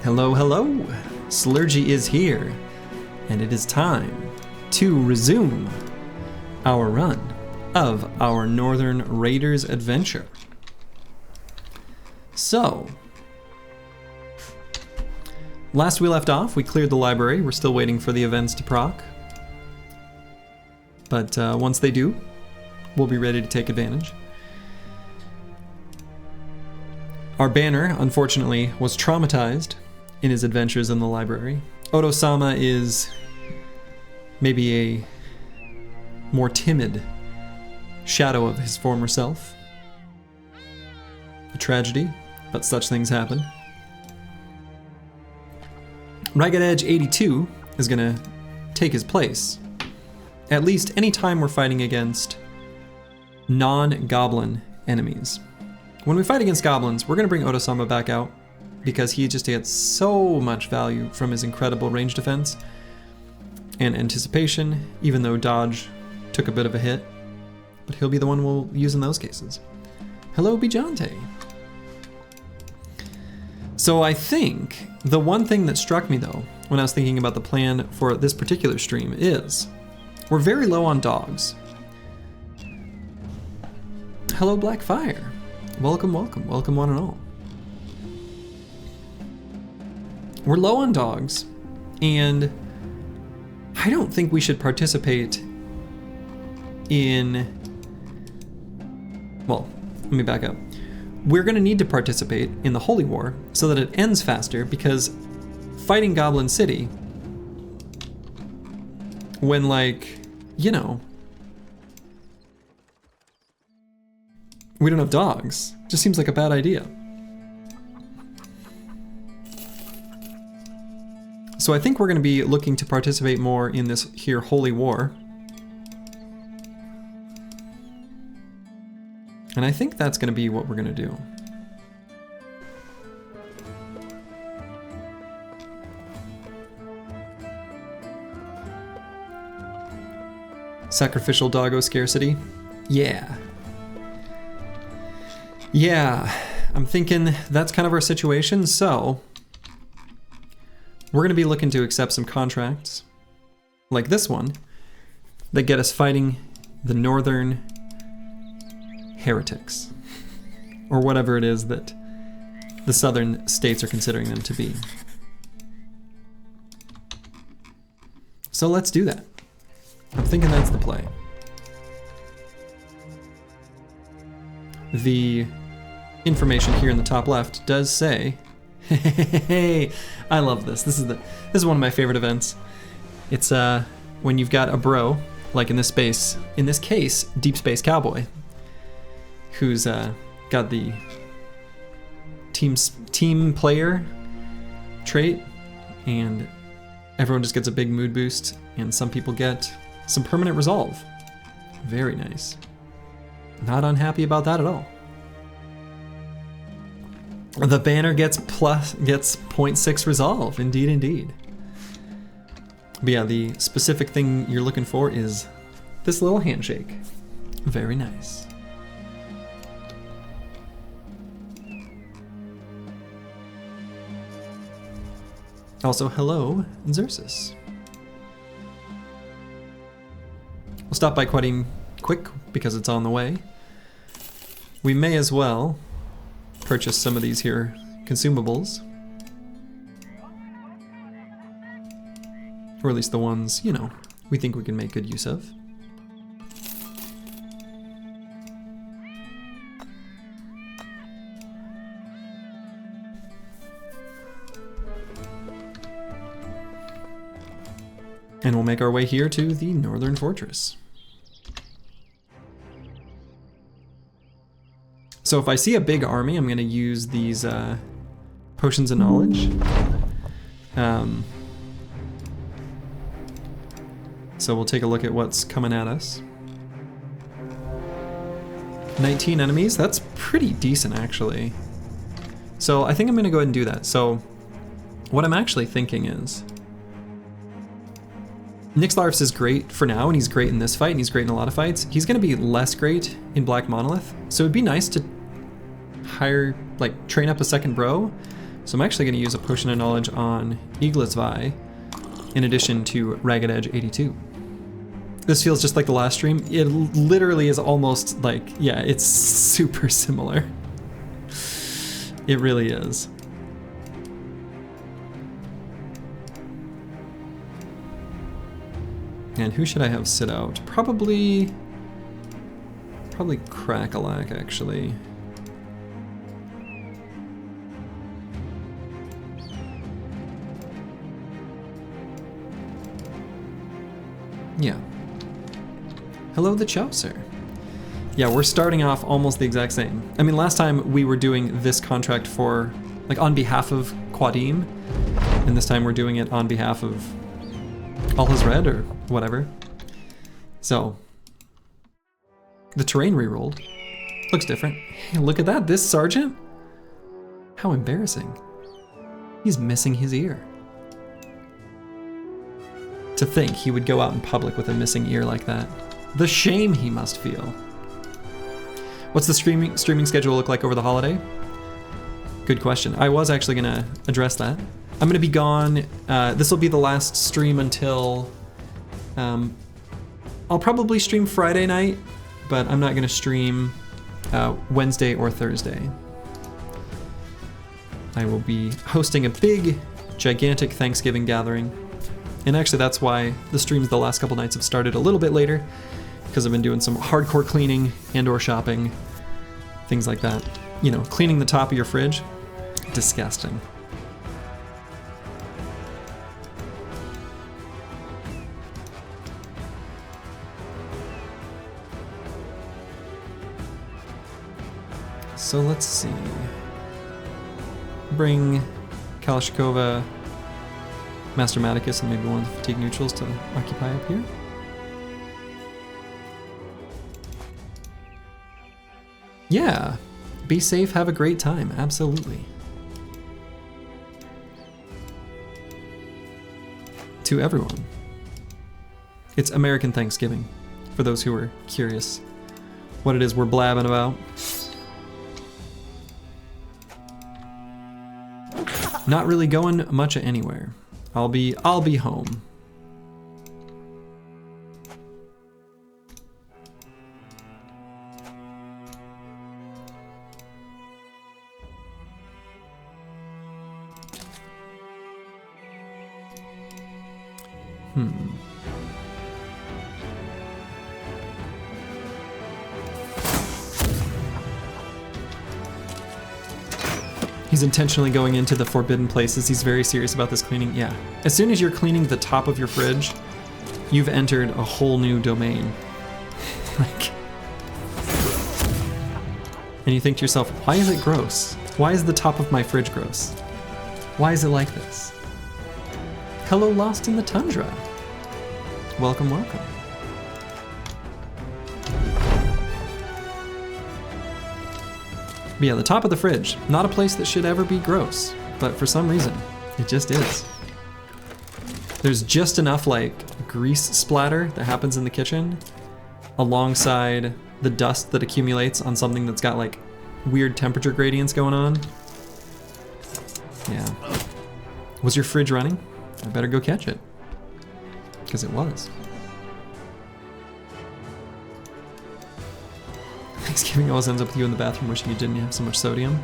Hello, hello! Slurgy is here, and it is time to resume our run of our Northern Raiders adventure. So, last we left off, we cleared the library. We're still waiting for the events to proc. But once they do, we'll be ready to take advantage. Our banner, unfortunately, was traumatized in his adventures in the library. Oto-sama is maybe a more timid shadow of his former self. A tragedy, but such things happen. Ragged Edge 82 is going to take his place. At least any time we're fighting against non-goblin enemies. When we fight against goblins, we're going to bring Oto-sama back out because he just gets so much value from his incredible range defense and anticipation, even though dodge took a bit of a hit. But he'll be the one we'll use in those cases. Hello, Bijante. So I think the one thing that struck me though, when I was thinking about the plan for this particular stream is, we're very low on dogs. Hello, Blackfire. Welcome, welcome, welcome one and all. We're low on dogs, and I don't think we should participate in, well, let me back up. We're gonna need to participate in the Holy War so that it ends faster, because fighting Goblin City, when like, you know, we don't have dogs, just seems like a bad idea. So I think we're going to be looking to participate more in this here Holy War. And I think that's going to be what we're going to do. Sacrificial doggo scarcity? Yeah. Yeah, I'm thinking that's kind of our situation, so we're going to be looking to accept some contracts, like this one, that get us fighting the Northern Heretics, or whatever it is that the Southern states are considering them to be. So let's do that. I'm thinking that's the play. The information here in the top left does say, hey, I love this. This is one of my favorite events. It's when you've got a bro, like in this case, Deep Space Cowboy, who's got the team player trait, and everyone just gets a big mood boost, and some people get some permanent resolve. Very nice. Not unhappy about that at all. The banner gets 0.6 resolve, indeed, indeed. But yeah, the specific thing you're looking for is this little handshake. Very nice. Also, hello, Xerxes. We'll stop by quite quick because it's on the way. We may as well purchase some of these here consumables. Or at least the ones, you know, we think we can make good use of. And we'll make our way here to the Northern Fortress. So if I see a big army, I'm going to use these potions of knowledge. So we'll take a look at what's coming at us. 19 enemies, that's pretty decent actually. So I think I'm going to go ahead and do that. So what I'm actually thinking is, Nixlarfs is great for now, and he's great in this fight, and he's great in a lot of fights. He's going to be less great in Black Monolith, so it'd be nice to train up a second bro, So I'm actually going to use a potion of knowledge on Eagletvai in addition to Ragged Edge 82. This feels just like the last stream. It literally is almost like, yeah, it's super similar. It really is. And who should I have sit out? Probably Crackalack, actually. Yeah. Hello, the Chaucer. Yeah, we're starting off almost the exact same. I mean, last time we were doing this contract for, like, on behalf of Quadim, and this time we're doing it on behalf of All His Red or whatever. So, the terrain re-rolled. Looks different. Hey, look at that, this sergeant? How embarrassing. He's missing his ear. To think he would go out in public with a missing ear like that. The shame he must feel. What's the streaming schedule look like over the holiday? Good question. I was actually gonna address that. I'm gonna be gone. This will be the last stream until, I'll probably stream Friday night, but I'm not gonna stream Wednesday or Thursday. I will be hosting a big, gigantic Thanksgiving gathering. And actually that's why the streams the last couple nights have started a little bit later, because I've been doing some hardcore cleaning and or shopping, things like that. You know, cleaning the top of your fridge, disgusting. So let's see. Bring Kalashnikova, Master Maticus, and maybe one of the fatigue neutrals to occupy up here. Yeah, be safe, have a great time, absolutely. To everyone. It's American Thanksgiving, for those who are curious what it is we're blabbing about. Not really going much anywhere. I'll be home. He's intentionally going into the forbidden places. He's very serious about this cleaning. Yeah. As soon as you're cleaning the top of your fridge, you've entered a whole new domain. Like, and you think to yourself, why is it gross? Why is the top of my fridge gross? Why is it like this? Hello, Lost in the Tundra. Welcome, welcome. But yeah, the top of the fridge, not a place that should ever be gross, but for some reason, it just is. There's just enough like grease splatter that happens in the kitchen alongside the dust that accumulates on something that's got like weird temperature gradients going on. Yeah. Was your fridge running? I better go catch it. Because it was. Thanksgiving always ends up with you in the bathroom wishing you didn't have so much sodium.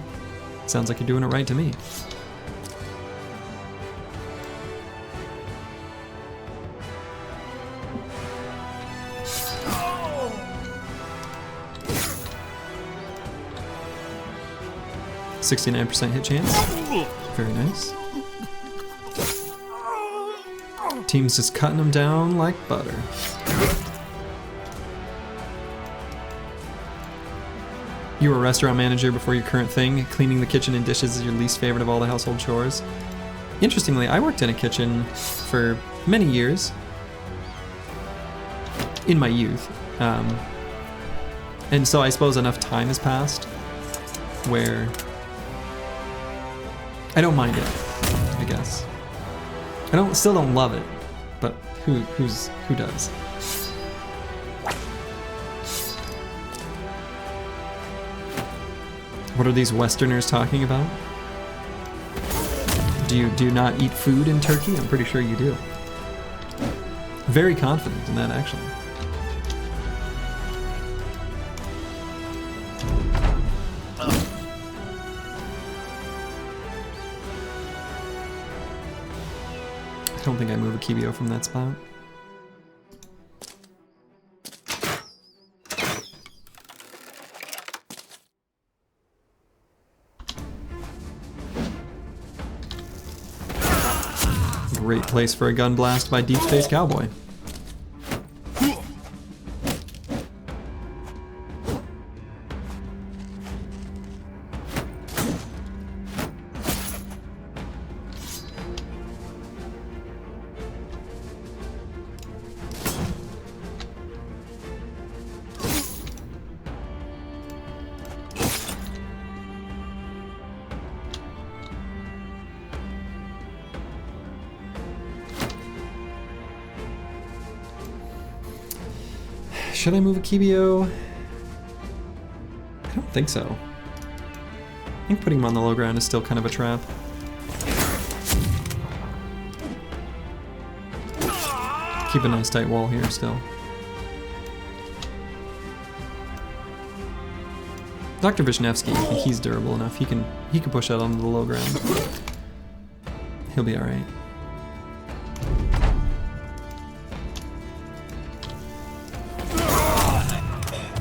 Sounds like you're doing it right to me. Oh. 69% hit chance. Very nice. Team's just cutting them down like butter. You were a restaurant manager before your current thing. Cleaning the kitchen and dishes is your least favorite of all the household chores. Interestingly, I worked in a kitchen for many years in my youth. And so I suppose enough time has passed where I don't mind it, I guess. Still don't love it, but who does? What are these Westerners talking about? Do you not eat food in Turkey? I'm pretty sure you do. Very confident in that, actually. I don't think I move a Kibio from that spot. Great place for a gun blast by Deep Space Cowboy. Should I move a Kibio? I don't think so. I think putting him on the low ground is still kind of a trap. Keep a nice tight wall here still. Dr. Vishnevsky, I think he's durable enough. He can push out onto the low ground. He'll be alright.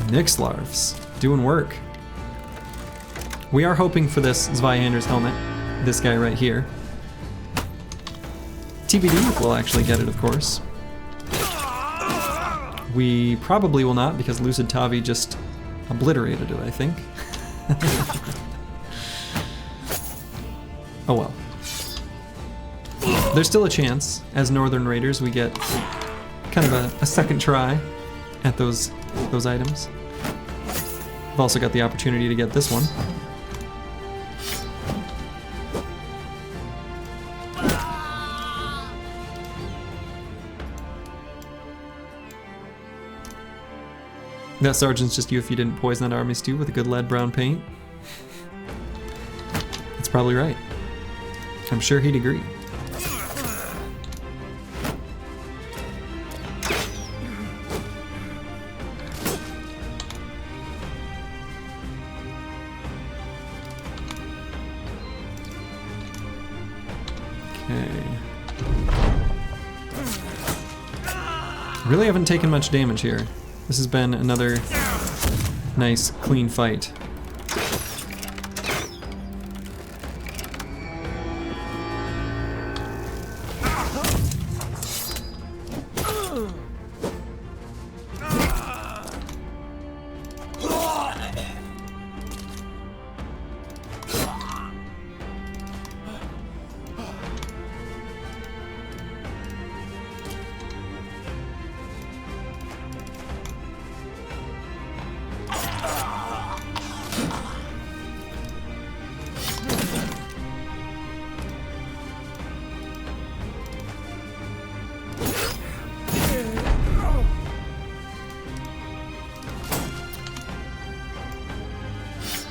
Nixlarfs, doing work. We are hoping for this Zweihander's helmet, this guy right here. TBD will actually get it, of course. We probably will not, because Lucid Tavi just obliterated it, I think. Oh well. There's still a chance, as Northern Raiders, we get kind of a second try at those items. I've also got the opportunity to get this one. That sergeant's just you if you didn't poison that army stew with a good lead brown paint. That's probably right. I'm sure he'd agree. Really haven't taken much damage here. This has been another nice, clean fight.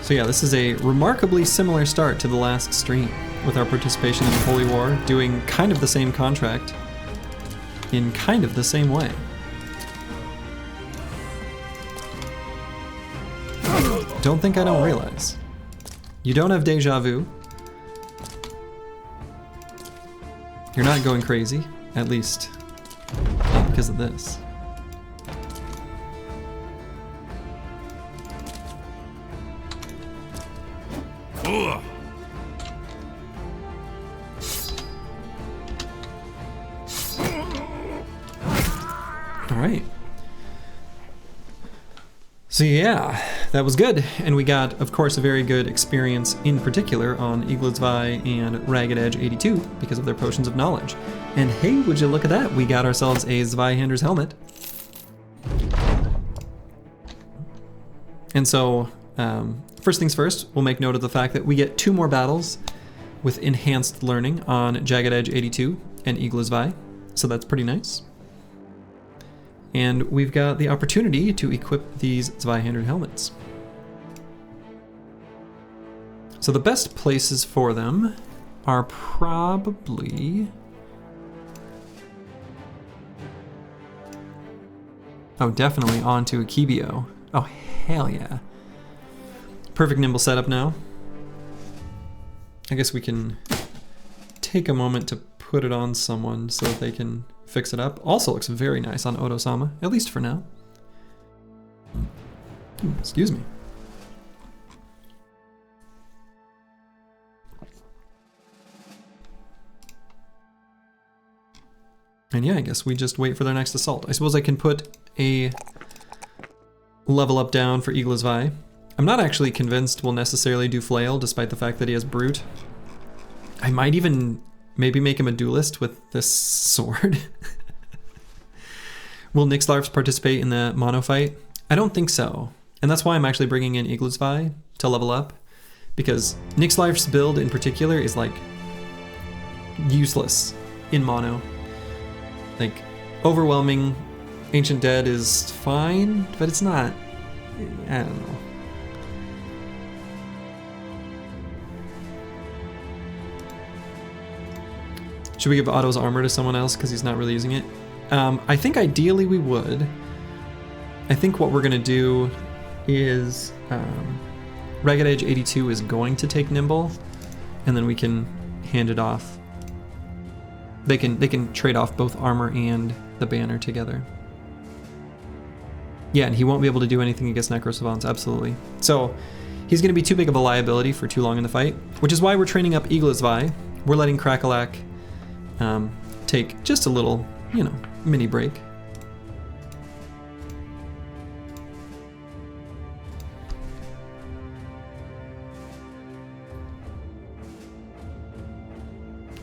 So yeah, this is a remarkably similar start to the last stream, with our participation in the Holy War doing kind of the same contract in kind of the same way. Don't think I don't realize. You don't have deja vu. You're not going crazy, at least not because of this. Alright. So yeah, that was good. And we got, of course, a very good experience in particular on Eagle Zwei and Ragged Edge 82 because of their potions of knowledge. And hey, would you look at that? We got ourselves a Zweihander's helmet. And so, first things first, we'll make note of the fact that we get 2 more battles with enhanced learning on Jagged Edge 82 and Eagle Zwei. So that's pretty nice. And we've got the opportunity to equip these Zweihander helmets. So the best places for them are probably... Oh, definitely onto a Kibio. Oh, hell yeah. Perfect nimble setup now. I guess we can take a moment to put it on someone so that they can fix it up. Also looks very nice on Oto-sama, at least for now. Excuse me. And yeah, I guess we just wait for their next assault. I suppose I can put a level up down for Eagle's Vi. I'm not actually convinced we'll necessarily do Flail, despite the fact that he has Brute. I might even maybe make him a duelist with this sword. Will Nixlarfs participate in the mono fight? I don't think so. And that's why I'm actually bringing in Eagle's Vi to level up. Because Nixlarf's build in particular is like useless in mono. Like, overwhelming Ancient Dead is fine, but it's not, I don't know. Should we give Otto's armor to someone else because he's not really using it? I think ideally we would. I think what we're gonna do is Ragged Edge 82 is going to take Nimble, and then we can hand it off. They can trade off both armor and the banner together. Yeah, and he won't be able to do anything against Necro Savants, absolutely. So he's going to be too big of a liability for too long in the fight, which is why we're training up Eagle's Vi. We're letting Crackalack take just a little, you know, mini break.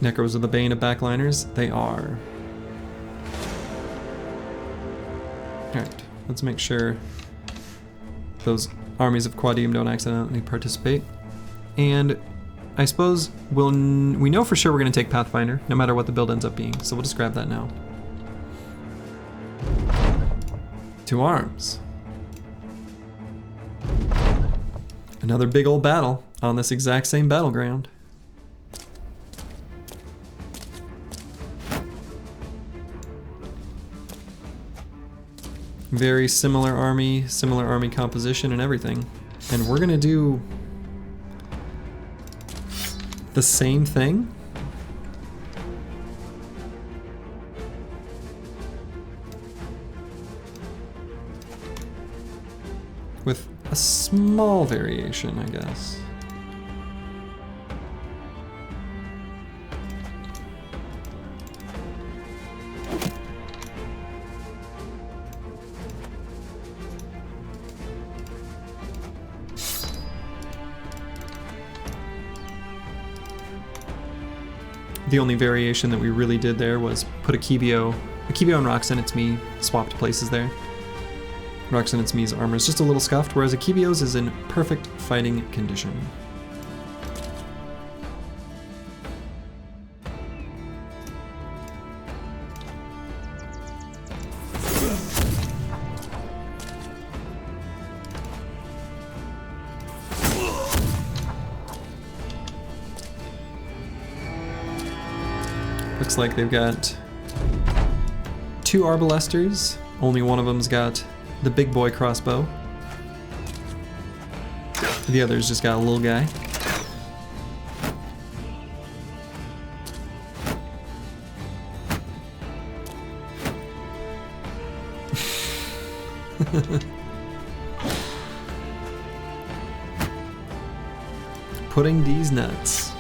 Necros are the bane of backliners. They are. Alright, let's make sure those armies of Quadium don't accidentally participate. And I suppose we know for sure we're going to take Pathfinder, no matter what the build ends up being, so we'll just grab that now. To arms. Another big old battle on this exact same battleground. Very similar army composition and everything. And we're gonna do the same thing. With a small variation, I guess. The only variation that we really did there was put a Kibio and Roxanne It's Me swapped places there. Roxanne It's Me's armor is just a little scuffed, whereas Akibio's is in perfect fighting condition. Looks like they've got 2 Arbalesters. Only one of them's got the big boy crossbow. The other's just got a little guy. Putting these nuts.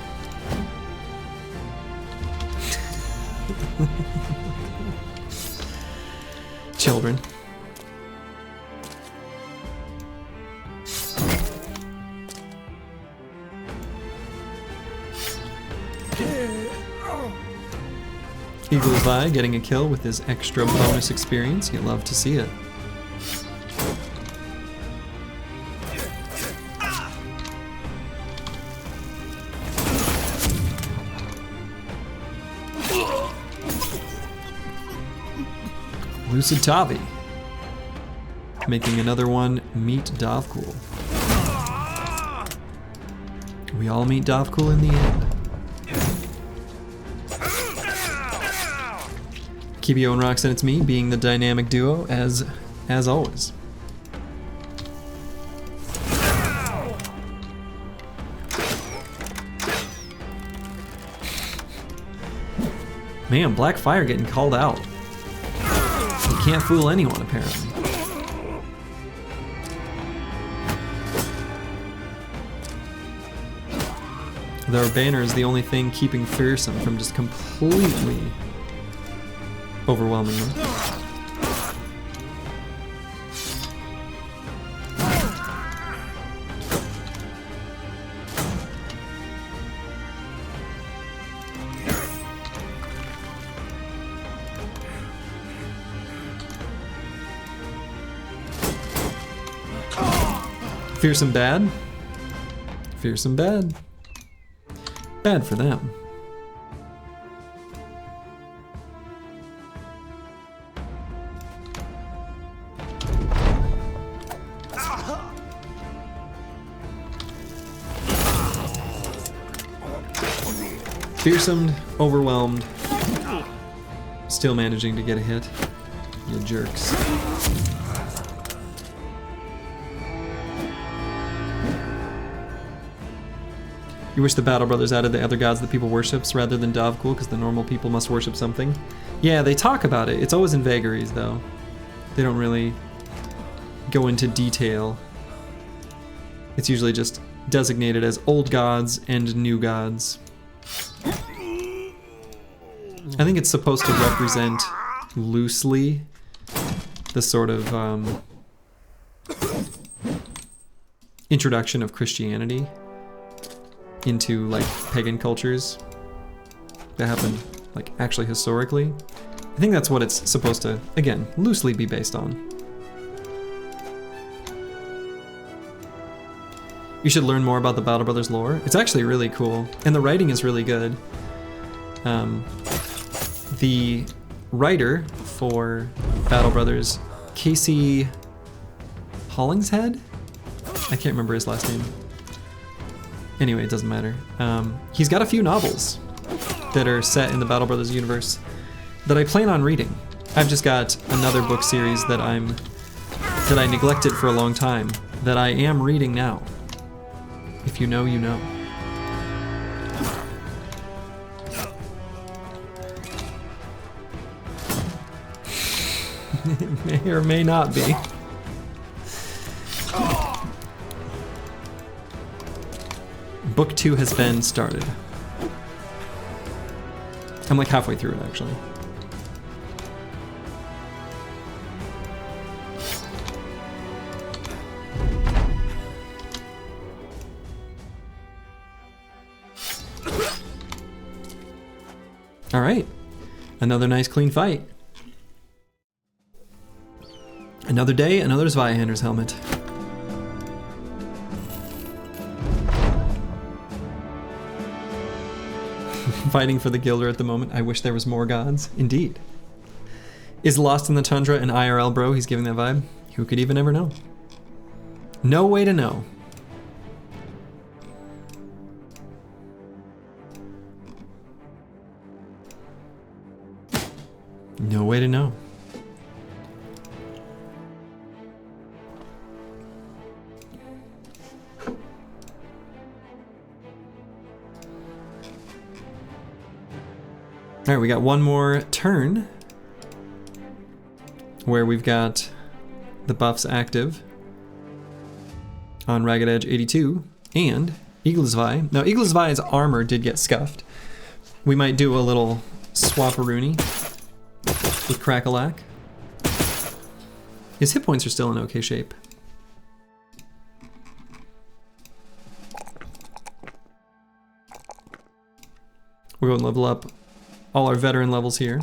Children. Eagle's Vi getting a kill with his extra bonus experience. You love to see it. Lucid Tavi making another one meet Dovcool. We all meet Dovcool in the end. Kibio and Roxanne, it's me, being the dynamic duo as always. Man, Black Fire getting called out. You can't fool anyone, apparently. Their banner is the only thing keeping Fearsome from just completely overwhelming them. Fearsome bad? Fearsome bad. Bad for them. Fearsomed, overwhelmed, still managing to get a hit. You jerks. You wish the Battle Brothers added the other gods that people worships rather than Dovkul because the normal people must worship something. Yeah, they talk about it. It's always in vagaries though. They don't really go into detail. It's usually just designated as old gods and new gods. I think it's supposed to represent loosely the sort of introduction of Christianity into like pagan cultures that happened like actually historically. I think that's what it's supposed to, again, loosely be based on. You should learn more about the Battle Brothers lore. It's actually really cool, and the writing is really good. The writer for Battle Brothers, Casey Hollingshead? I can't remember his last name. Anyway, it doesn't matter. He's got a few novels that are set in the Battle Brothers universe that I plan on reading. I've just got another book series that I neglected for a long time that I am reading now. If you know, you know. It may or may not be. Book 2 has been started. I'm like halfway through it, actually. All right, another nice clean fight. Another day, another Zweihander's helmet. Fighting for the Gilder at the moment. I wish there was more gods. Indeed. Is Lost in the Tundra an IRL bro? He's giving that vibe. Who could even ever know? No way to know. No way to know. All right, we got one more turn where we've got the buffs active on Ragged Edge 82 and Eaglesvi. Now, Eaglesvi's armor did get scuffed. We might do a little swap-a-rooney with Crackalack. His hit points are still in okay shape. We're going to level up all our veteran levels here.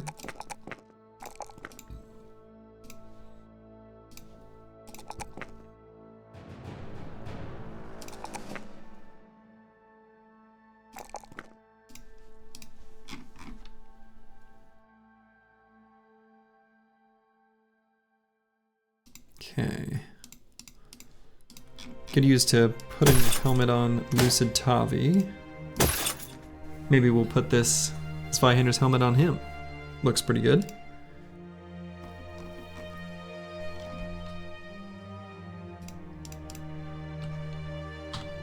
Okay. Could use to put a helmet on Lucid Tavi. Maybe we'll put this Zweihander's helmet on him. Looks pretty good.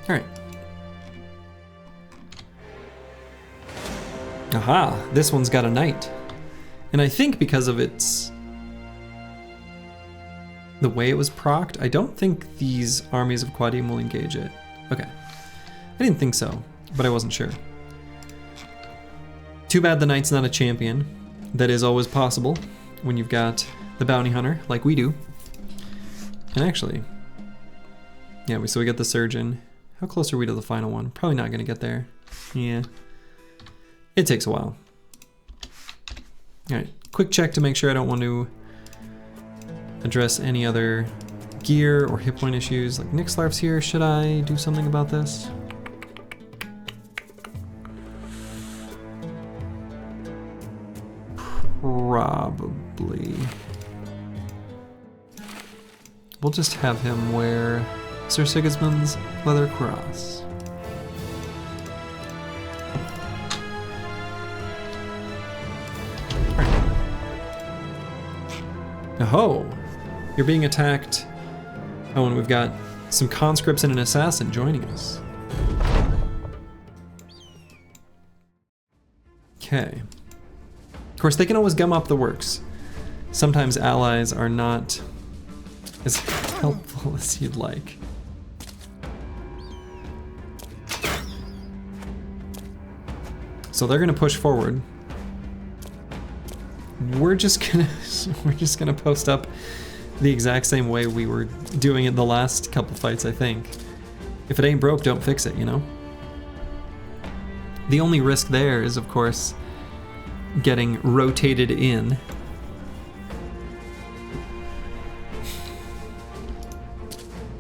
Alright. Aha! This one's got a knight. And I think because of its... the way it was procced, I don't think these armies of Quadim will engage it. Okay. I didn't think so, but I wasn't sure. Too bad the knight's not a champion. That is always possible when you've got the bounty hunter, like we do. And actually... yeah, so we got the surgeon. How close are we to the final one? Probably not going to get there. Yeah. It takes a while. Alright, quick check to make sure I don't want to address any other gear or hit point issues. Like Nixlarf's here, should I do something about this? Probably. We'll just have him wear Sir Sigismund's leather cross. Oh, you're being attacked. Oh, and we've got some conscripts and an assassin joining us. Okay. Of course, they can always gum up the works. Sometimes allies are not as helpful as you'd like. So they're gonna push forward. We're just gonna post up the exact same way we were doing it the last couple fights, I think. If it ain't broke, don't fix it, you know? The only risk there is, of course, getting rotated in.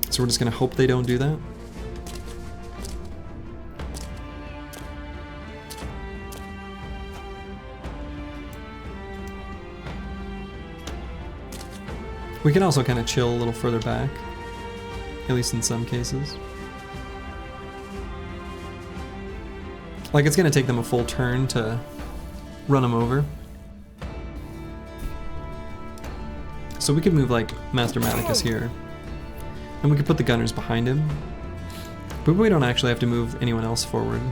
So we're just gonna hope they don't do that. We can also kind of chill a little further back, at least in some cases. Like, it's gonna take them a full turn to run them over. So we could move like Master Maticus here, and we could put the gunners behind him, but we don't actually have to move anyone else forward.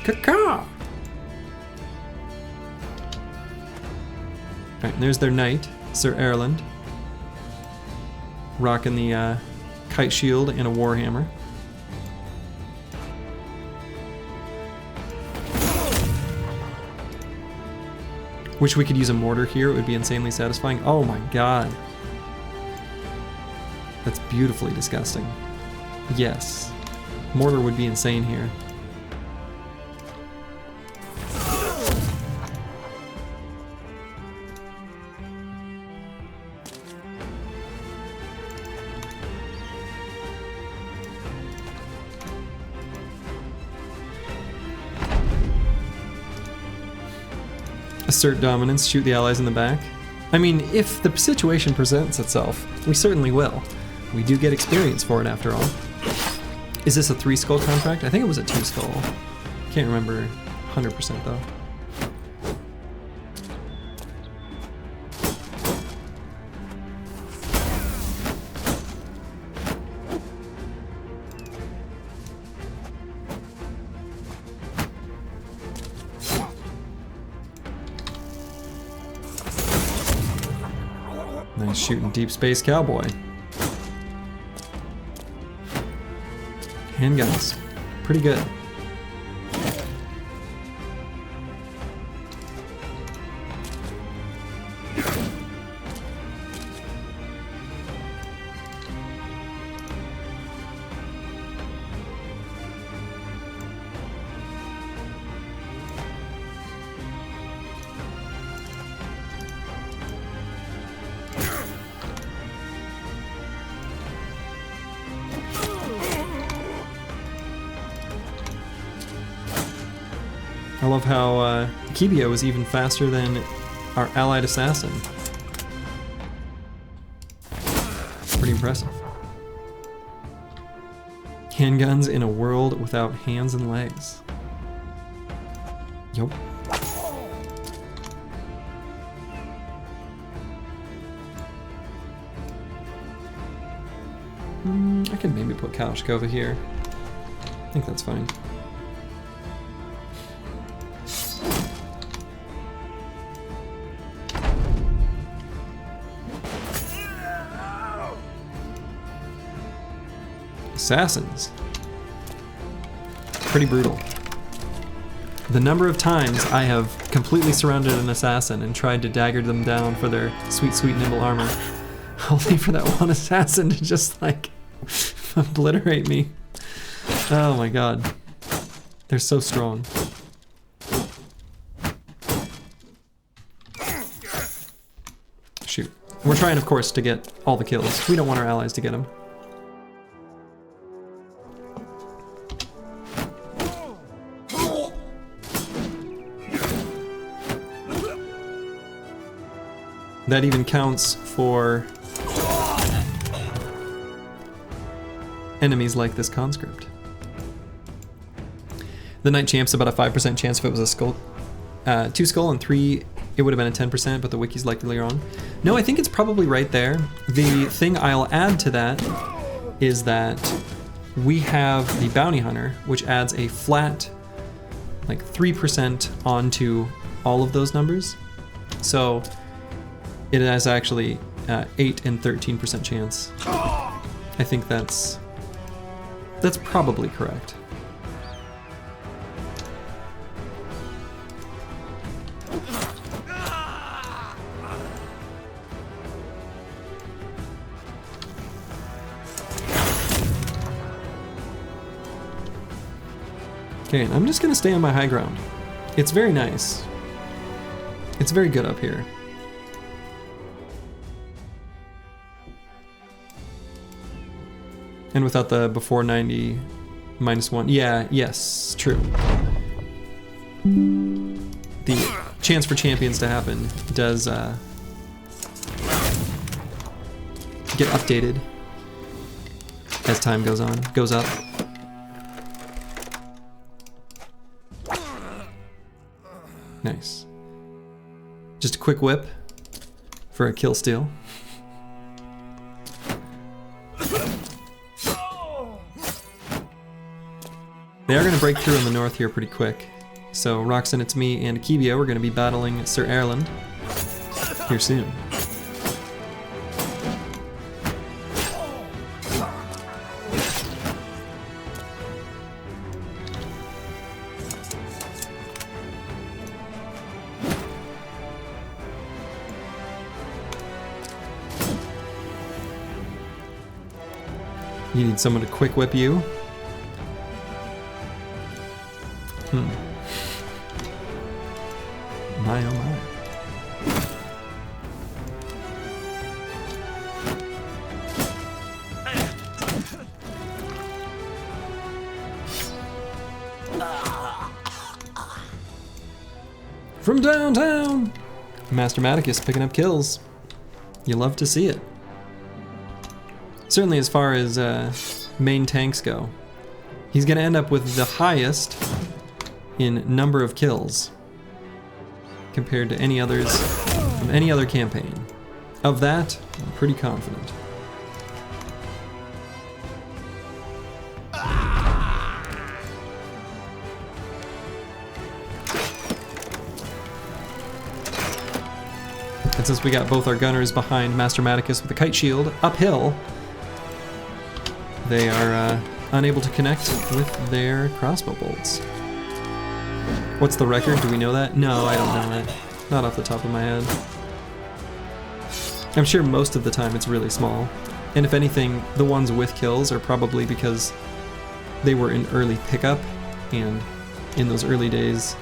Caca! Alright, there's their knight, Sir Erland. Rocking the kite shield and a warhammer. Wish we could use a mortar here, it would be insanely satisfying. Oh my god. That's beautifully disgusting. Yes. Mortar would be insane here. Assert dominance, shoot the allies in the back. I mean, if the situation presents itself, we certainly will. We do get experience for it after all. Is this a 3-skull contract? I think it was a 2-skull. Can't remember 100% though. Nice shooting, Deep Space Cowboy. Handguns. Pretty good. I love how Kibio is even faster than our allied assassin. Pretty Impressive. Handguns in a world without hands and legs. Yup. I can maybe put Kalashnikova here. I think that's fine. Assassins. Pretty brutal. The number of times I have completely surrounded an assassin and tried to dagger them down for their sweet, sweet nimble armor, only for that one assassin to just like obliterate me. Oh my god. They're so strong. Shoot. We're trying, of course, to get all the kills. We don't want our allies to get them. That even counts for enemies like this conscript. The Knight Champ's about a 5% chance if it was a skull. 2 skull and 3, it would have been a 10%, but the wiki's likely wrong. No, I think it's probably right there. The thing I'll add to that is that we have the Bounty Hunter, which adds a flat, like 3% onto all of those numbers. So it has actually 8 and 13% chance. I think that's probably correct. Okay, I'm just gonna stay on my high ground. It's very nice. It's very good up here. And without the before 90 -1, yeah, yes, true. The chance for champions to happen does get updated as time goes up. Nice. Just a quick whip for a kill steal. They are going to break through in the north here pretty quick. So Roxanne, it's me, and Akibia, we're going to be battling Sir Erland here soon. You need someone to quick whip you. My oh my. From downtown! Master Maticus picking up kills. You love to see it. Certainly as far as main tanks go. He's gonna end up with the highest in number of kills compared to any others from any other campaign. Of that, I'm pretty confident. And since we got both our gunners behind Master Maticus with the kite shield uphill, they are unable to connect with their crossbow bolts. What's the record? Do we know that? No, I don't know that. Not off the top of my head. I'm sure most of the time it's really small. And if anything, the ones with kills are probably because they were in early pickup, and in those early days,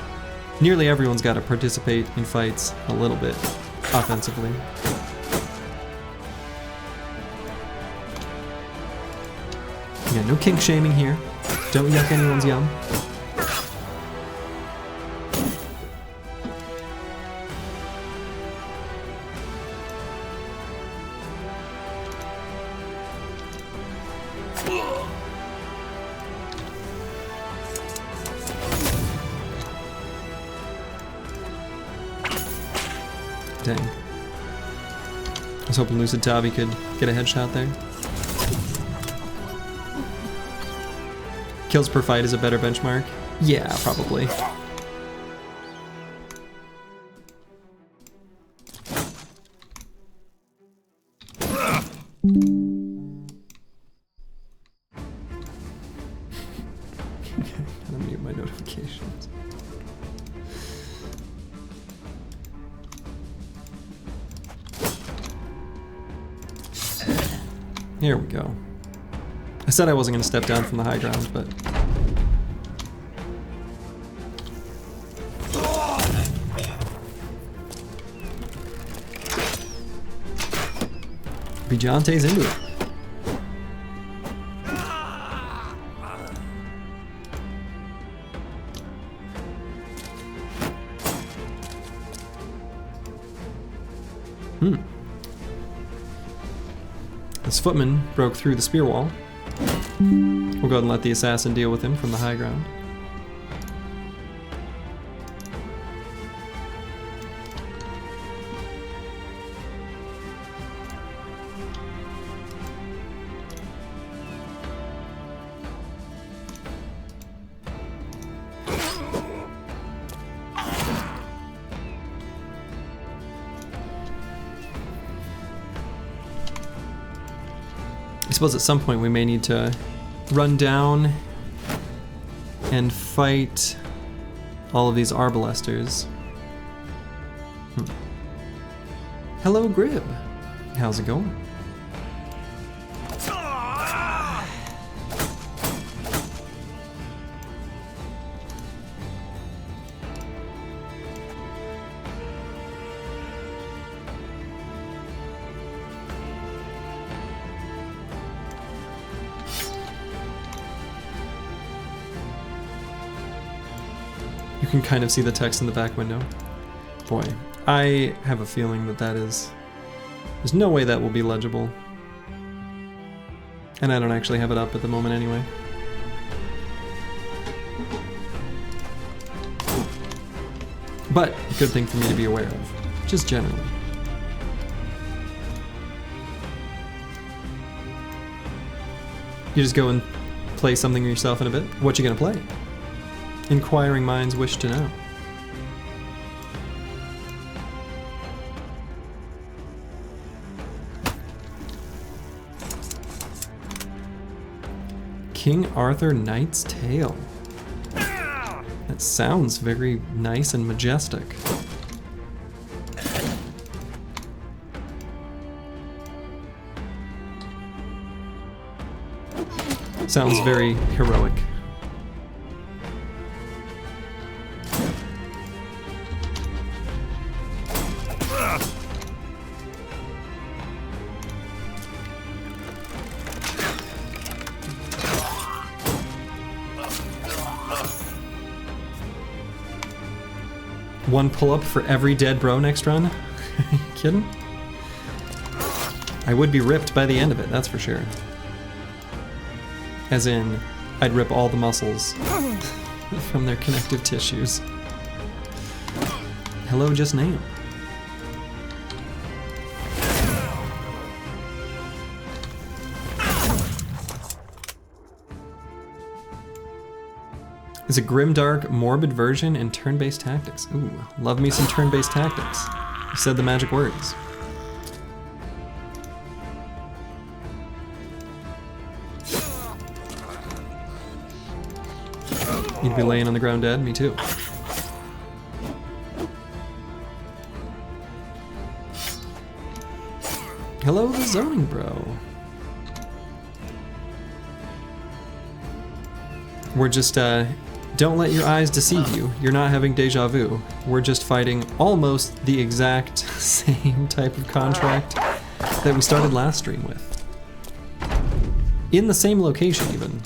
nearly everyone's got to participate in fights a little bit offensively. Yeah, no kink shaming here. Don't yuck anyone's yum. Dang. I was hoping Lucid Tavi could get a headshot there. Kills per fight is a better benchmark? Yeah, probably. Gotta mute my notifications. Here we go. I said I wasn't going to step down from the high ground, but... Bijante's into it. This footman broke through the spear wall. We'll go ahead and let the assassin deal with him from the high ground. I suppose at some point we may need to run down and fight all of these arbalesters. Hello, Grib. How's it going? You can kind of see the text in the back window. Boy, I have a feeling that there's no way that will be legible. And I don't actually have it up at the moment anyway. But a good thing for me to be aware of, just generally. You just go and play something yourself in a bit. What you gonna play? Inquiring minds wish to know. King Arthur Knight's Tale. That sounds very nice and majestic. Sounds very heroic. One pull-up for every dead bro next run? Are you kidding? I would be ripped by the end of it, that's for sure. As in, I'd rip all the muscles from their connective tissues. Hello, just name. Is a grimdark, morbid version in turn-based tactics. Ooh, love me some turn-based tactics. You said the magic words. You'd be laying on the ground dead? Me too. Hello, the zoning bro. We're just, don't let your eyes deceive you. You're not having deja vu. We're just fighting almost the exact same type of contract that we started last stream with. In the same location, even.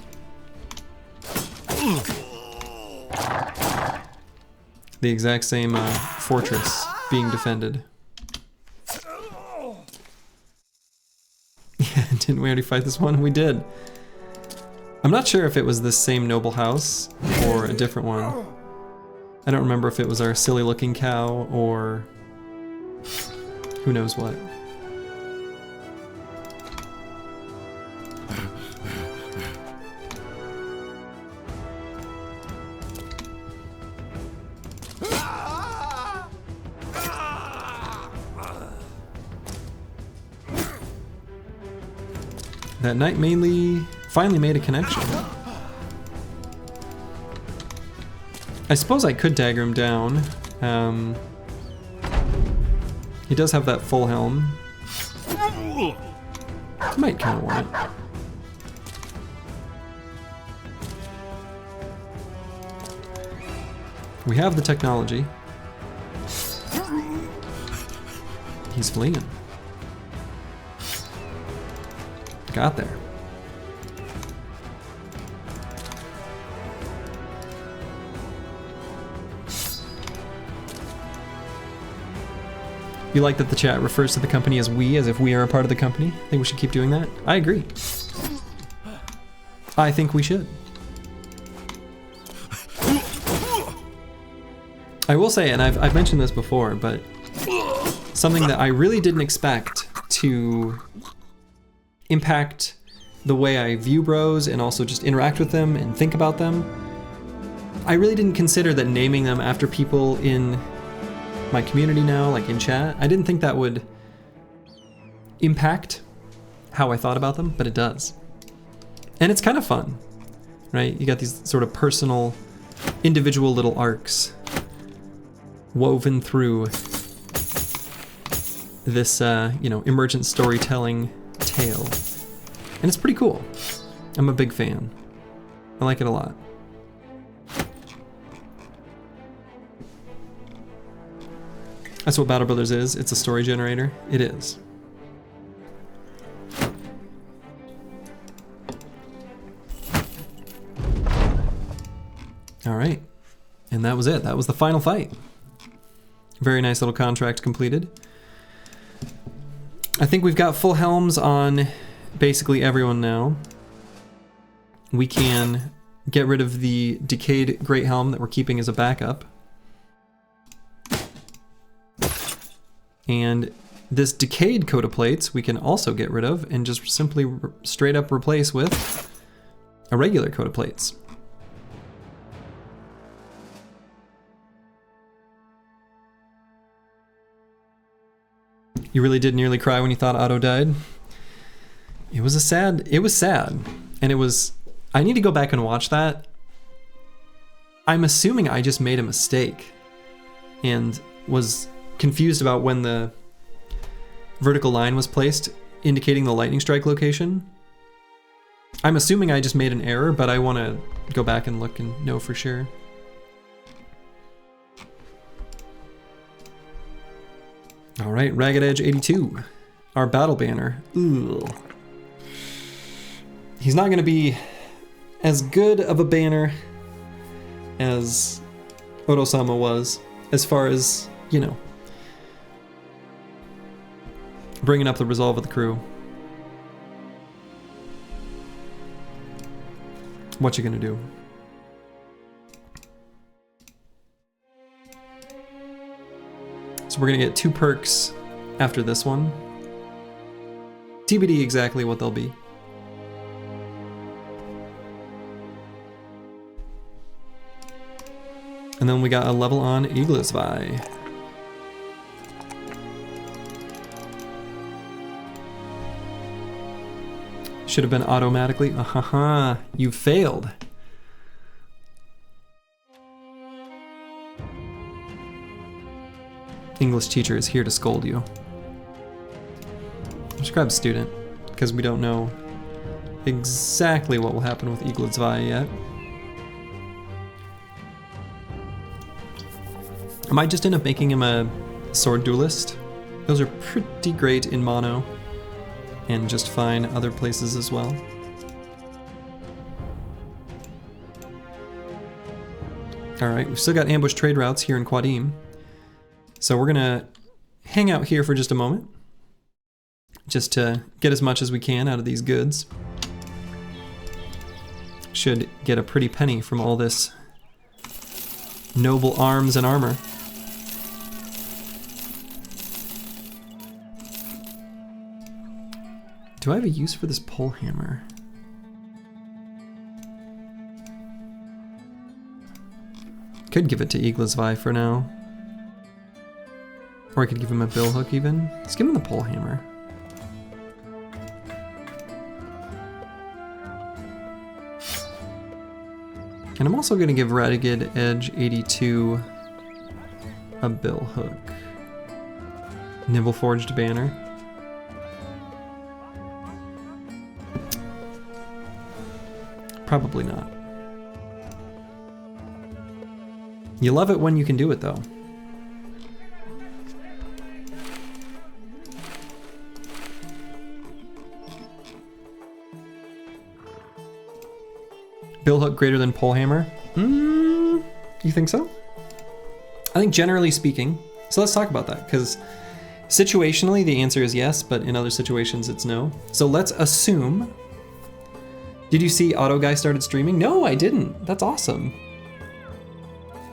The exact same fortress being defended. Yeah, didn't we already fight this one? We did. I'm not sure if it was this same noble house or a different one. I don't remember if it was our silly looking cow or who knows what. That knight finally made a connection. I suppose I could dagger him down. He does have that full helm. Might kind of want it. We have the technology. He's fleeing. Got there. You like that the chat refers to the company as we, as if we are a part of the company? I think we should keep doing that. I agree. I think we should. I will say, and I've mentioned this before, but something that I really didn't expect to impact the way I view bros and also just interact with them and think about them. I really didn't consider that naming them after people in my community now, like in chat, I didn't think that would impact how I thought about them, but it does. And it's kind of fun, right? You got these sort of personal, individual little arcs woven through this, you know, emergent storytelling tale. And it's pretty cool. I'm a big fan. I like it a lot. That's what Battle Brothers is. It's a story generator. It is. All right. And that was it. That was the final fight. Very nice little contract completed. I think we've got full helms on basically everyone now. We can get rid of the decayed great helm that we're keeping as a backup. And this decayed coat of plates we can also get rid of and just simply straight up replace with a regular coat of plates. You really did nearly cry when you thought Otto died? It was sad, and it was, I need to go back and watch that. I'm assuming I just made a mistake and was confused about when the vertical line was placed indicating the lightning strike location. I'm assuming I just made an error, but I want to go back and look and know for sure. All right, Ragged Edge 82, our battle banner. Ooh. He's not going to be as good of a banner as Odo-sama was, as far as, you know, bringing up the resolve of the crew. What you gonna do? So we're gonna get 2 perks after this one. TBD exactly what they'll be. And then we got a level on Eaglisvi. Should have been automatically. You failed. English teacher is here to scold you. Let's grab student, because we don't know exactly what will happen with Eaglisvi yet. I might just end up making him a sword duelist. Those are pretty great in mono, and just fine other places as well. Alright, we've still got ambush trade routes here in Quadim. So we're gonna hang out here for just a moment, just to get as much as we can out of these goods. should get a pretty penny from all this noble arms and armor. Do I have a use for this pole hammer? Could give it to Eaglisvi for now. Or I could give him a bill hook even. Let's give him the pole hammer. And I'm also going to give Ragged Edge 82 a bill hook. Nibble Forged Banner. Probably not. You love it when you can do it though. Bill hook greater than pole hammer? You think so? I think generally speaking. So let's talk about that, because situationally the answer is yes, but in other situations it's no. So let's assume. Did you see Auto Guy started streaming? No, I didn't. That's awesome.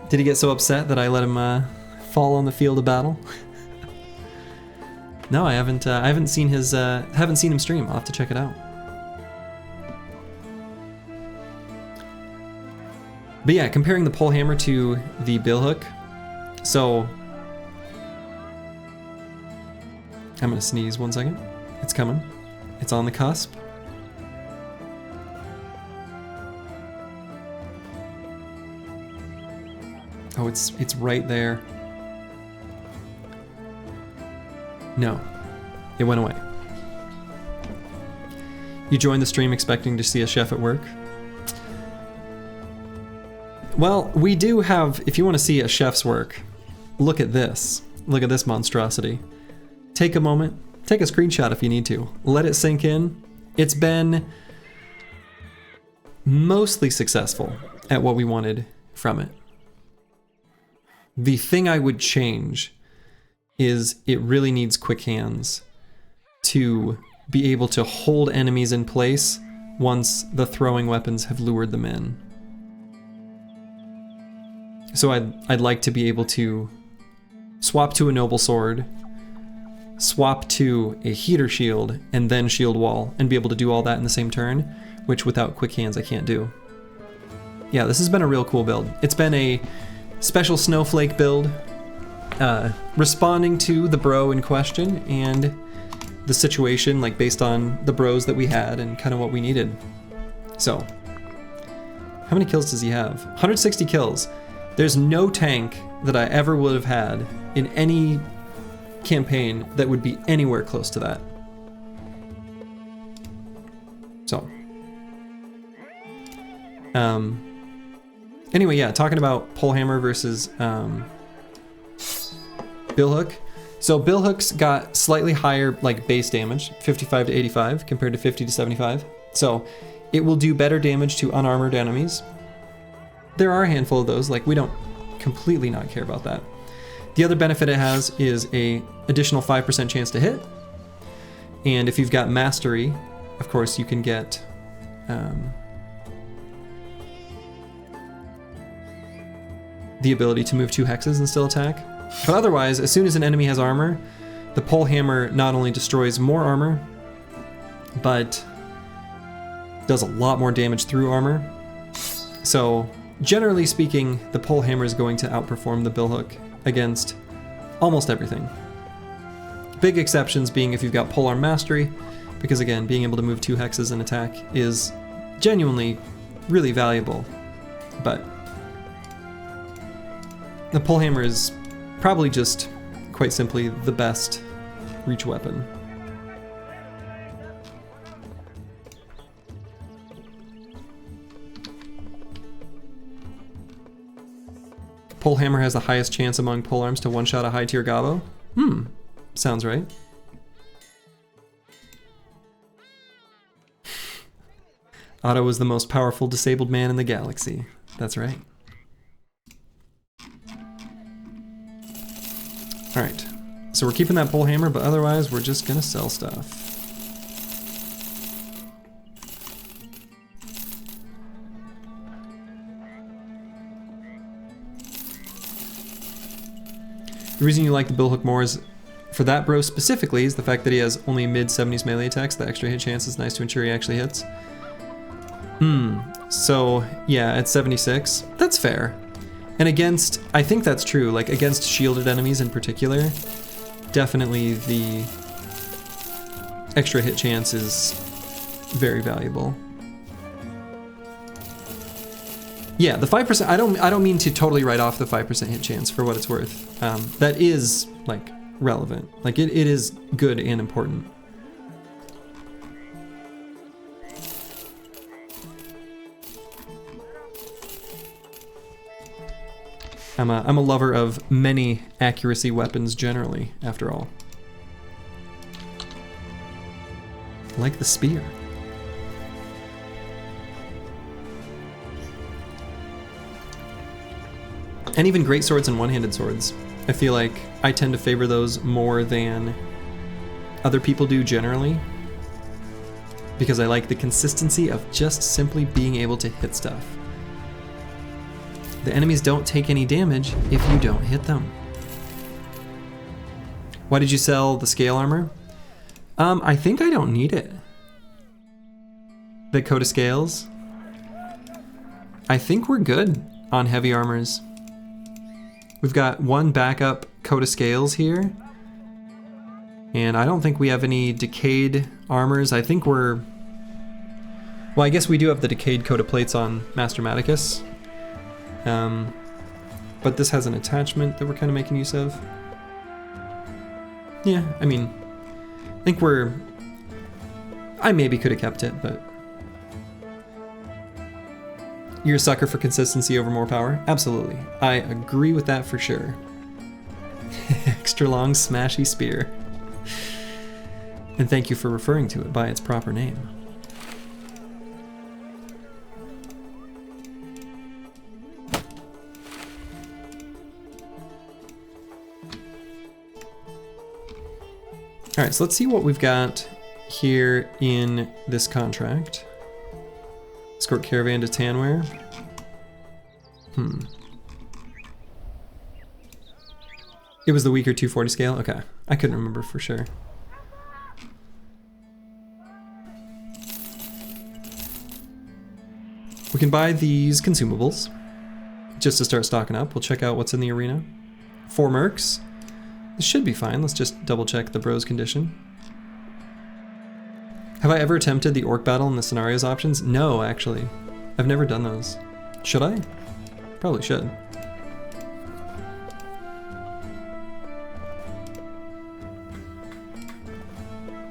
Did he get so upset that I let him fall on the field of battle? No, I haven't seen his haven't seen him stream. I'll have to check it out. But yeah, comparing the pole hammer to the bill hook. So I'm gonna sneeze 1 second. It's coming. It's on the cusp. Oh, it's right there. No, it went away. You joined the stream expecting to see a chef at work? Well, we do have, if you want to see a chef's work, look at this. Look at this monstrosity. Take a moment, take a screenshot if you need to. Let it sink in. It's been mostly successful at what we wanted from it. The thing I would change is it really needs quick hands to be able to hold enemies in place once the throwing weapons have lured them in. So I'd like to be able to swap to a noble sword, swap to a heater shield, and then shield wall, and be able to do all that in the same turn, which without quick hands I can't do. Yeah, this has been a real cool build. It's been a special snowflake build, responding to the bro in question and the situation, like based on the bros that we had and kind of what we needed. So, how many kills does he have? 160 kills. There's no tank that I ever would have had in any campaign that would be anywhere close to that. So, anyway, yeah, talking about pole hammer versus bill hook. So bill hooks got slightly higher like base damage, 55 to 85 compared to 50 to 75. So it will do better damage to unarmored enemies. There are a handful of those, like we don't completely not care about that. The other benefit it has is a additional 5% chance to hit. And if you've got mastery, of course you can get the ability to move 2 hexes and still attack. But otherwise, as soon as an enemy has armor, the pole hammer not only destroys more armor, but does a lot more damage through armor. So generally speaking, the pole hammer is going to outperform the bill hook against almost everything. Big exceptions being if you've got polearm mastery, because again, being able to move 2 hexes and attack is genuinely really valuable. But the pole hammer is probably just, quite simply, the best reach weapon. Pole hammer has the highest chance among polearms to one-shot a high-tier gobbo. Sounds right. Otto was the most powerful disabled man in the galaxy. That's right. Alright, so we're keeping that pole hammer, but otherwise we're just gonna sell stuff. The reason you like the billhook more is, for that bro specifically, is the fact that he has only mid-70s melee attacks. The extra hit chance is nice to ensure he actually hits. So yeah, at 76, that's fair. And against, I think that's true, like against shielded enemies in particular, definitely the extra hit chance is very valuable. Yeah, the 5%, I don't mean to totally write off the 5% hit chance for what it's worth. That is like relevant. Like it is good and important. I'm a lover of many accuracy weapons generally, after all. Like the spear. And even great swords and one-handed swords. I feel like I tend to favor those more than other people do generally, because I like the consistency of just simply being able to hit stuff. The enemies don't take any damage if you don't hit them. Why did you sell the scale armor? I think I don't need it. The coat of scales. I think we're good on heavy armors. We've got one backup coat of scales here. And I don't think we have any decayed armors. I think we're... Well, I guess we do have the decayed coat of plates on Master Maticus. But this has an attachment that we're kind of making use of. Yeah, I mean, I think we're... I maybe could have kept it, but... You're a sucker for consistency over more power? Absolutely. I agree with that for sure. Extra long, smashy spear. And thank you for referring to it by its proper name. All right, so let's see what we've got here in this contract. Escort caravan to Tanware. It was the weaker 240 scale? Okay, I couldn't remember for sure. We can buy these consumables just to start stocking up. We'll check out what's in the arena. 4 mercs. This should be fine. Let's just double check the bro's condition. Have I ever attempted the orc battle in the scenarios options? No, actually. I've never done those. Should I? Probably should.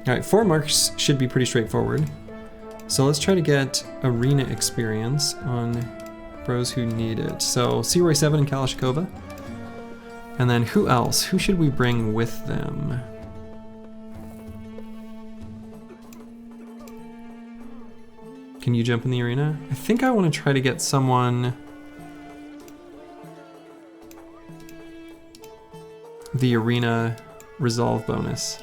Alright, 4 marks should be pretty straightforward. So let's try to get arena experience on bros who need it. So Searoy 7 and Kalashnikova. And then who else? Who should we bring with them? Can you jump in the arena? I think I want to try to get someone... the arena resolve bonus.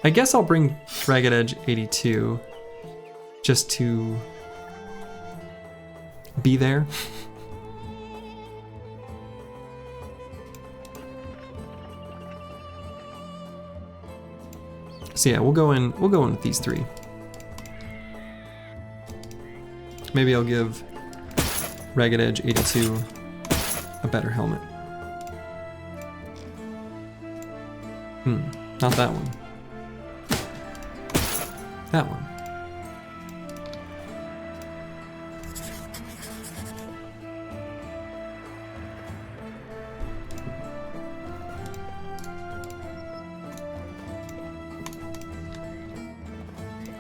I guess I'll bring Ragged Edge 82 just to be there. So yeah, we'll go in with these 3. Maybe I'll give Ragged Edge 82 a better helmet. Not that one. That one.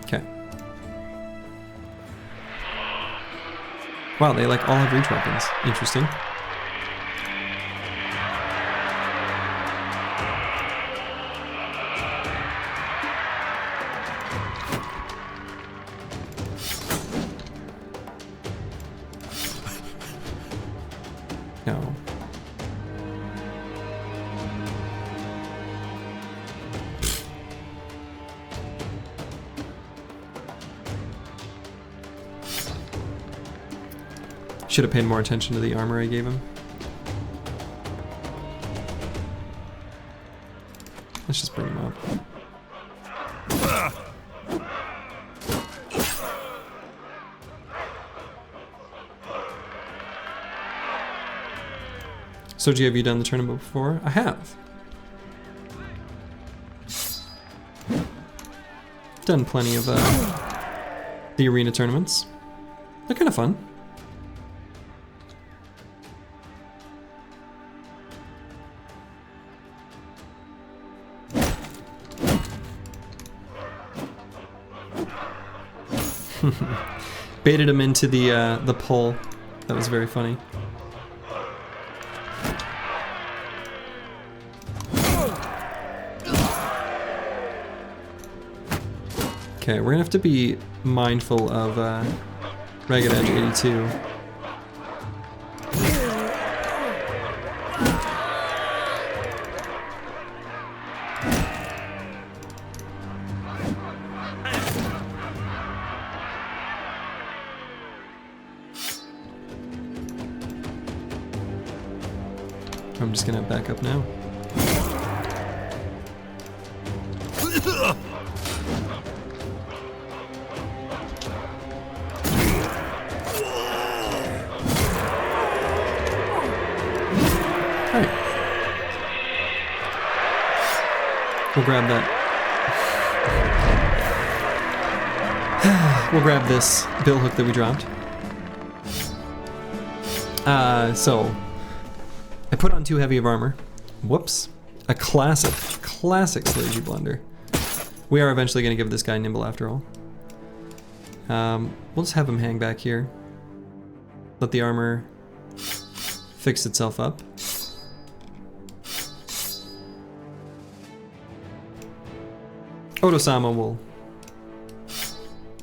Okay. Wow, they like all have reach weapons. Interesting. No. Should have paid more attention to the armor I gave him. Let's just bring him up. Soji, have you done the tournament before? I have. Done plenty of the arena tournaments. They're kind of fun. Baited him into the pole. That was very funny. Okay, we're gonna have to be mindful of Ragged Edge 82. I'm just gonna back up now. We'll grab that. We'll grab this bill hook that we dropped. So I put on too heavy of armor. Whoops. A classic Slagy blunder. We are eventually going to give this guy nimble after all. We'll just have him hang back here. Let the armor fix itself up. Oto-sama will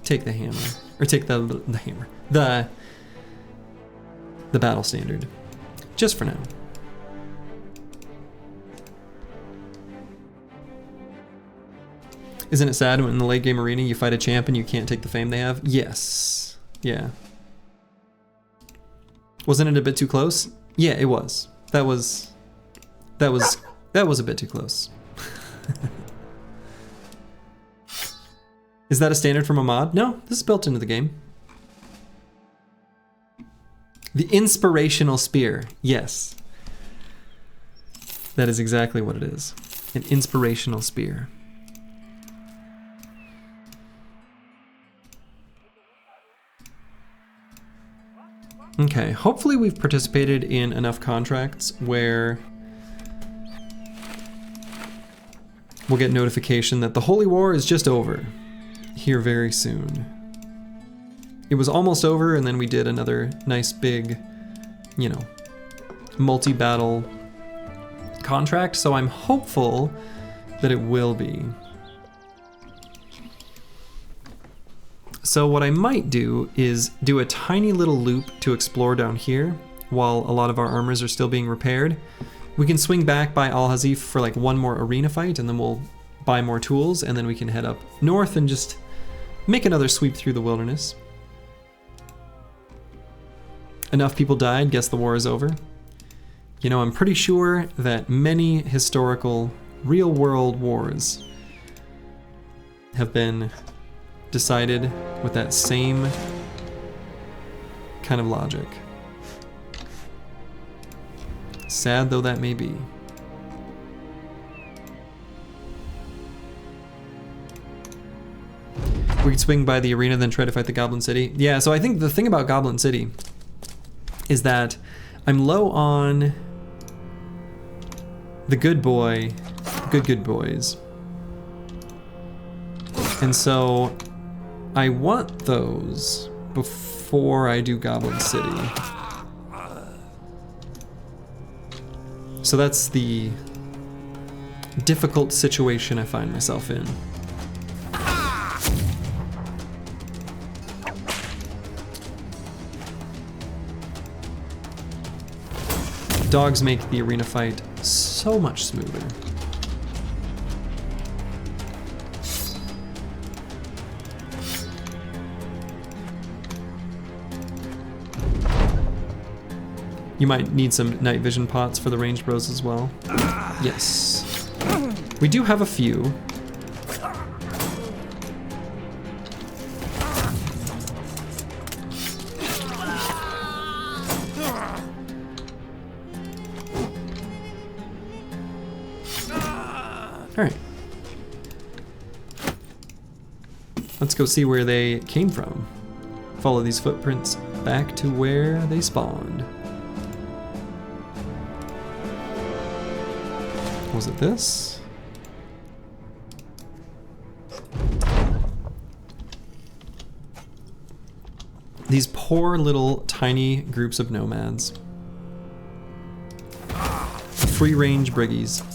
take the hammer, or take the hammer, the battle standard, just for now. Isn't it sad when in the late game arena you fight a champ and you can't take the fame they have? Yes, yeah. Wasn't it a bit too close? Yeah, it was. That was a bit too close. Is that a standard from a mod? No, this is built into the game. The inspirational spear, yes. That is exactly what it is. An inspirational spear. Okay, hopefully we've participated in enough contracts where we'll get notification that the Holy War is just over. Here very soon. It was almost over, and then we did another nice big, you know, multi-battle contract, so I'm hopeful that it will be. So what I might do is do a tiny little loop to explore down here while a lot of our armors are still being repaired. We can swing back by Al Hazif for like one more arena fight, and then we'll buy more tools, and then we can head up north and just make another sweep through the wilderness. Enough people died, guess the war is over. You know, I'm pretty sure that many historical, real-world wars have been decided with that same kind of logic. Sad though that may be. We could swing by the arena, then try to fight the Goblin City. Yeah, so I think the thing about Goblin City is that I'm low on the good boys. And so I want those before I do Goblin City. So that's the difficult situation I find myself in. Dogs make the arena fight so much smoother. You might need some night vision pots for the ranged bros as well. Yes. We do have a few. Alright. Let's go see where they came from. Follow these footprints back to where they spawned. Was it this? These poor little tiny groups of nomads. Free-range briggies.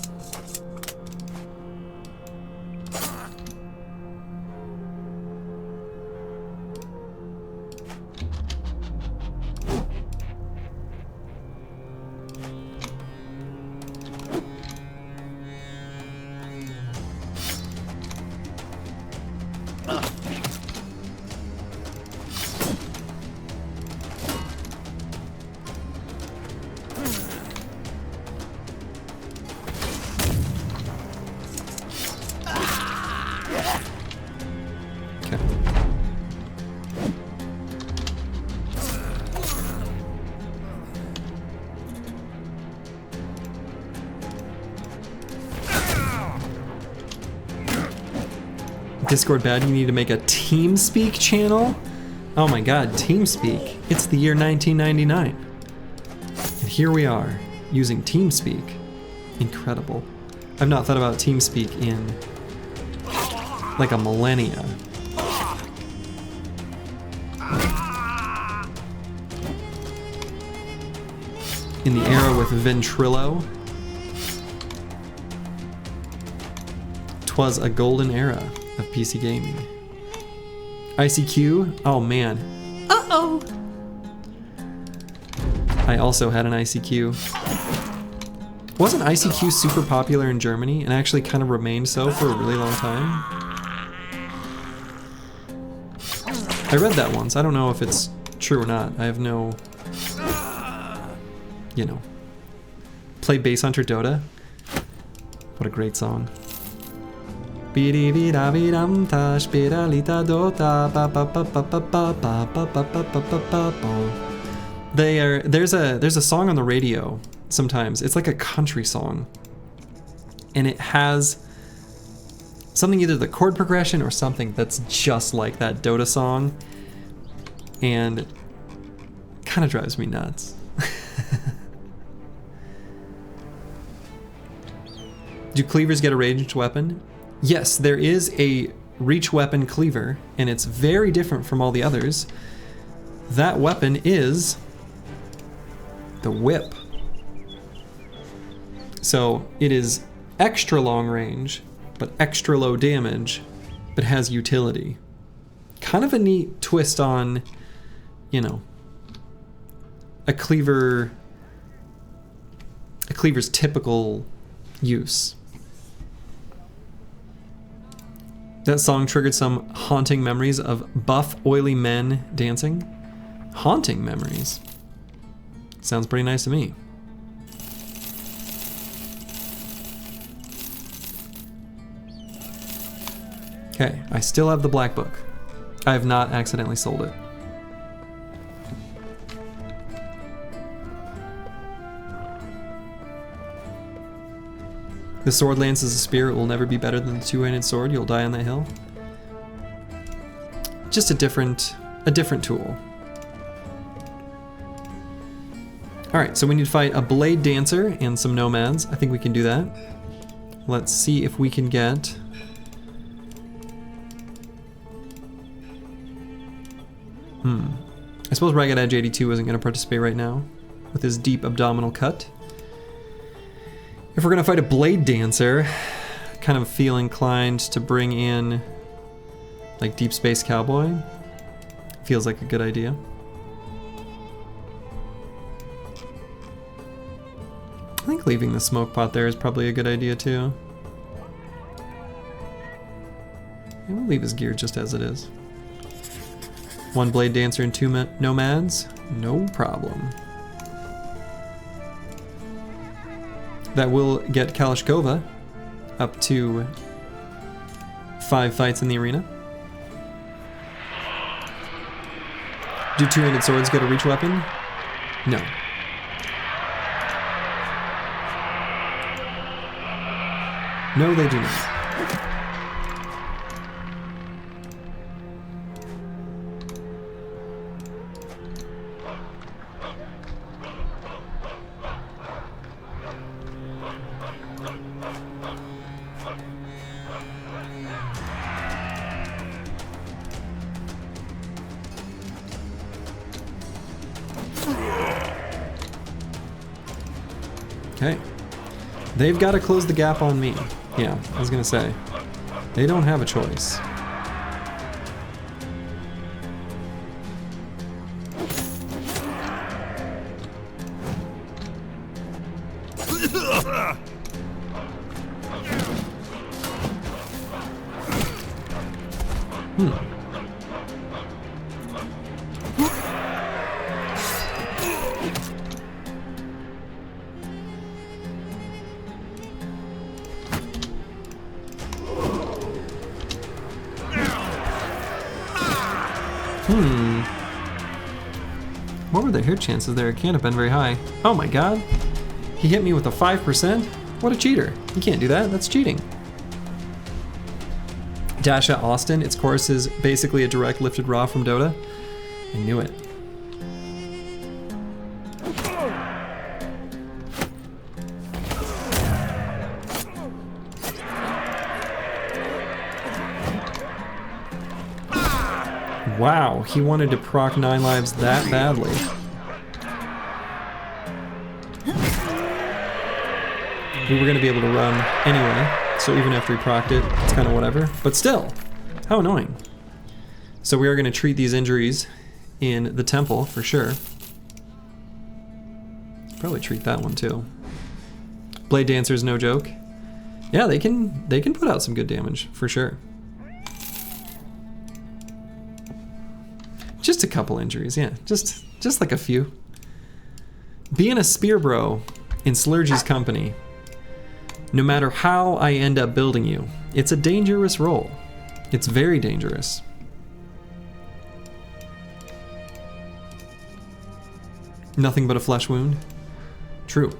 Discord bad, you need to make a TeamSpeak channel? Oh my god, TeamSpeak. It's the year 1999. And here we are, using TeamSpeak. Incredible. I've not thought about TeamSpeak in like a millennia. In the era with Ventrilo. 'Twas a golden era of PC gaming. ICQ? Oh man. Uh-oh! I also had an ICQ. Wasn't ICQ super popular in Germany and actually kind of remained so for a really long time? I read that once. I don't know if it's true or not. I have no... You know. Play Base Hunter Dota? What a great song. There's a song on the radio sometimes. It's like a country song. And it has something, either the chord progression or something that's just like that Dota song. And kind of drives me nuts. Do cleavers get a ranged weapon? Yes, there is a reach weapon cleaver, and it's very different from all the others. That weapon is the whip. So it is extra long range, but extra low damage, but has utility. Kind of a neat twist on, you know, a cleaver's typical use. That song triggered some haunting memories of buff, oily men dancing. Haunting memories. Sounds pretty nice to me. Okay, I still have the black book. I have not accidentally sold it. The sword lance is a spear. It will never be better than the two-handed sword. You'll die on that hill. Just a different tool. All right, so we need to fight a blade dancer and some nomads. I think we can do that. Let's see if we can get... I suppose Ragged Edge 82 isn't going to participate right now with his deep abdominal cut. If we're gonna fight a blade dancer, I kind of feel inclined to bring in like Deep Space Cowboy. Feels like a good idea. I think leaving the smoke pot there is probably a good idea too. We'll leave his gear just as it is. One blade dancer and two nomads, no problem. That will get Kalashkova up to 5 fights in the arena. Do two-handed swords get a reach weapon? No. No, they do not. Okay. They've got to close the gap on me. Yeah, I was gonna say. They don't have a choice. What were the hit chances there? It can't have been very high. Oh my god. He hit me with a 5%? What a cheater. You can't do that. That's cheating. Dash at Austin. Its course is basically a direct lifted raw from Dota. I knew it. Wow, he wanted to proc 9 lives that badly. We were going to be able to run anyway, so even after he procced it, it's kind of whatever. But still, how annoying. So we are going to treat these injuries in the temple for sure. Probably treat that one too. Blade Dancer's no joke. Yeah, they can put out some good damage for sure. Just a couple injuries, yeah. Just like a few. Being a spear bro in Slurgy's company, no matter how I end up building you, it's a dangerous role. It's very dangerous. Nothing but a flesh wound. True.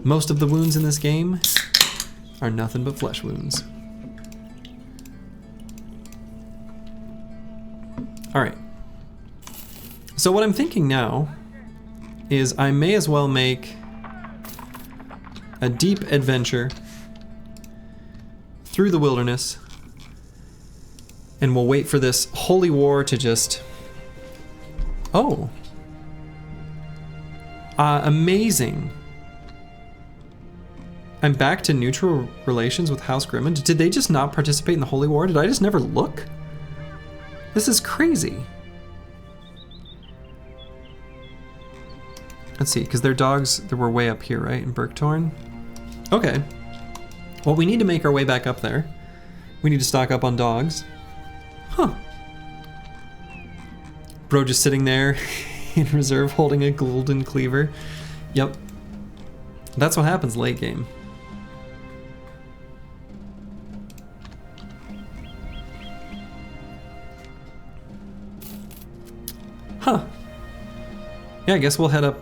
Most of the wounds in this game are nothing but flesh wounds. All right. So what I'm thinking now is I may as well make a deep adventure through the wilderness, and we'll wait for this holy war to just... Oh. Amazing. I'm back to neutral relations with House Grimond. Did they just not participate in the holy war? Did I just never look? This is crazy. Let's see, because their dogs, they were way up here, right? In Berktorn? Okay. Well, we need to make our way back up there. We need to stock up on dogs. Huh. Bro just sitting there in reserve holding a golden cleaver. Yep. That's what happens late game. Huh. Yeah, I guess we'll head up.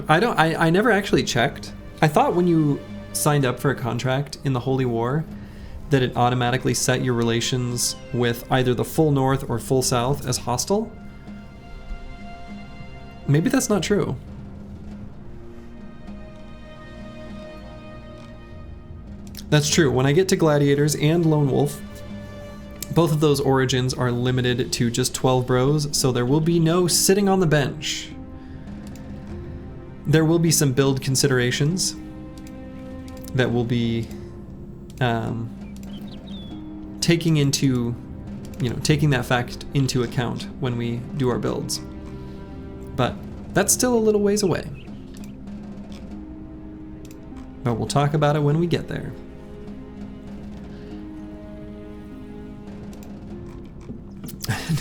I never actually checked. I thought when you signed up for a contract in the Holy War that it automatically set your relations with either the full North or full South as hostile. Maybe that's not true. That's true. When I get to Gladiators and Lone Wolf, both of those origins are limited to just 12 bros, so there will be no sitting on the bench. There will be some build considerations that will be taking that fact into account when we do our builds. But that's still a little ways away. But we'll talk about it when we get there.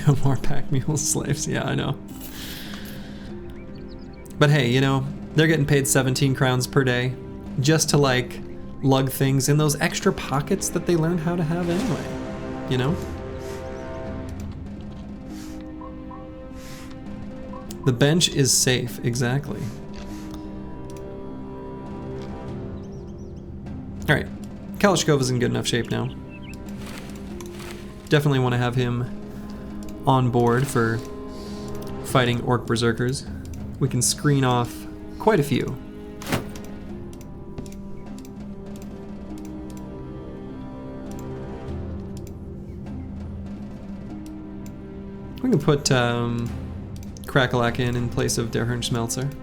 No more pack mule slaves. Yeah, I know. But hey, you know, they're getting paid 17 crowns per day just to like lug things in those extra pockets that they learned how to have anyway, you know? The bench is safe, exactly. All right, Kalashnikov is in good enough shape now. Definitely want to have him on board for fighting orc berserkers. We can screen off quite a few. We can put Krakelak in place of Der Hirnschmelzer.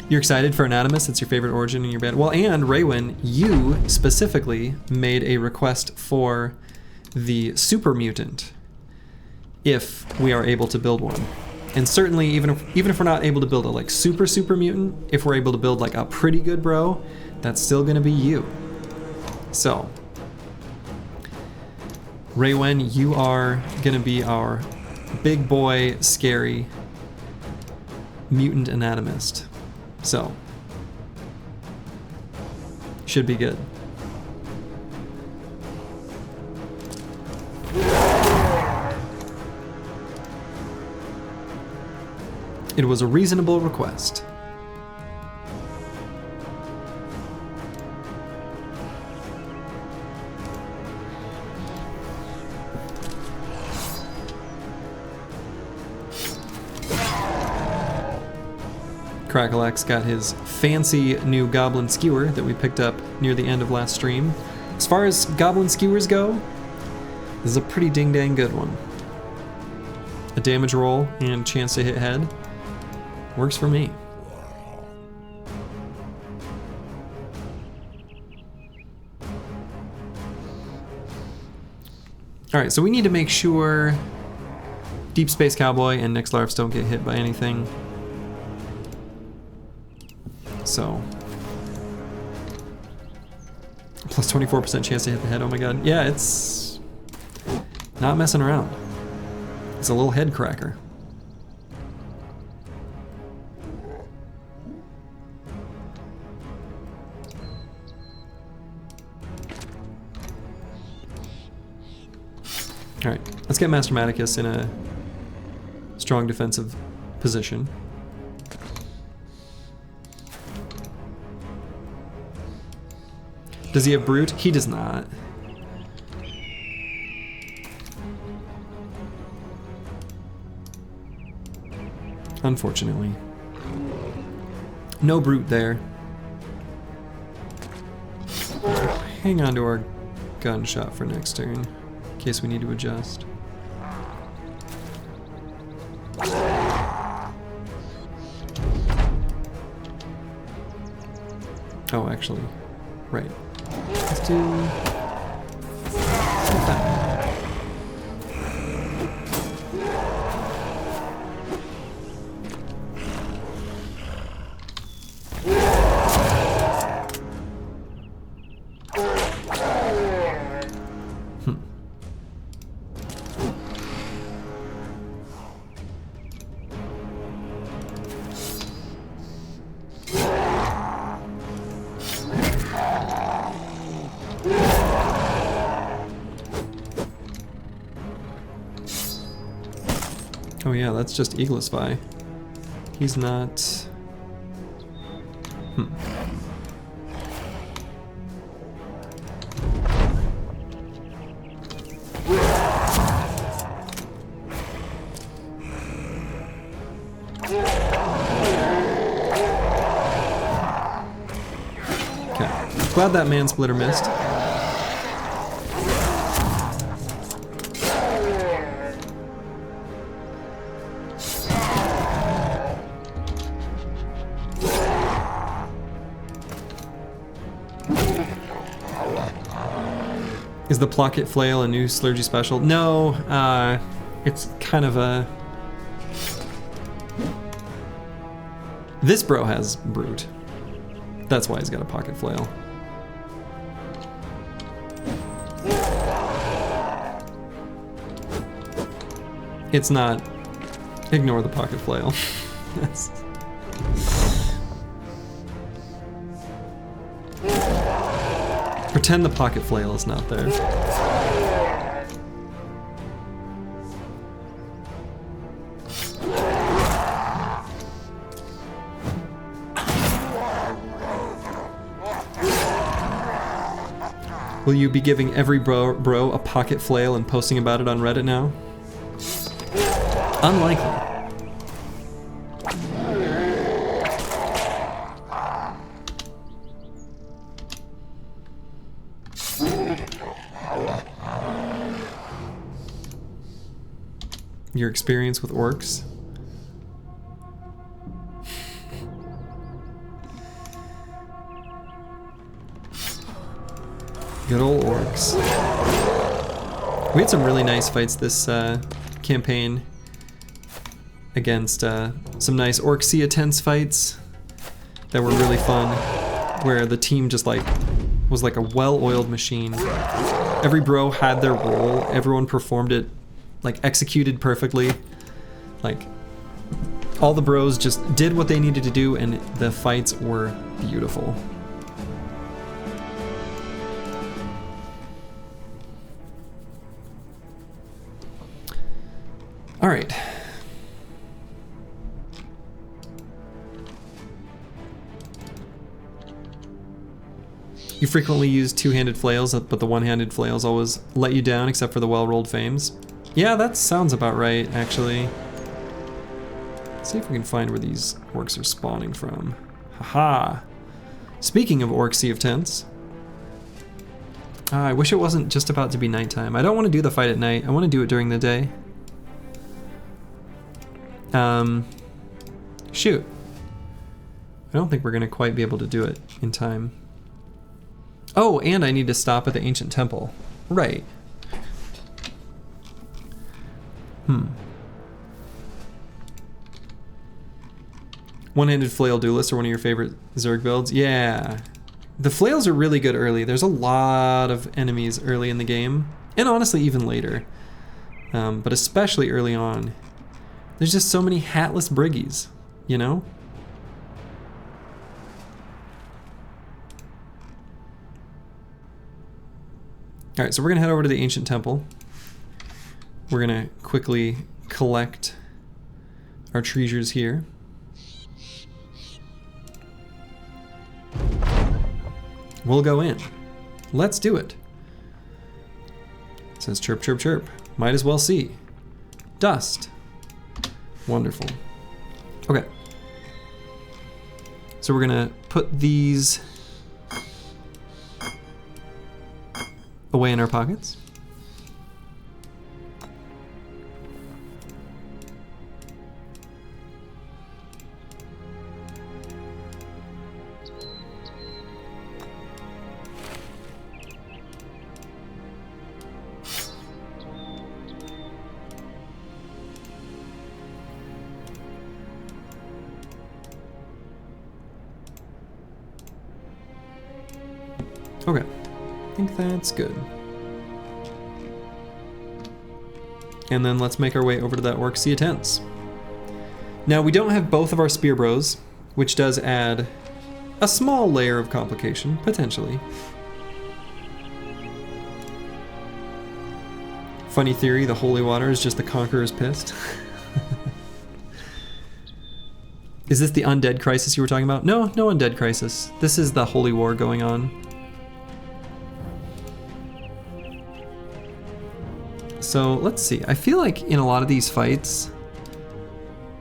You're excited for Anatomus? It's your favorite origin in your band. Well, and Raywin, you specifically made a request for the super mutant, if we are able to build one. And certainly, even if we're not able to build a like super mutant, if we're able to build like a pretty good bro, that's still gonna be you. So, Raywin, you are gonna be our big boy, scary mutant anatomist. So, should be good. It was a reasonable request. Krakelak's got his fancy new goblin skewer that we picked up near the end of last stream. As far as goblin skewers go, this is a pretty ding-dang good one. A damage roll and chance to hit head works for me. Alright, so we need to make sure Deep Space Cowboy and Nyxlarfs don't get hit by anything. So, plus 24% chance to hit the head. Oh my god. Yeah, it's not messing around. It's a little head cracker. Alright, let's get Master Maticus in a strong defensive position. Does he have Brute? He does not. Unfortunately. No Brute there. Hang on to our gunshot for next turn, in case we need to adjust. Oh, actually, right. Let's do that. Oh yeah, that's just Eagleify. He's not... Okay, glad that Man-Splitter missed. Is the Plocket Flail a new Slurgy special? No, it's kind of a... This bro has Brute. That's why he's got a Pocket Flail. It's not... Ignore the Pocket Flail. That's... Pretend the pocket flail is not there. Will you be giving every bro a pocket flail and posting about it on Reddit now? Unlikely. Your experience with orcs? Good old orcs. We had some really nice fights this campaign against some nice orc Sea Tense fights that were really fun, where the team just like was like a well-oiled machine. Every bro had their role, everyone performed it, like executed perfectly. Like all the bros just did what they needed to do, and the fights were beautiful. All right. You frequently use two-handed flails, but the one-handed flails always let you down, except for the well-rolled fames. Yeah, that sounds about right, actually. Let's see if we can find where these orcs are spawning from. Haha! Speaking of Orc Sea of Tents. I wish it wasn't just about to be nighttime. I don't want to do the fight at night. I want to do it during the day. Shoot. I don't think we're gonna quite be able to do it in time. Oh, and I need to stop at the ancient temple. Right. One-handed flail duelists are one of your favorite Zerg builds? Yeah. The flails are really good early. There's a lot of enemies early in the game, and honestly even later. But especially early on. There's just so many hatless briggies, you know? Alright, so we're gonna head over to the ancient temple. We're gonna quickly collect our treasures here. We'll go in. Let's do it. It says chirp, chirp, chirp. Might as well see. Dust. Wonderful. Okay. So we're gonna put these away in our pockets. Okay, I think that's good. And then let's make our way over to that Orc Sea Tents. Now we don't have both of our spear bros, which does add a small layer of complication, potentially. Funny theory, the holy water is just the conqueror's pissed. Is this the undead crisis you were talking about? No, no undead crisis. This is the holy war going on. So let's see, I feel like in a lot of these fights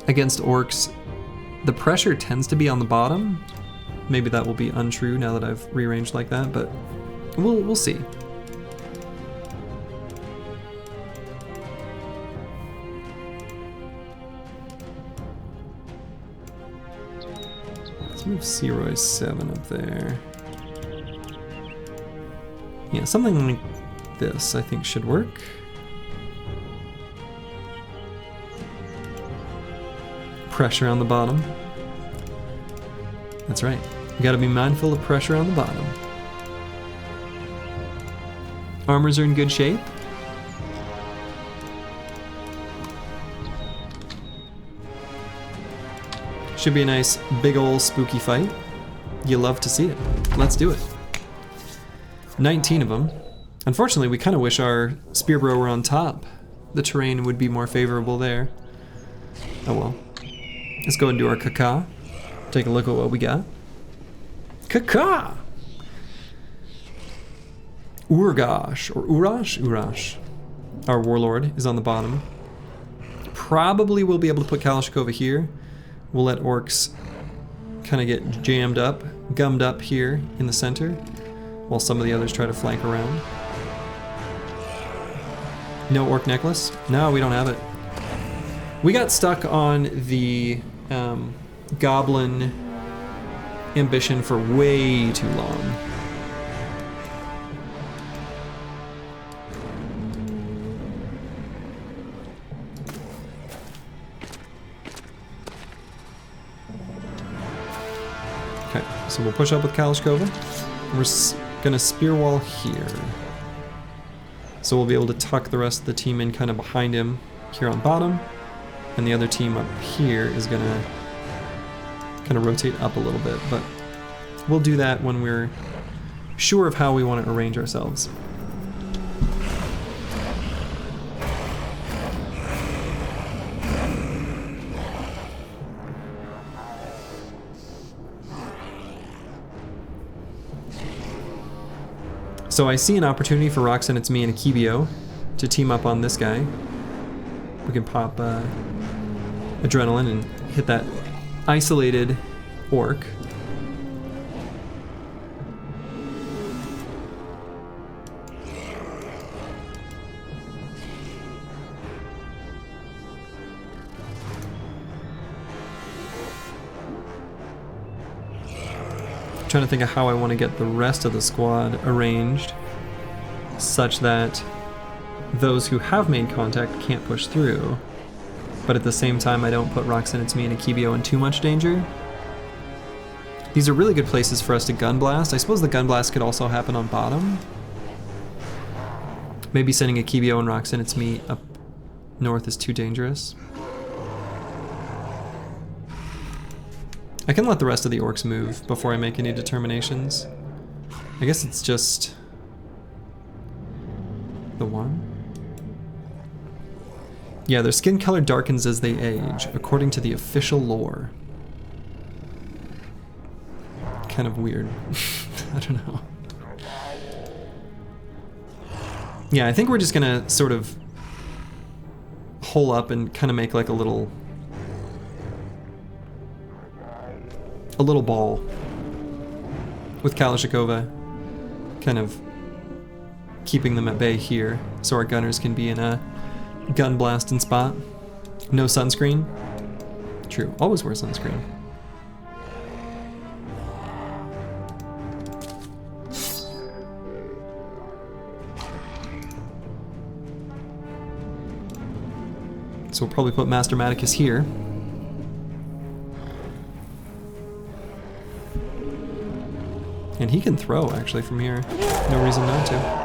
against orcs, the pressure tends to be on the bottom. Maybe that will be untrue now that I've rearranged like that, but we'll see. Let's move Searoy 7 up there. Yeah, something like this I think should work. Pressure on the bottom. That's right. You gotta be mindful of pressure on the bottom. Armors are in good shape. Should be a nice big ol' spooky fight. You love to see it. Let's do it. 19 of them. Unfortunately, we kind of wish our Spearbro were on top. The terrain would be more favorable there. Oh well. Let's go and do our caca. Take a look at what we got. Caca! Urgash, or Urash? Urash. Our warlord is on the bottom. Probably we'll be able to put Kalashnikova here. We'll let orcs kind of get jammed up, gummed up here in the center, while some of the others try to flank around. No orc necklace? No, we don't have it. We got stuck on the goblin ambition for way too long. Okay, so we'll push up with Kalashnikova. We're gonna spear wall here. So we'll be able to tuck the rest of the team in kind of behind him here on bottom. And the other team up here is gonna kind of rotate up a little bit, but we'll do that when we're sure of how we want to arrange ourselves. So I see an opportunity for Roxanne, it's me, and Akibio to team up on this guy. We can pop Adrenaline and hit that isolated orc. Trying to think of how I want to get the rest of the squad arranged such that those who have made contact can't push through, but at the same time I don't put Roxanne, it's me, and Akibio in too much danger. These are really good places for us to gun blast. I suppose the gun blast could also happen on bottom. Maybe sending Akibio and Roxanne, it's me, up north is too dangerous. I can let the rest of the orcs move before I make any determinations. I guess it's just the one. Yeah, their skin color darkens as they age, according to the official lore. Kind of weird. I don't know. Yeah, I think we're just gonna sort of hole up and kind of make like a little ball with Kalashnikova, kind of keeping them at bay here so our gunners can be in a gun blasting spot. No sunscreen. True, always wear sunscreen. So we'll probably put Master Maticus here. And he can throw, actually, from here. No reason not to.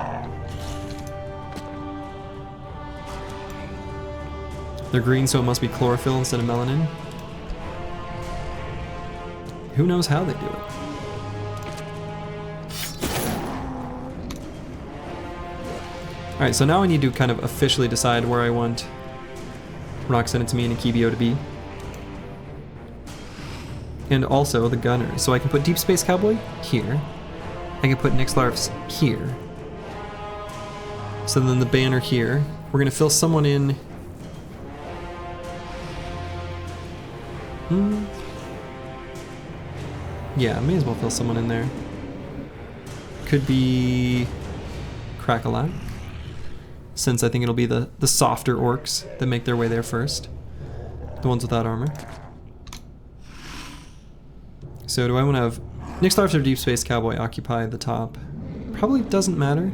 They're green, so it must be chlorophyll instead of melanin. Who knows how they do it? Alright, so now I need to kind of officially decide where I want Roxanne, it's me, and Akibio to be. And also the gunner. So I can put Deep Space Cowboy here. I can put Nixlarfs here. So then the banner here. We're gonna fill someone in. Yeah, may as well fill someone in there. Could be Crackalack, since I think it'll be the softer orcs that make their way there first. The ones without armor. So do I want to have Nixlarfs or Deep Space Cowboy occupy the top? Probably doesn't matter.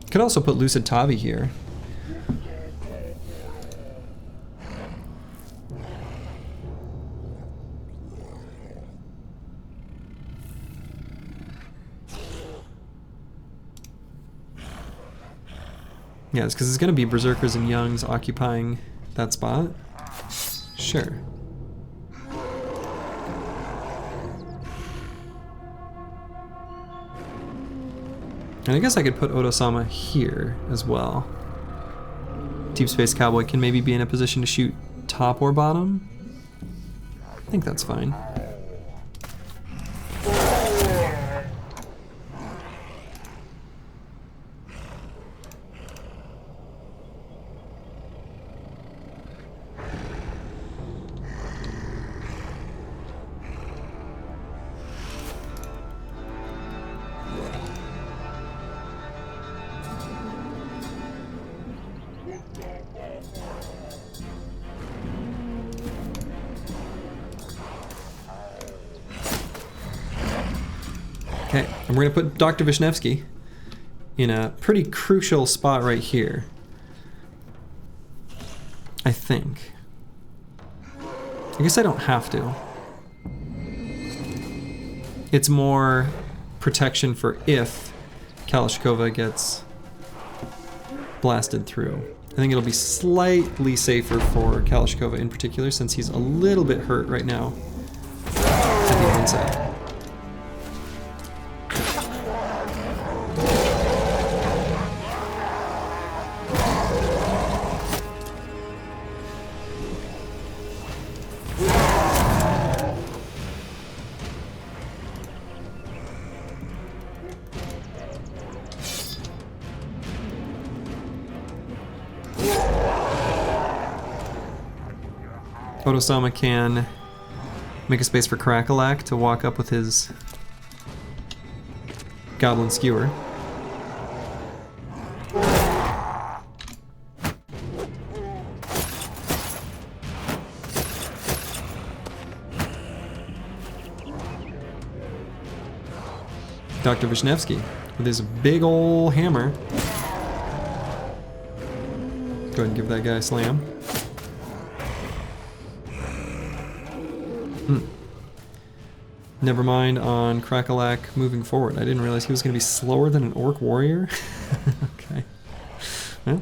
Could also put Lucid Tavi here. Yeah, it's because it's going to be Berserkers and Youngs occupying that spot. Sure. And I guess I could put Oto-sama here as well. Deep Space Cowboy can maybe be in a position to shoot top or bottom. I think that's fine. Okay, and we're going to put Dr. Vishnevsky in a pretty crucial spot right here. I think. I guess I don't have to. It's more protection for if Kalashnikova gets blasted through. I think it'll be slightly safer for Kalashnikova in particular, since he's a little bit hurt right now at the onset. Oto-sama can make a space for Carakalak to walk up with his Goblin Skewer. Dr. Vishnevsky with his big ol' hammer. Go ahead and give that guy a slam. Never mind on Crackalack moving forward. I didn't realize he was going to be slower than an Orc Warrior. Okay. Well.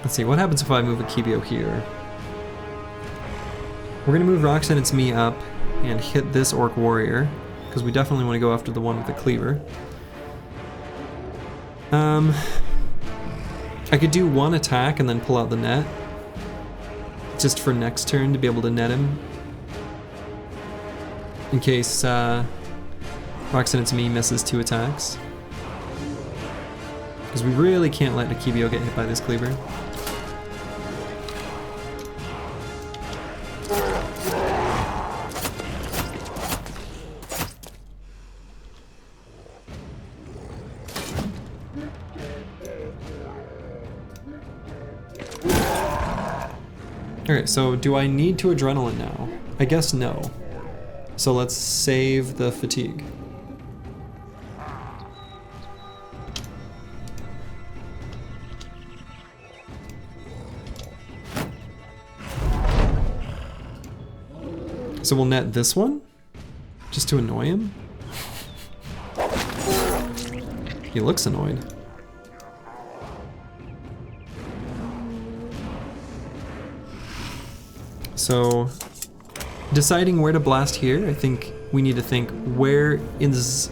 Let's see, what happens if I move a Kibio here? We're going to move Roxanne and me up and hit this Orc Warrior, because we definitely want to go after the one with the cleaver. I could do one attack and then pull out the net, just for next turn to be able to net him, in case Roxanne and me misses 2 attacks. Because we really can't let Akibio get hit by this cleaver. Okay, so do I need to adrenaline now? I guess no. So let's save the fatigue. So we'll net this one, just to annoy him. He looks annoyed. So, deciding where to blast here, I think we need to think where is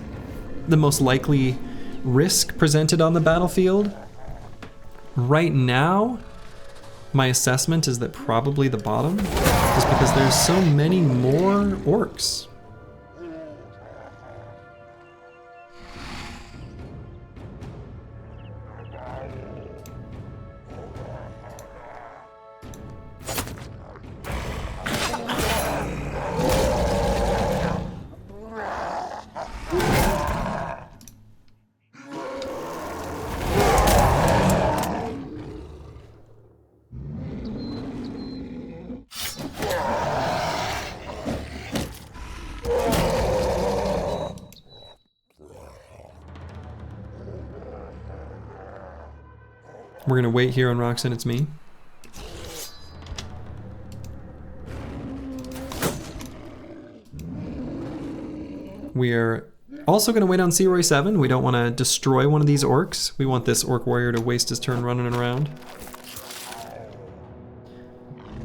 the most likely risk presented on the battlefield. Right now, my assessment is that probably the bottom, just because there's so many more orcs. We're gonna wait here on Roxanne, it's me. We are also gonna wait on Searoy 7. We don't wanna destroy one of these orcs. We want this orc warrior to waste his turn running around.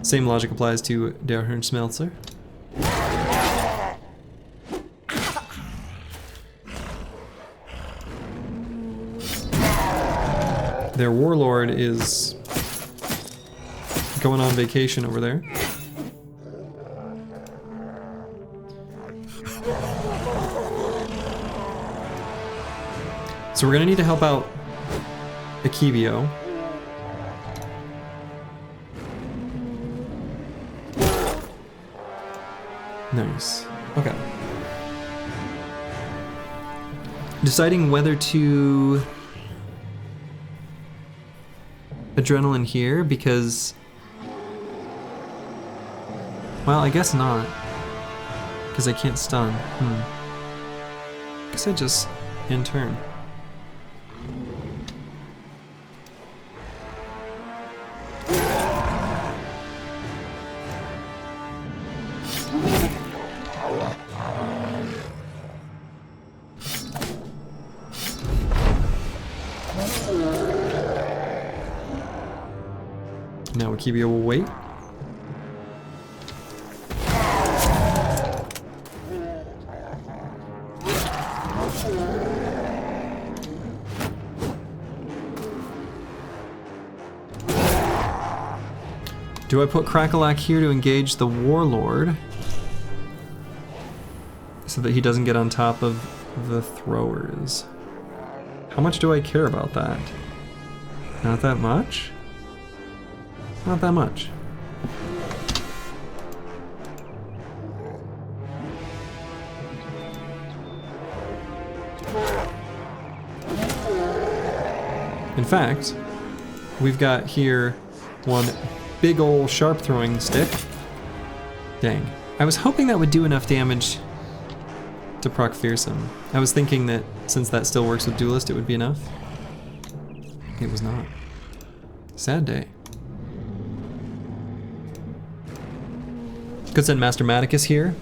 Same logic applies to Der Herrn Schmelzer. Their warlord is going on vacation over there. So we're gonna need to help out Akibio. Nice. Okay. Deciding whether to adrenaline here because, well, I guess not, because I can't stun. Guess I just in turn. Now Akibio will wait. Do I put Crackalack here to engage the Warlord so that he doesn't get on top of the throwers? How much do I care about that? Not that much? Not that much. In fact, we've got here one big ol' sharp throwing stick. Dang. I was hoping that would do enough damage to proc Fearsome. I was thinking that since that still works with Duelist, it would be enough. It was not. Sad day. Could send Master Maticus here.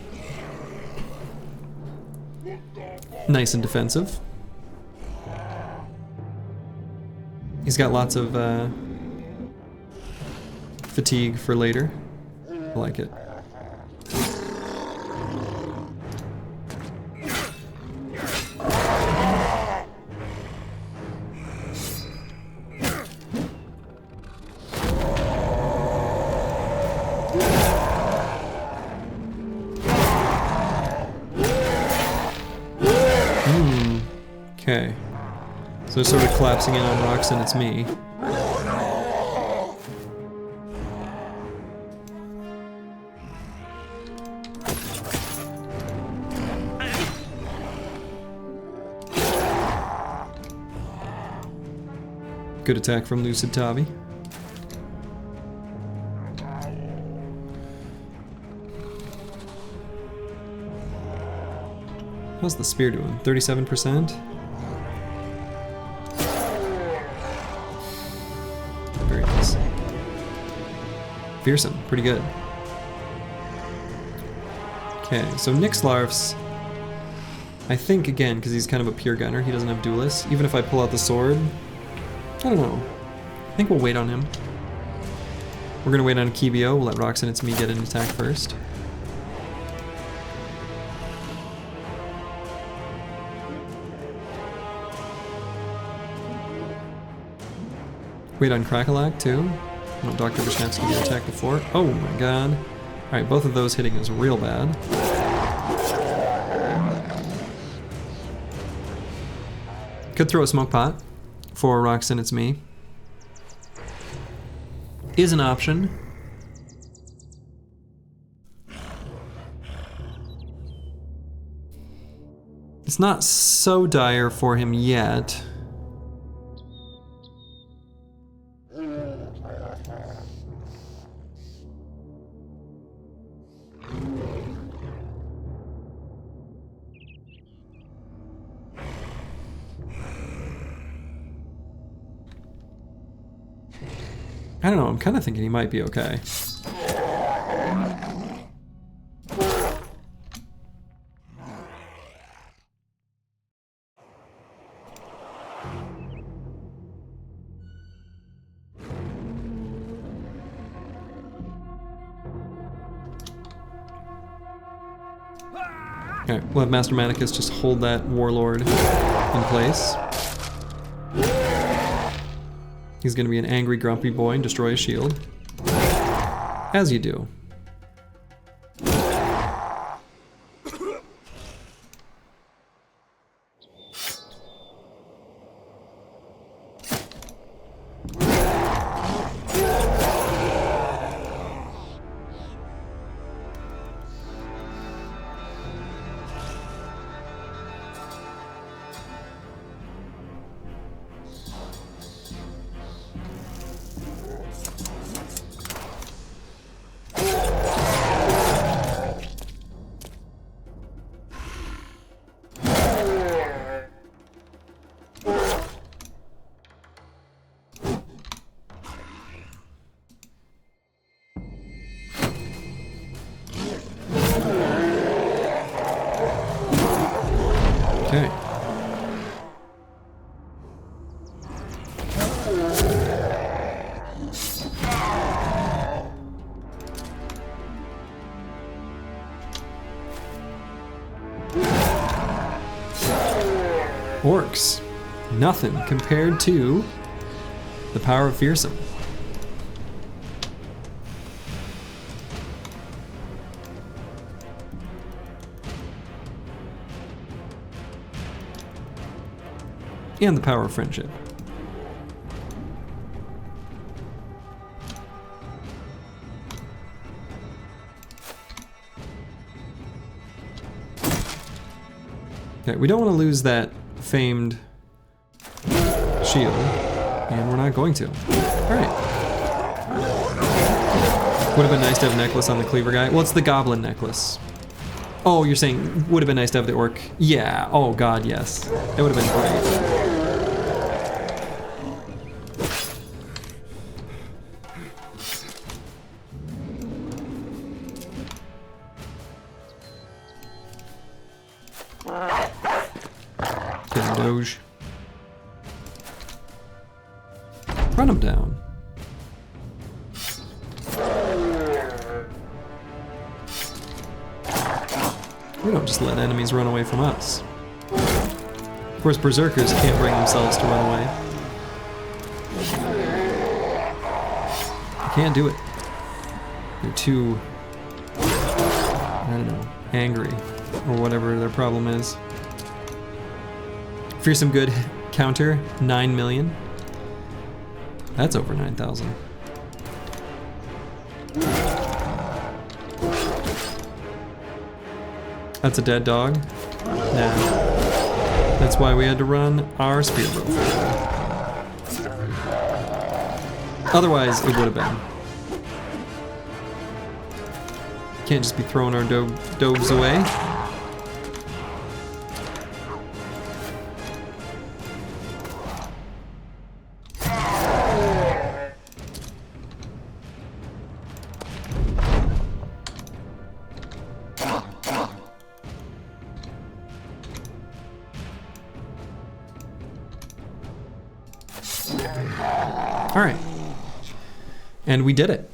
Nice and defensive. He's got lots of fatigue for later. I like it. Okay. So sort of collapsing in on rocks and it's me. Good attack from Lucid Tavi. How's the spear doing? 37%? Very nice. Fearsome, pretty good. Okay, so Nixlarf's, I think again, because he's kind of a pure gunner, he doesn't have duelists. Even if I pull out the sword, I don't know. I think we'll wait on him. We're gonna wait on Akibio. We'll let Roxanne and me get an attack first. Wait on Crackalack too. I want Dr. Vishnevsky to attack before. Oh my god. Alright, both of those hitting is real bad. Could throw a smoke pot for Roxanne, it's me. Is an option. It's not so dire for him yet. I don't know, I'm kind of thinking he might be okay. Alright, we'll have Master Manicus just hold that Warlord in place. He's gonna be an angry, grumpy boy and destroy a shield. As you do. Okay. Orcs. Nothing compared to the power of Fearsome. And the power of friendship. Okay, we don't want to lose that famed shield, and we're not going to. Alright. Would have been nice to have a necklace on the cleaver guy. Well, it's the goblin necklace. Oh, you're saying would have been nice to have the orc? Yeah, oh god, yes. It would have been great. Get him, Doge. Run him down. We don't just let enemies run away from us. Of course, berserkers can't bring themselves to run away. They can't do it. They're too, I don't know, angry, or whatever their problem is. Fearsome good counter, 9 million. That's over 9,000. That's a dead dog? Nah. That's why we had to run our spear bow. Otherwise, it would have been. Can't just be throwing our doves away. All right, and we did it.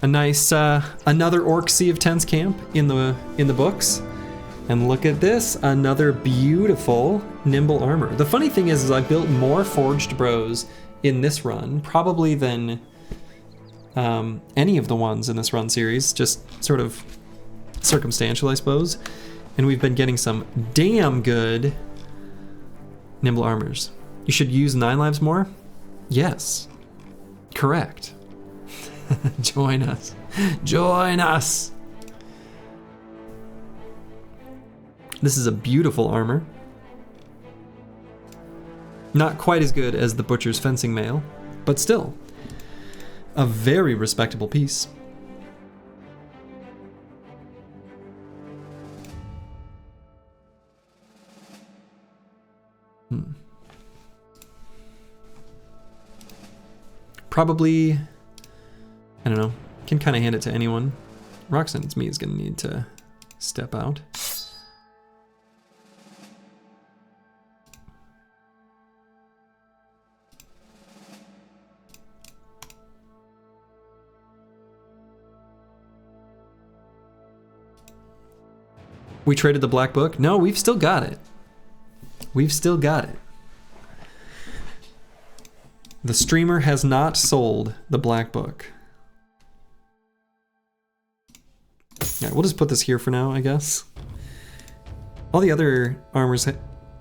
A nice, another Orc Sea of Tents camp in the books. And look at this, another beautiful nimble armor. The funny thing is I built more Forged Bros in this run, probably than any of the ones in this run series, just sort of circumstantial, I suppose. And we've been getting some damn good nimble armors. You should use 9 lives more? Yes. Correct. Join us. Join us! This is a beautiful armor. Not quite as good as the Butcher's Fencing Mail, but still a very respectable piece. Probably I don't know. Can kind of hand it to anyone. Roxanne, it's me, is going to need to step out. We traded the black book? No, we've still got it. We've still got it. The streamer has not sold the black book. Yeah, we'll just put this here for now, I guess. All the other armors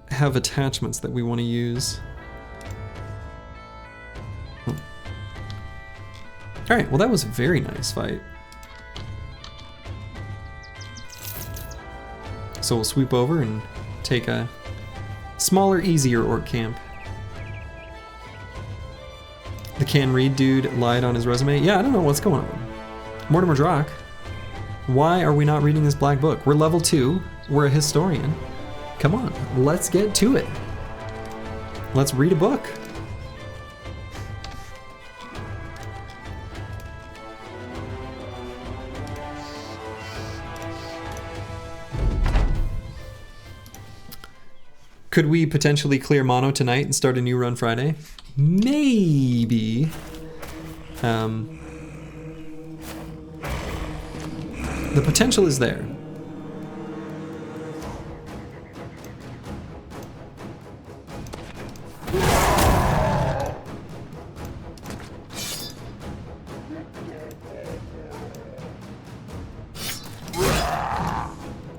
have attachments that we want to use. Alright, well that was a very nice fight. So we'll sweep over and take a smaller, easier orc camp. The can read dude lied on his resume. Yeah, I don't know what's going on. Mortimer Drock, why are we not reading this black book? We're level 2, we're a historian. Come on, let's get to it. Let's read a book. Could we potentially clear mono tonight and start a new run Friday? Maybe. The potential is there.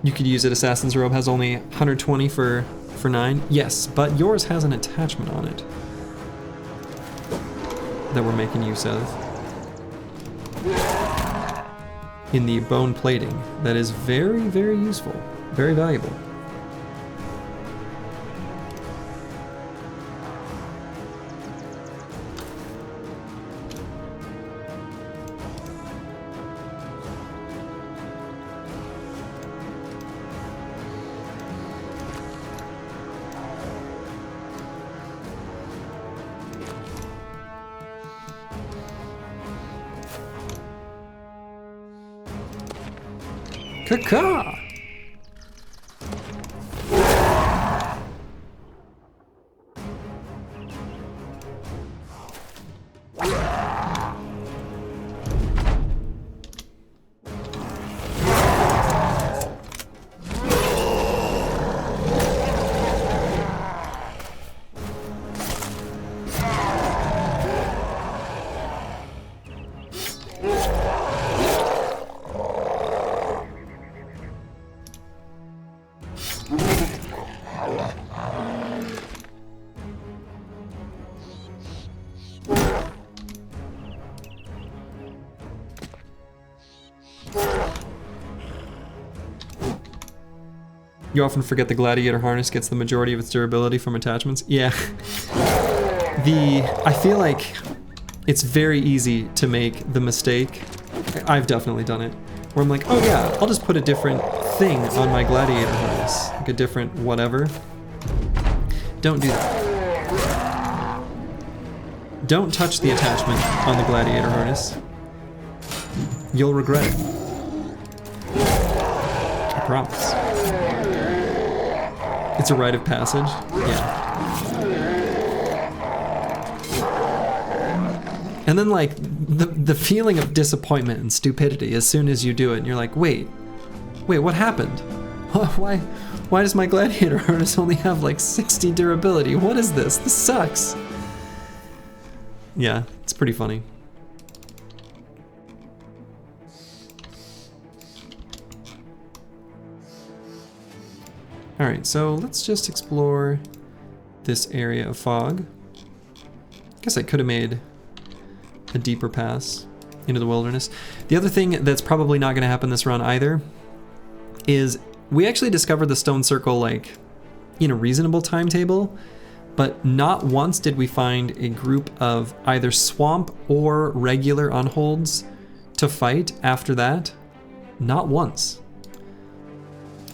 You could use it. Assassin's Robe has only 120 for 9. Yes, but yours has an attachment on it that we're making use of in the bone plating. That is very, very useful, very valuable. Caca! You often forget the gladiator harness gets the majority of its durability from attachments. Yeah. I feel like it's very easy to make the mistake. I've definitely done it. Where I'm like, oh yeah, I'll just put a different thing on my gladiator harness. Like a different whatever. Don't do that. Don't touch the attachment on the gladiator harness. You'll regret it. I promise. It's a rite of passage. Yeah. And then like the feeling of disappointment and stupidity as soon as you do it, and you're like, wait, what happened? Why does my gladiator harness only have like 60 durability? What is this? This sucks. Yeah, it's pretty funny. Alright, so let's just explore this area of fog. Guess I could have made a deeper pass into the wilderness. The other thing that's probably not going to happen this run either is we actually discovered the stone circle like in a reasonable timetable, but not once did we find a group of either swamp or regular unholds to fight after that. Not once.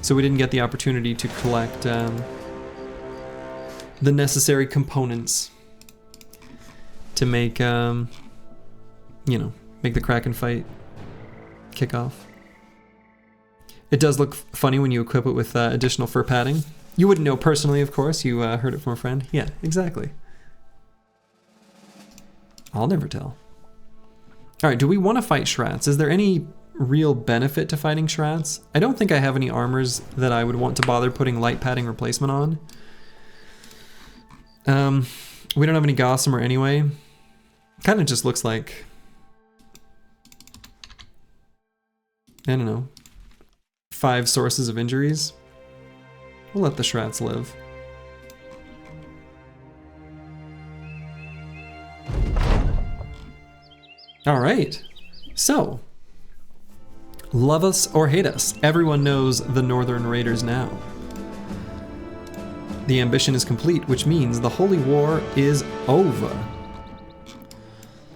So we didn't get the opportunity to collect the necessary components to make, you know, Make the Kraken fight kick off. It does look funny when you equip it with additional fur padding. You wouldn't know personally, of course. You heard it from a friend. Yeah, exactly. I'll never tell. All right, do we want to fight Shrats? Is there any real benefit to fighting Shrats? I don't think I have any armors that I would want to bother putting light padding replacement on. We don't have any Gossamer anyway. Kind of just looks like, I don't know, 5 sources of injuries. We'll let the Shrats live. All right, so love us or hate us, everyone knows the Northern Raiders now. The ambition is complete, which means the Holy War is over.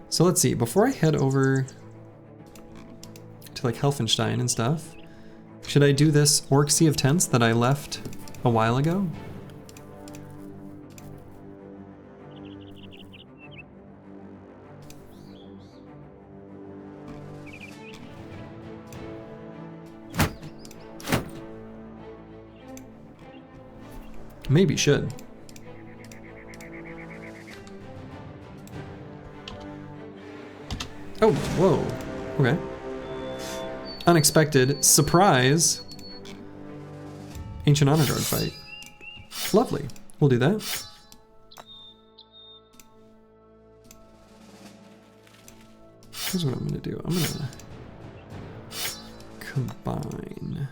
So let's see, before I head over to like Helfenstein and stuff, should I do this Orc Sea of Tents that I left a while ago? Maybe should. Oh, whoa. Okay. Unexpected surprise. Ancient Honor Guard fight. Lovely. We'll do that. Here's what I'm gonna do. I'm gonna combine.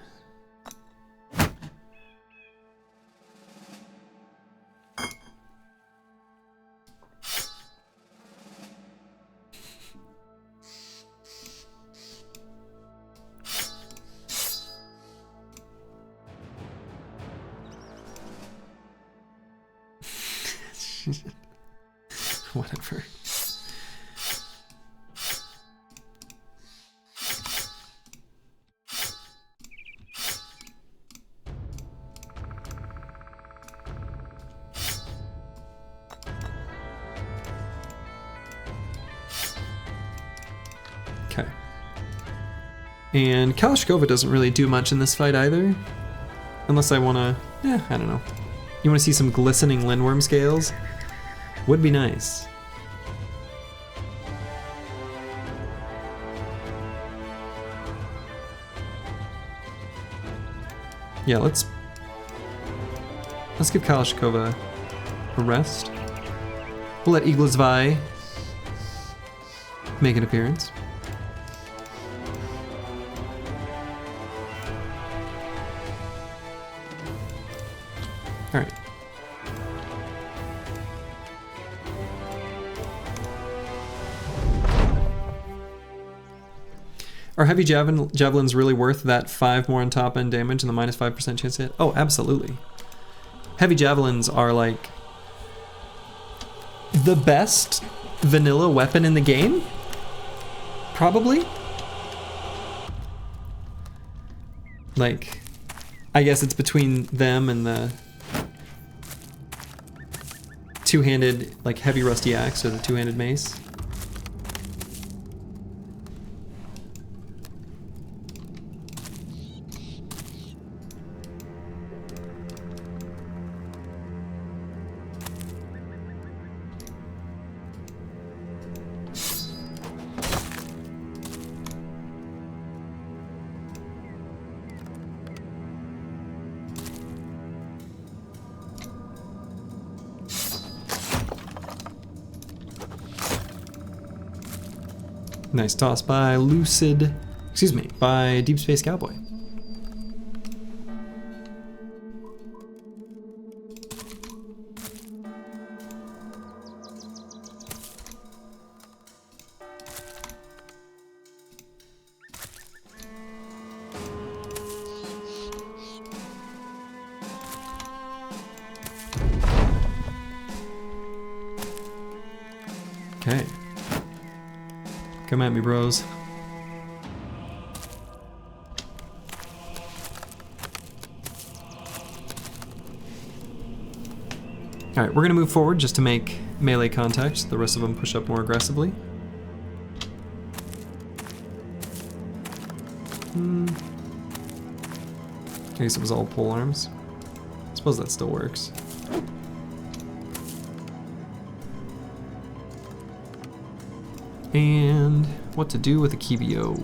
Whatever. Okay. And Kalashkova doesn't really do much in this fight either. Unless I want to... I don't know. You want to see some glistening Lindworm scales? Would be nice. Yeah, let's give Kalashkova a rest. We'll let Iglisvai make an appearance. All right. Are heavy javelins really worth that 5 more on top end damage and the minus 5% chance to hit? Oh, absolutely. Heavy javelins are like the best vanilla weapon in the game? Probably? Like, I guess it's between them and the two-handed, like, heavy rusty axe or the two-handed mace. Nice toss by by Deep Space Cowboy. Okay. Come at me, bros. Alright, we're gonna move forward just to make melee contact. The rest of them push up more aggressively. I guess it was all pole arms. I suppose that still works. And what to do with a Kibio.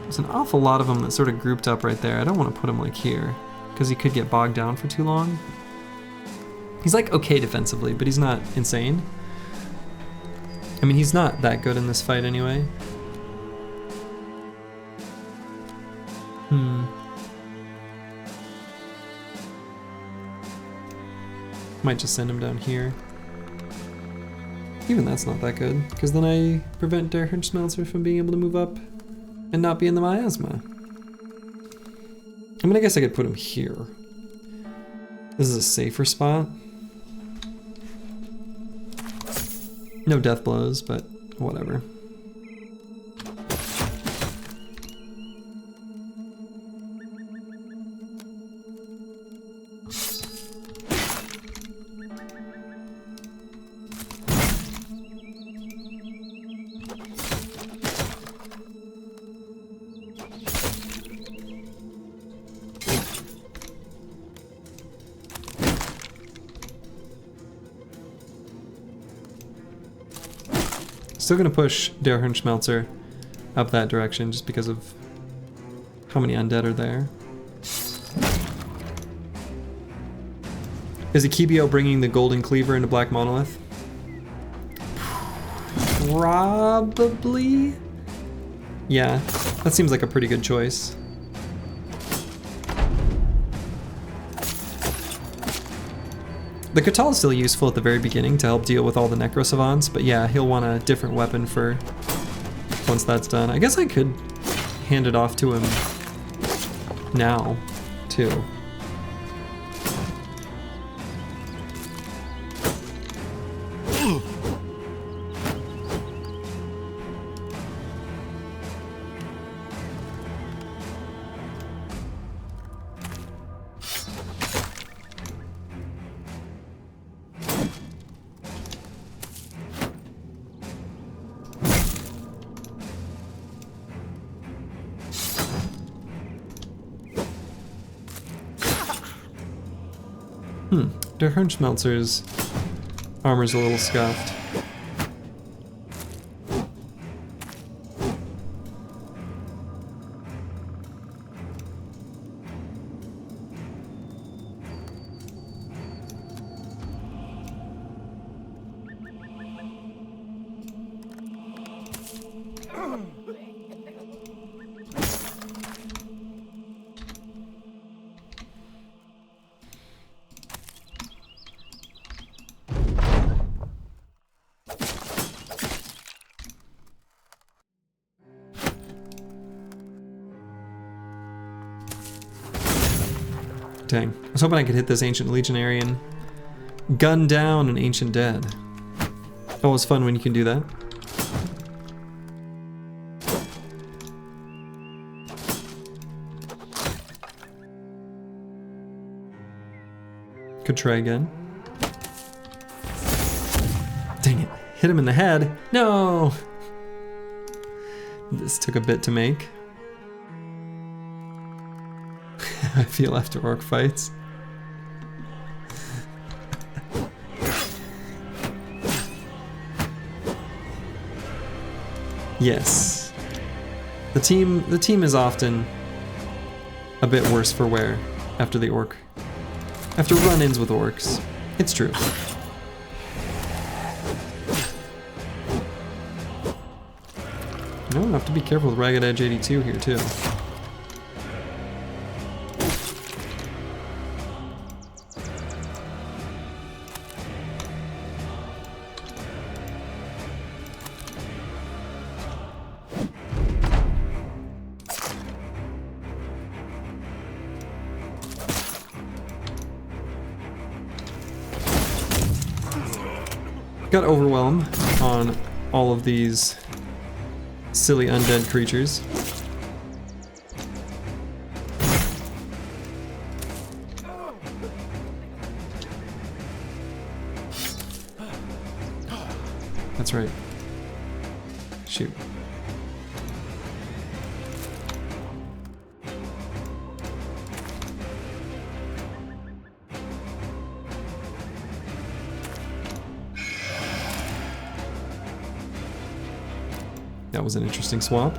There's an awful lot of them that sort of grouped up right there. I don't want to put him like here, because he could get bogged down for too long. He's like okay defensively, but he's not insane. I mean, he's not that good in this fight anyway. Might just send him down here. Even that's not that good, because then I prevent Der Hirnschmelzer from being able to move up and not be in the miasma. I mean, I guess I could put him here. This is a safer spot. No death blows, but whatever. Still gonna push Der Hirnschmelzer up that direction just because of how many undead are there. Is Akibio bringing the Golden Cleaver into Black Monolith? Probably. Yeah, that seems like a pretty good choice. The Katal is still useful at the very beginning to help deal with all the Necro Savants, but yeah, he'll want a different weapon for once that's done. I guess I could hand it off to him now, too. Der Hirnschmelzer's armor's a little scuffed. Dang. I was hoping I could hit this Ancient Legionary and gun down an Ancient Dead. Always fun when you can do that. Could try again. Dang it. Hit him in the head. No! This took a bit to make. I feel after orc fights. Yes. The team is often a bit worse for wear after the orc. After run-ins with orcs. It's true. No, I have to be careful with Ragged Edge 82 here too. Got overwhelmed on all of these silly undead creatures. That's right. Shoot. That was an interesting swap.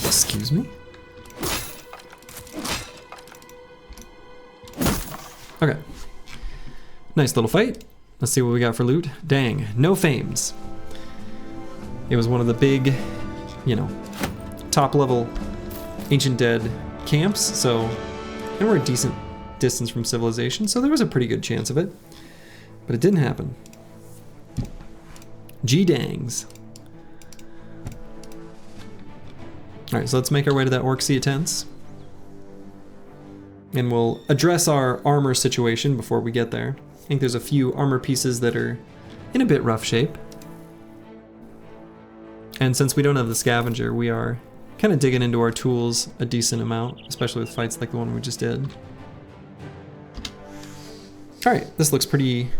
Excuse me? Okay. Nice little fight. Let's see what we got for loot. Dang, no fames. It was one of the big, you know, top level Ancient Dead camps, so, and we're a decent distance from civilization, so there was a pretty good chance of it. But it didn't happen. G-dangs. Alright, so let's make our way to that Orxia tents. And we'll address our armor situation before we get there. I think there's a few armor pieces that are in a bit rough shape. And since we don't have the scavenger, we are kind of digging into our tools a decent amount, especially with fights like the one we just did. Alright, this looks pretty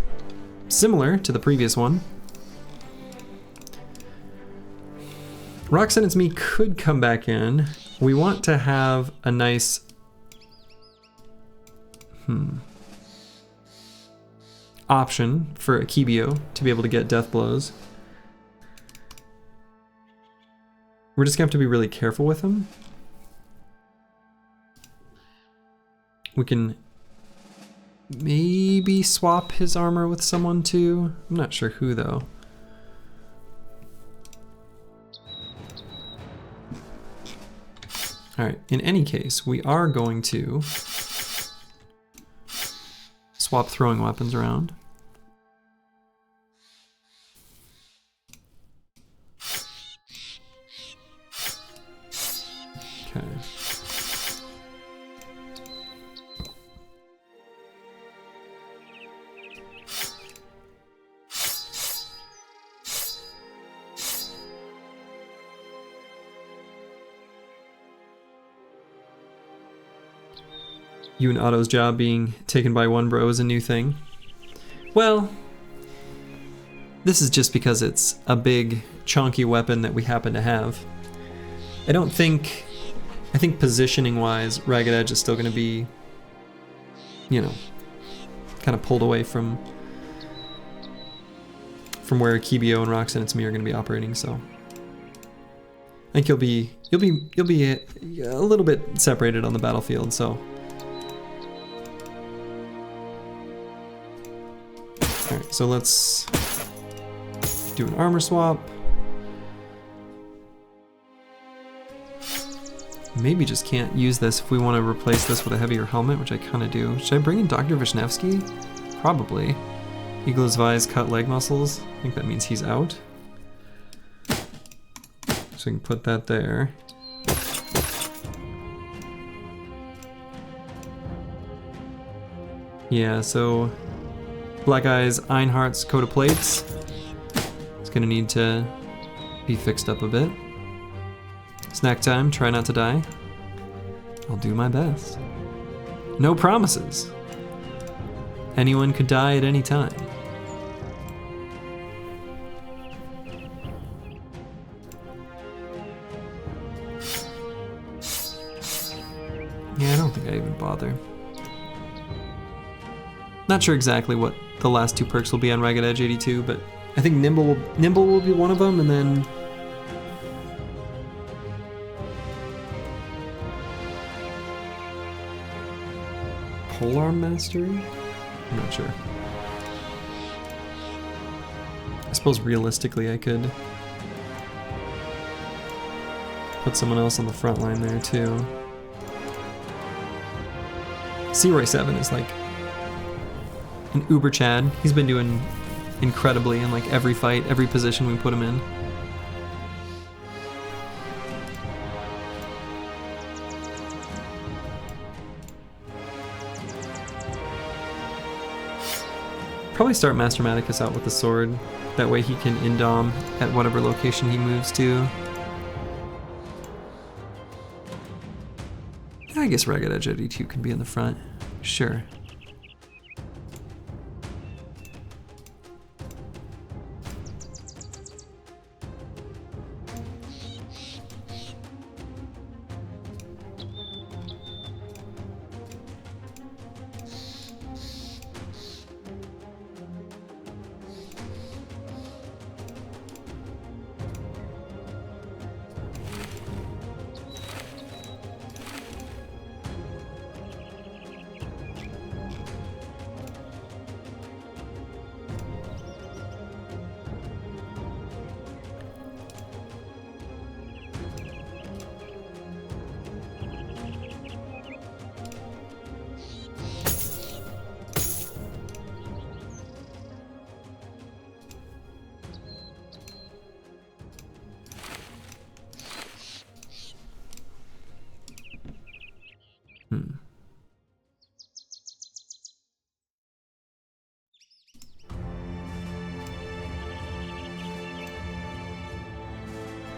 similar to the previous one. Rock Sentence Me could come back in. We want to have a nice... option for Akibio to be able to get death blows. We're just gonna have to be really careful with him. We can maybe swap his armor with someone too. I'm not sure who though. Alright, in any case, we are going to swap throwing weapons around. Okay. You and Otto's job being taken by one bro is a new thing. Well, this is just because it's a big, chunky weapon that we happen to have. I think positioning-wise, Ragged Edge is still going to be, you know, kind of pulled away from where Akibio and Rock Sentence Me are going to be operating. So I think you'll be a little bit separated on the battlefield. So. Alright, so let's do an armor swap. Maybe just can't use this if we want to replace this with a heavier helmet, which I kind of do. Should I bring in Dr. Vishnevsky? Probably. Eagle Vise, cut leg muscles. I think that means he's out. So we can put that there. Yeah, so Black Eyes, Einhardt's coat of plates. It's gonna need to be fixed up a bit. Snack time, try not to die. I'll do my best. No promises. Anyone could die at any time. Yeah, I don't think I even bother. Not sure exactly what the last two perks will be on Ragged Edge 82, but I think Nimble will be one of them, and then Polearm Mastery? I'm not sure. I suppose realistically I could put someone else on the front line there too. Searoy 7 is like an uber Chad. He's been doing incredibly in like every fight, every position we put him in. Probably start Master Maticus out with the sword. That way he can indom at whatever location he moves to. I guess Ragged Edge 82 can be in the front. Sure.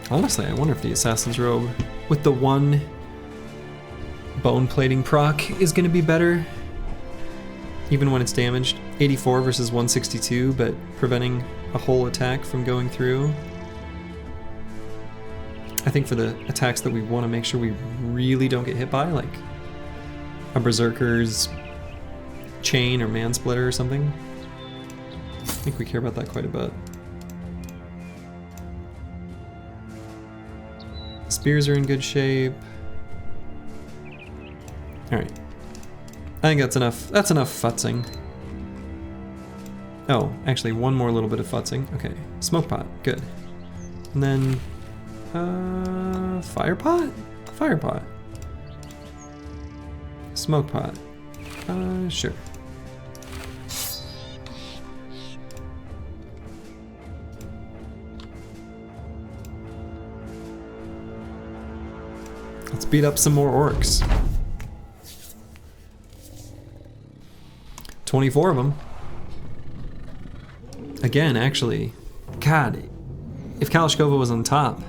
Honestly, I wonder if the Assassin's Robe with the one bone plating proc is going to be better, even when it's damaged. 84 versus 162, but preventing a whole attack from going through. I think for the attacks that we want to make sure we really don't get hit by, like a Berserker's Chain or Mansplitter or something, I think we care about that quite a bit. Spears are in good shape. Alright. I think that's enough. That's enough futzing. Oh, actually one more little bit of futzing. Okay. Smoke pot. Good. And then fire pot? Fire pot. Smoke pot. Sure. Let's beat up some more orcs. 24 of them. Again, actually, God, if Kalashkova was on top,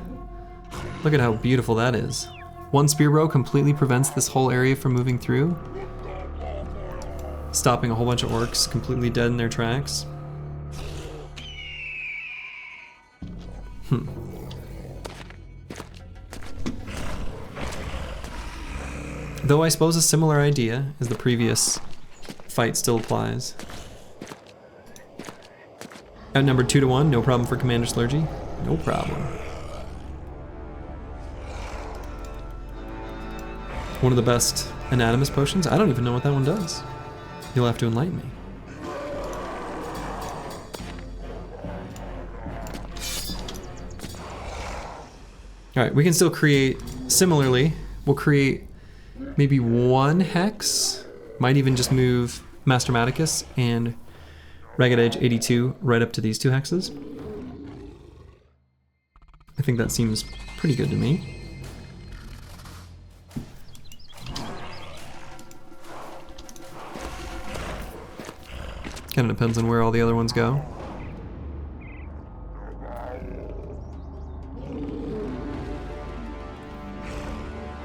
look at how beautiful that is. One spear row completely prevents this whole area from moving through, stopping a whole bunch of orcs completely dead in their tracks. Though I suppose a similar idea as the previous fight still applies. Outnumbered 2-1, no problem for Commander Slurgy. No problem. One of the best Anatomist potions? I don't even know what that one does. You'll have to enlighten me. Alright, we can still create, similarly, we'll create maybe one hex. Might even just move Master Maticus and Ragged Edge 82 right up to these two hexes. I think that seems pretty good to me. Kind of depends on where all the other ones go.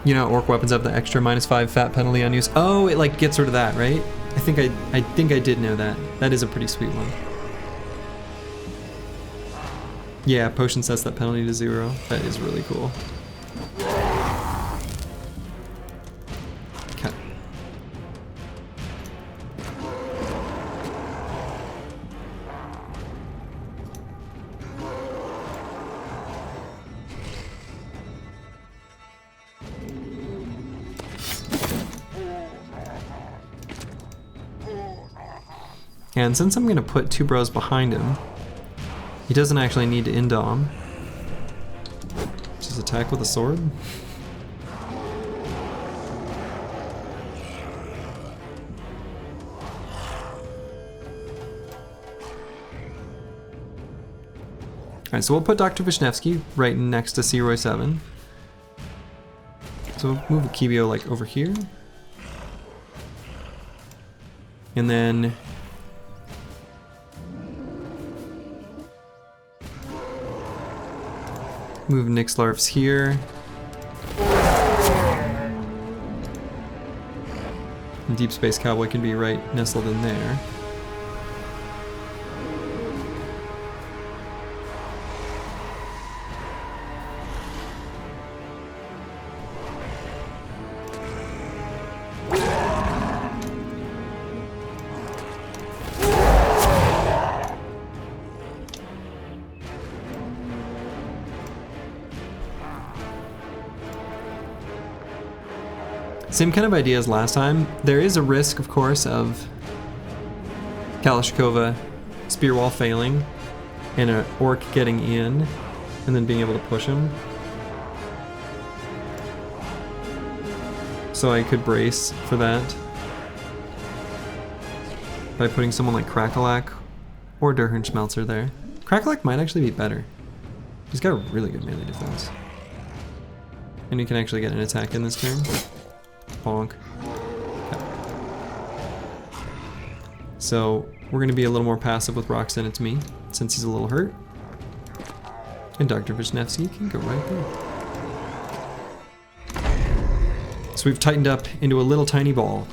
You know, orc weapons have the extra -5 fat penalty on use. Oh, it like gets rid of that, right? I think I did know that. That is a pretty sweet one. Yeah, potion sets that penalty to 0. That is really cool. Okay. And since I'm going to put 2 bros behind him, he doesn't actually need to indom. Just attack with a sword. Alright, so we'll put Dr. Vishnevsky right next to Searoy 7. So we'll move Akibio like over here. And then Move Nixlarfs here. And Deep Space Cowboy can be right nestled in there. Same kind of idea as last time. There is a risk, of course, of Kalashnikova spear wall failing and an orc getting in and then being able to push him. So I could brace for that by putting someone like Crackalack or Durhernschmelzer there. Crackalack might actually be better. He's got a really good melee defense. And he can actually get an attack in this turn. Bonk. Okay. So we're going to be a little more passive with Roxanne and me, since he's a little hurt. And Dr. Vishnevsky can go right there. So we've tightened up into a little tiny ball.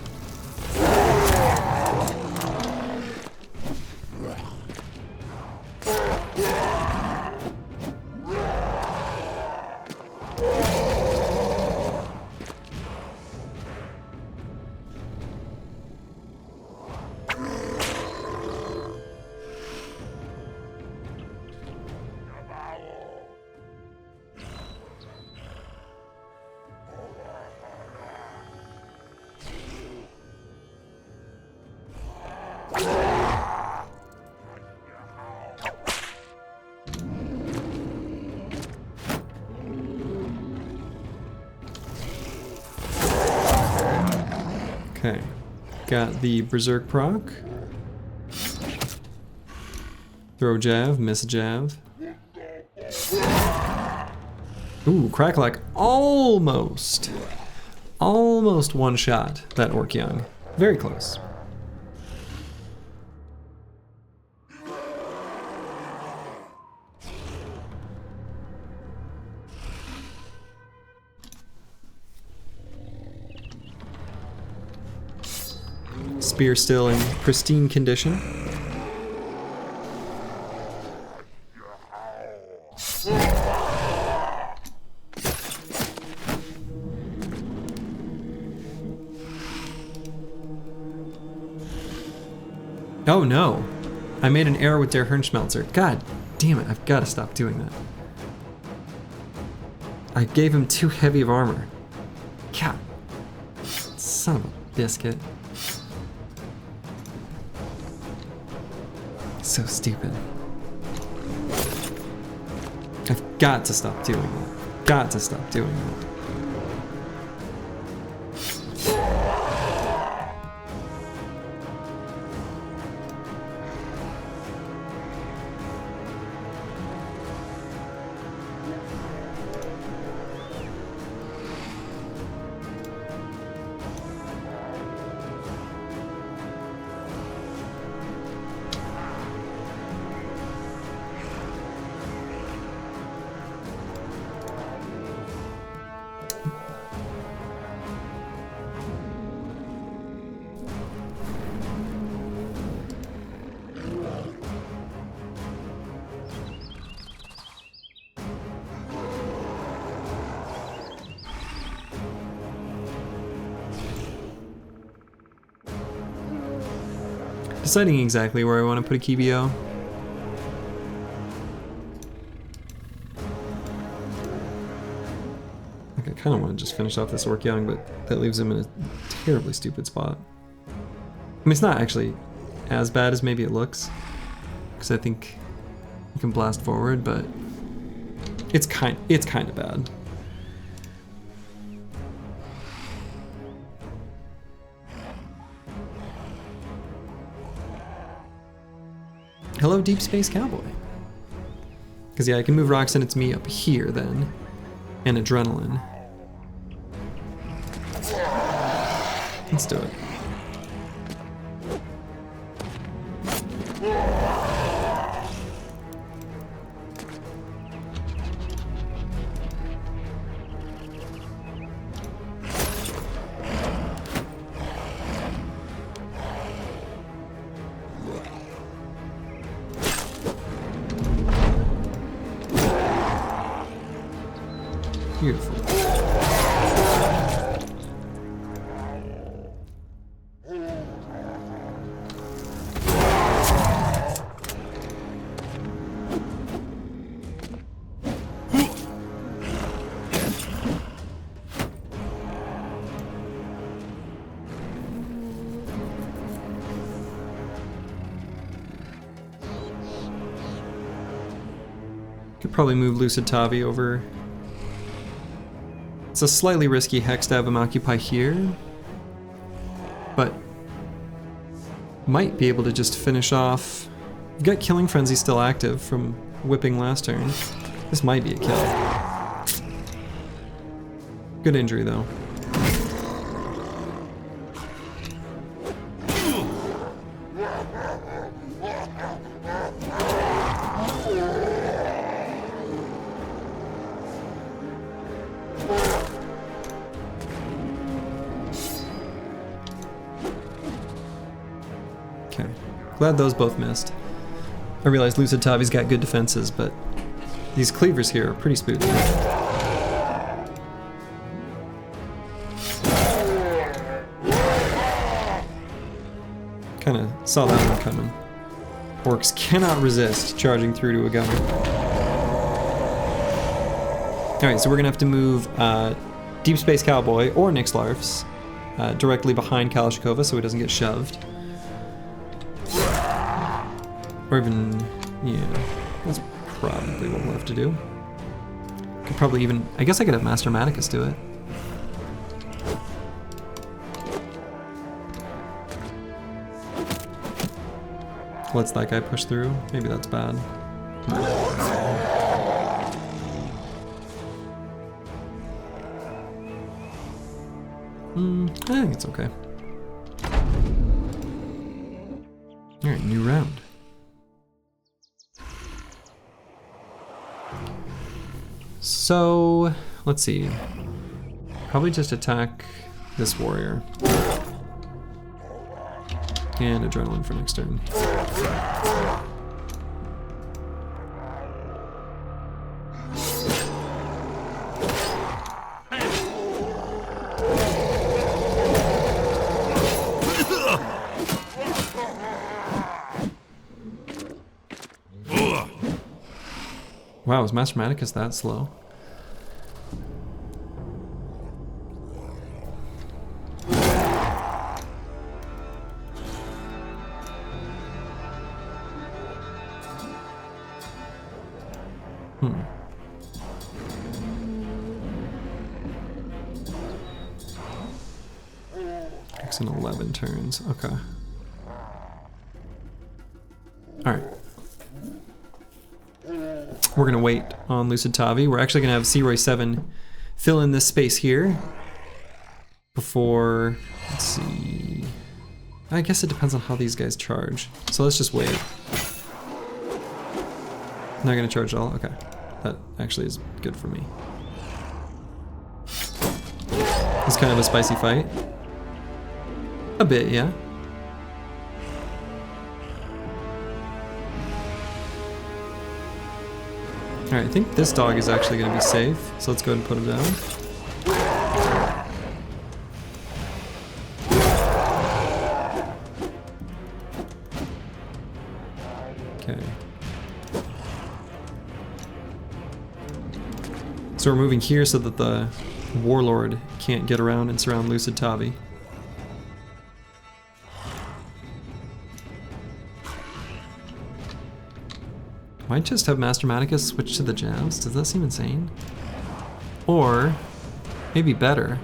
Okay, got the Berserk proc. Throw Jav, miss Jav. Ooh, Crackalack almost one shot that Orc Young. Very close. Spear still in pristine condition. Oh no! I made an error with Der Hirnschmelzer. God damn it, I've got to stop doing that. I gave him too heavy of armor. God. Son of a biscuit. So stupid. I've got to stop doing that. Got to stop doing that. Deciding exactly where I want to put a KBO. Like I kind of want to just finish off this Orc Young, but that leaves him in a terribly stupid spot. I mean, it's not actually as bad as maybe it looks, because I think you can blast forward, but it's kind of bad. Hello, Deep Space Cowboy. Because yeah, I can move Roxanne, it's me up here then, and Adrenaline. Let's do it. Beautiful. Could probably move Lucid Tavi over. It's a slightly risky hex to have him occupy here, but might be able to just finish off. We've got Killing Frenzy still active from whipping last turn. This might be a kill. Good injury though. Okay, glad those both missed. I realize Lucid Tavi's got good defenses, but these cleavers here are pretty spooky. Kinda saw that one coming. Orcs cannot resist charging through to a gunner. Alright, so we're gonna have to move Deep Space Cowboy or Nixlarfs directly behind Kalashnikova so he doesn't get shoved. Or even, yeah, that's probably what we'll have to do. Could probably even, I guess I could have Master Maticus do it. Lets that guy push through. Maybe that's bad. I think it's okay. Alright, new round. So, let's see. Probably just attack this warrior. And adrenaline for next turn. Wow, is Master Maticus that slow? Takes in 11 turns. Okay. Alright. We're gonna wait on Lucid Tavi. We're actually gonna have Searoy 7 fill in this space here before, let's see. I guess it depends on how these guys charge. So let's just wait. Not gonna charge at all? Okay. That actually is good for me. It's kind of a spicy fight. A bit, yeah. Alright, I think this dog is actually going to be safe, so let's go ahead and put him down. Okay. So we're moving here so that the Warlord can't get around and surround Lucid Tavi. Might just have Master Maticus switch to the jabs. Does that seem insane? Or maybe better.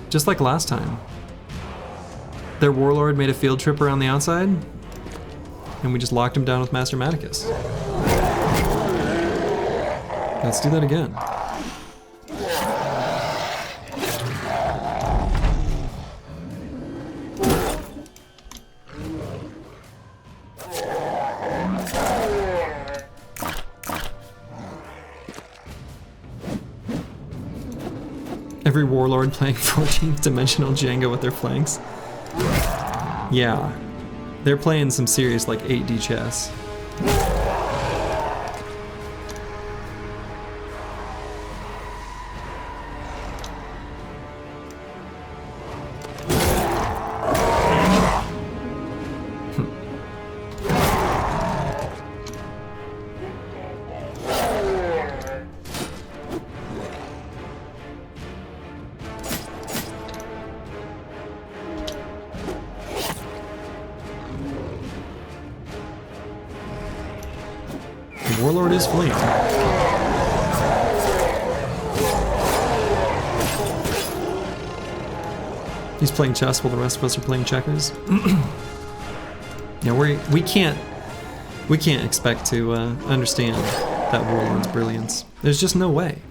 Just like last time. Their Warlord made a field trip around the outside, and we just locked him down with Master Maticus. Let's do that again. Every Warlord playing 14th dimensional Jenga with their flanks. Yeah, they're playing some serious like 8D chess. Warlord is fleeing. He's playing chess while the rest of us are playing checkers. Yeah, we can't expect to understand that Warlord's brilliance. There's just no way.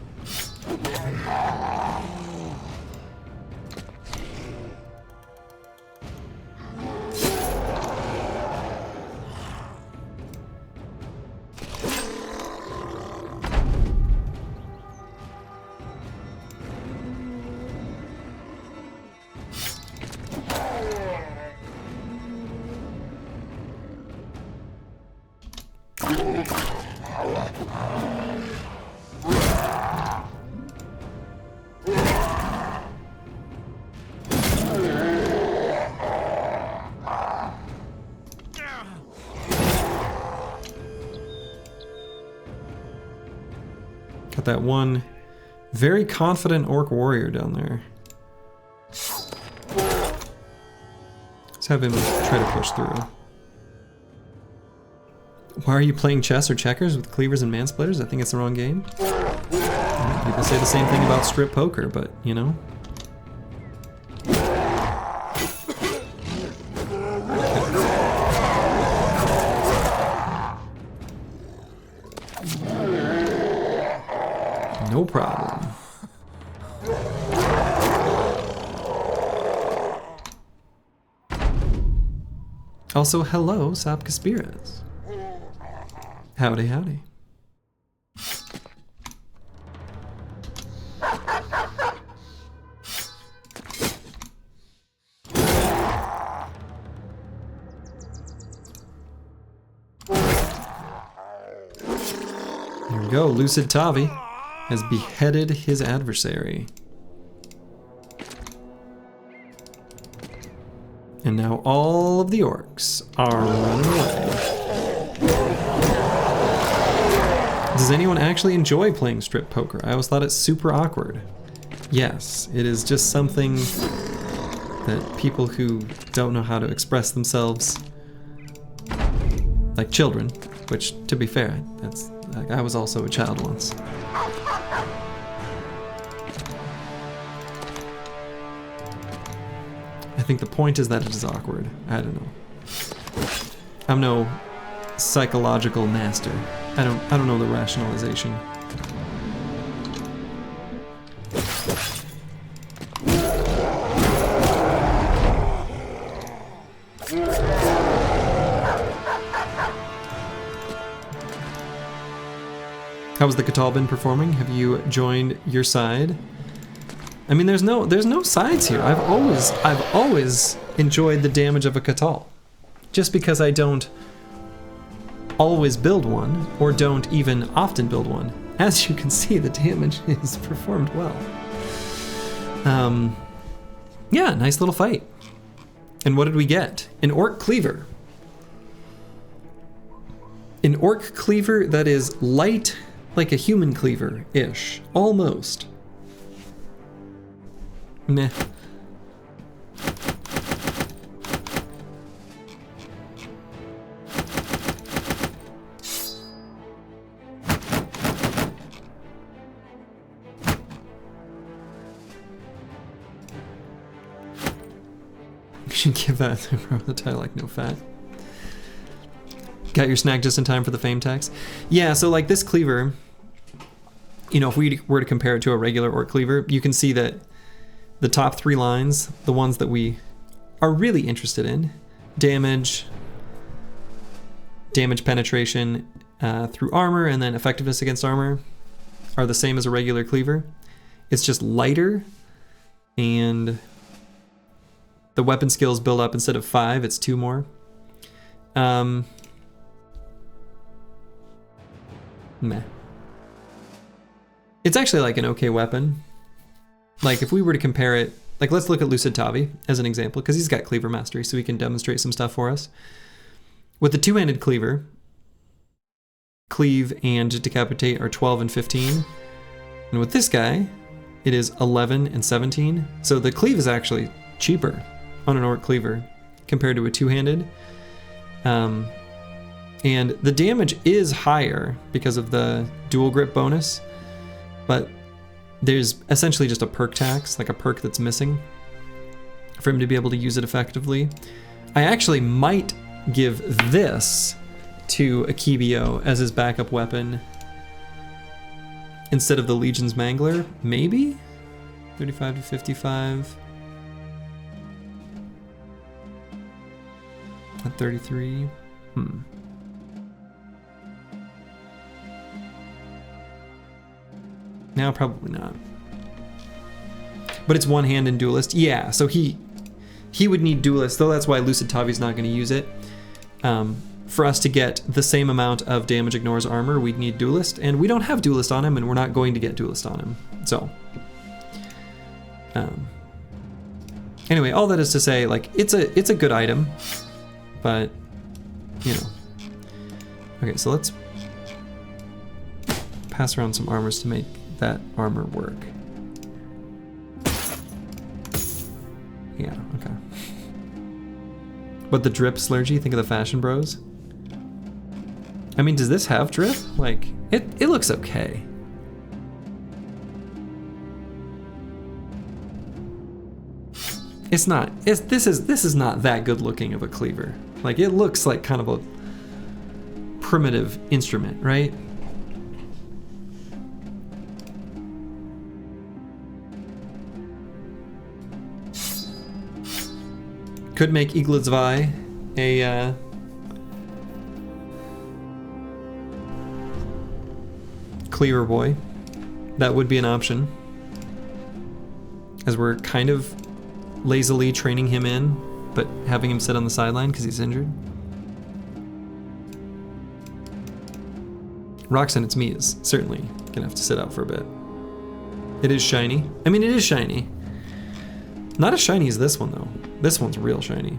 Got that one very confident orc warrior down there. Let's have him try to push through. Why are you playing chess or checkers with cleavers and mansplitters? I think it's the wrong game. People say the same thing about strip poker, but you know. No problem. Also, hello, Sapkaspiras. Howdy, howdy. Here we go, Lucid Tavi has beheaded his adversary. And now all of the orcs are running away. Does anyone actually enjoy playing strip poker? I always thought it's super awkward. Yes, it is just something that people who don't know how to express themselves, like children, which, to be fair, that's like, I was also a child once. I think the point is that it is awkward. I don't know. I'm no psychological master. I don't know the rationalization. How's the Catal been performing? Have you joined your side? I mean, there's no sides here. I've always enjoyed the damage of a Catal. Just because I don't always build one, or don't even often build one. As you can see, the damage is performed well. Yeah, nice little fight. And what did we get? An orc cleaver. An orc cleaver that is light like a human cleaver-ish. Almost. Meh. You should give that the title like no fat. Got your snack just in time for the fame tax? Yeah, so like this cleaver, you know, if we were to compare it to a regular orc cleaver, you can see that the top three lines, the ones that we are really interested in, damage penetration through armor, and then effectiveness against armor, are the same as a regular cleaver. It's just lighter, and the weapon skills build up. Instead of 5, it's 2 more. Meh. It's actually like an okay weapon. Like if we were to compare it, like let's look at Lucid Tavi as an example, because he's got cleaver mastery, so he can demonstrate some stuff for us. With the two-handed cleaver, cleave and decapitate are 12 and 15. And with this guy, it is 11 and 17. So the cleave is actually cheaper on an orc cleaver compared to a two-handed. And And the damage is higher because of the dual grip bonus, but there's essentially just a perk tax, like a perk that's missing for him to be able to use it effectively. I actually might give this to Akibio as his backup weapon instead of the Legion's Mangler, maybe? 35 to 55. At 33. No, probably not. But it's one hand in Duelist. Yeah, so he would need Duelist, though that's why Lucid Tavi's not going to use it. For us to get the same amount of damage ignores armor, we'd need Duelist, and we don't have Duelist on him, and we're not going to get Duelist on him. So, anyway, all that is to say, like, it's a good item, but, you know. Okay, so let's pass around some armors to make that armor work. Yeah, okay. But the drip slurgy, think of the fashion bros. I mean, does this have drip? Like, it looks okay. It's not. This is not that good looking of a cleaver. Like, it looks like kind of a primitive instrument, right? Could make Eaglesvi a cleaver boy. That would be an option, as we're kind of lazily training him in, but having him sit on the sideline because he's injured. Roxanne, it's me, is certainly gonna have to sit out for a bit. It is shiny. I mean, it is shiny. Not as shiny as this one, though. This one's real shiny.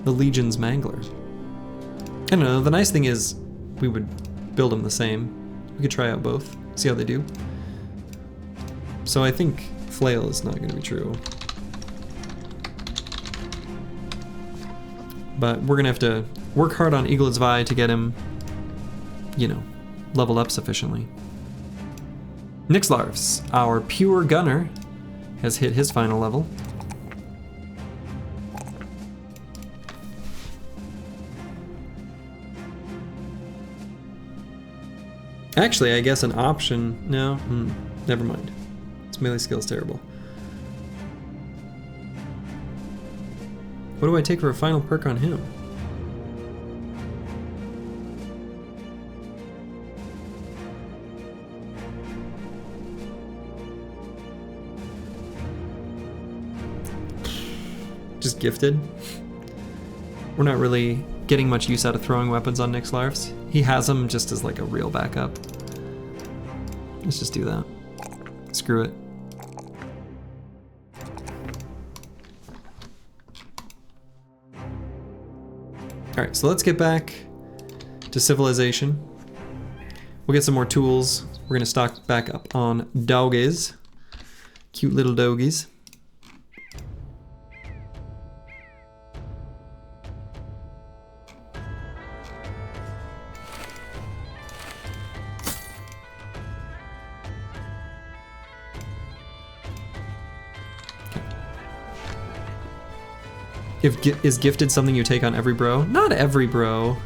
The Legion's Mangler. I don't know, the nice thing is we would build them the same. We could try out both, see how they do. So I think Flail is not going to be true. But we're going to have to work hard on Eaglesvi to get him, you know, leveled up sufficiently. Nixlarfs, our pure gunner, has hit his final level. Actually, I guess an option, no, never mind. His melee skill's terrible. What do I take for a final perk on him? Just gifted. We're not really getting much use out of throwing weapons on Nixlarfs. He has them just as like a real backup. Let's just do that. Screw it. Alright, so let's get back to civilization. We'll get some more tools. We're gonna stock back up on doggies. Cute little doggies. Is gifted something you take on every bro? Not every bro.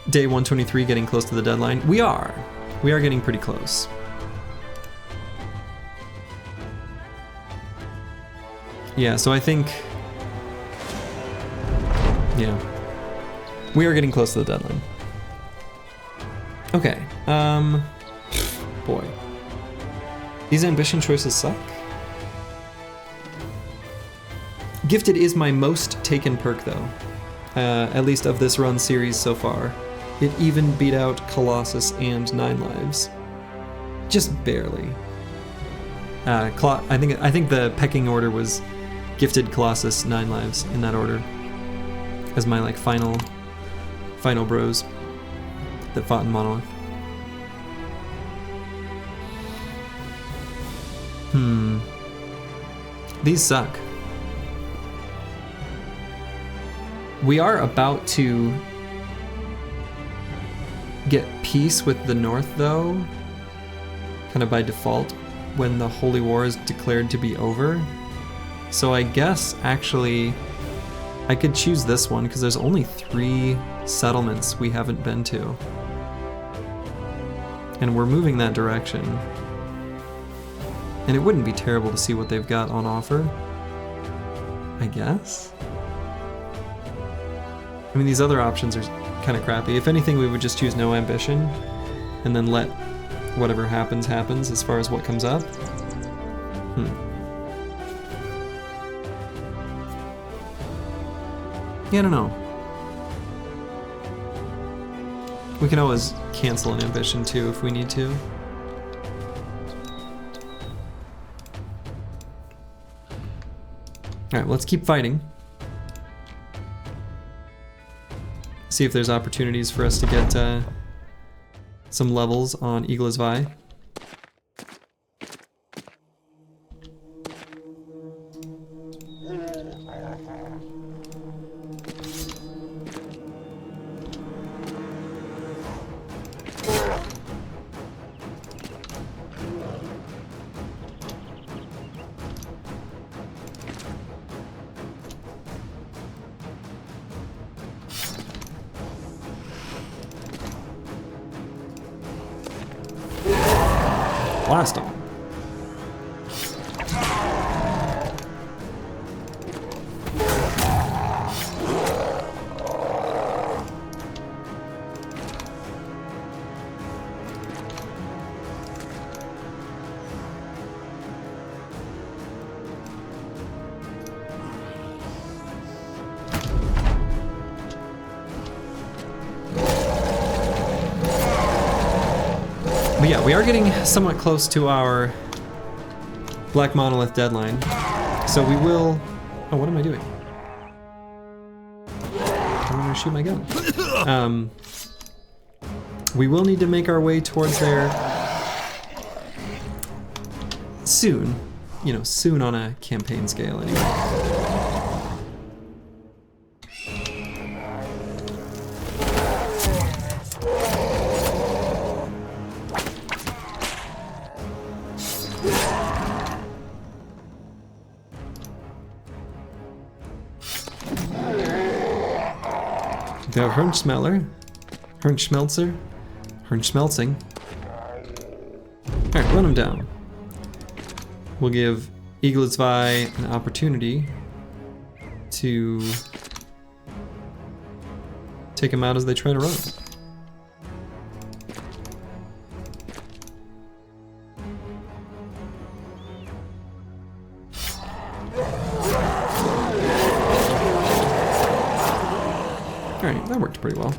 Day 123, getting close to the deadline. We are getting pretty close. Yeah, so I think, yeah, we are getting close to the deadline. Okay, boy, these ambition choices suck. Gifted is my most taken perk, though, at least of this run series so far. It even beat out Colossus and 9 Lives, just barely. I think the pecking order was Gifted, Colossus, 9 Lives in that order, as my like final bros that fought in Monolith. These suck. We are about to get peace with the North, though, kind of by default, when the Holy War is declared to be over. So I guess, actually, I could choose this one, because there's only 3 settlements we haven't been to. And we're moving that direction. And it wouldn't be terrible to see what they've got on offer, I guess. I mean, these other options are kind of crappy. If anything, we would just choose no ambition, and then let whatever happens, happens as far as what comes up. Yeah, I don't know. We can always cancel an ambition too if we need to. Alright, let's keep fighting. See if there's opportunities for us to get some levels on EELI. Blast him. But yeah, we are getting somewhat close to our Black Monolith deadline, so we will... Oh, what am I doing? I'm gonna shoot my gun. We will need to make our way towards there soon. You know, soon on a campaign scale anyway. Der Hirnschmelzer. Hirnschmelzing. Alright, run him down. We'll give EELI an opportunity to take him out as they try to run. Alright, that worked pretty well.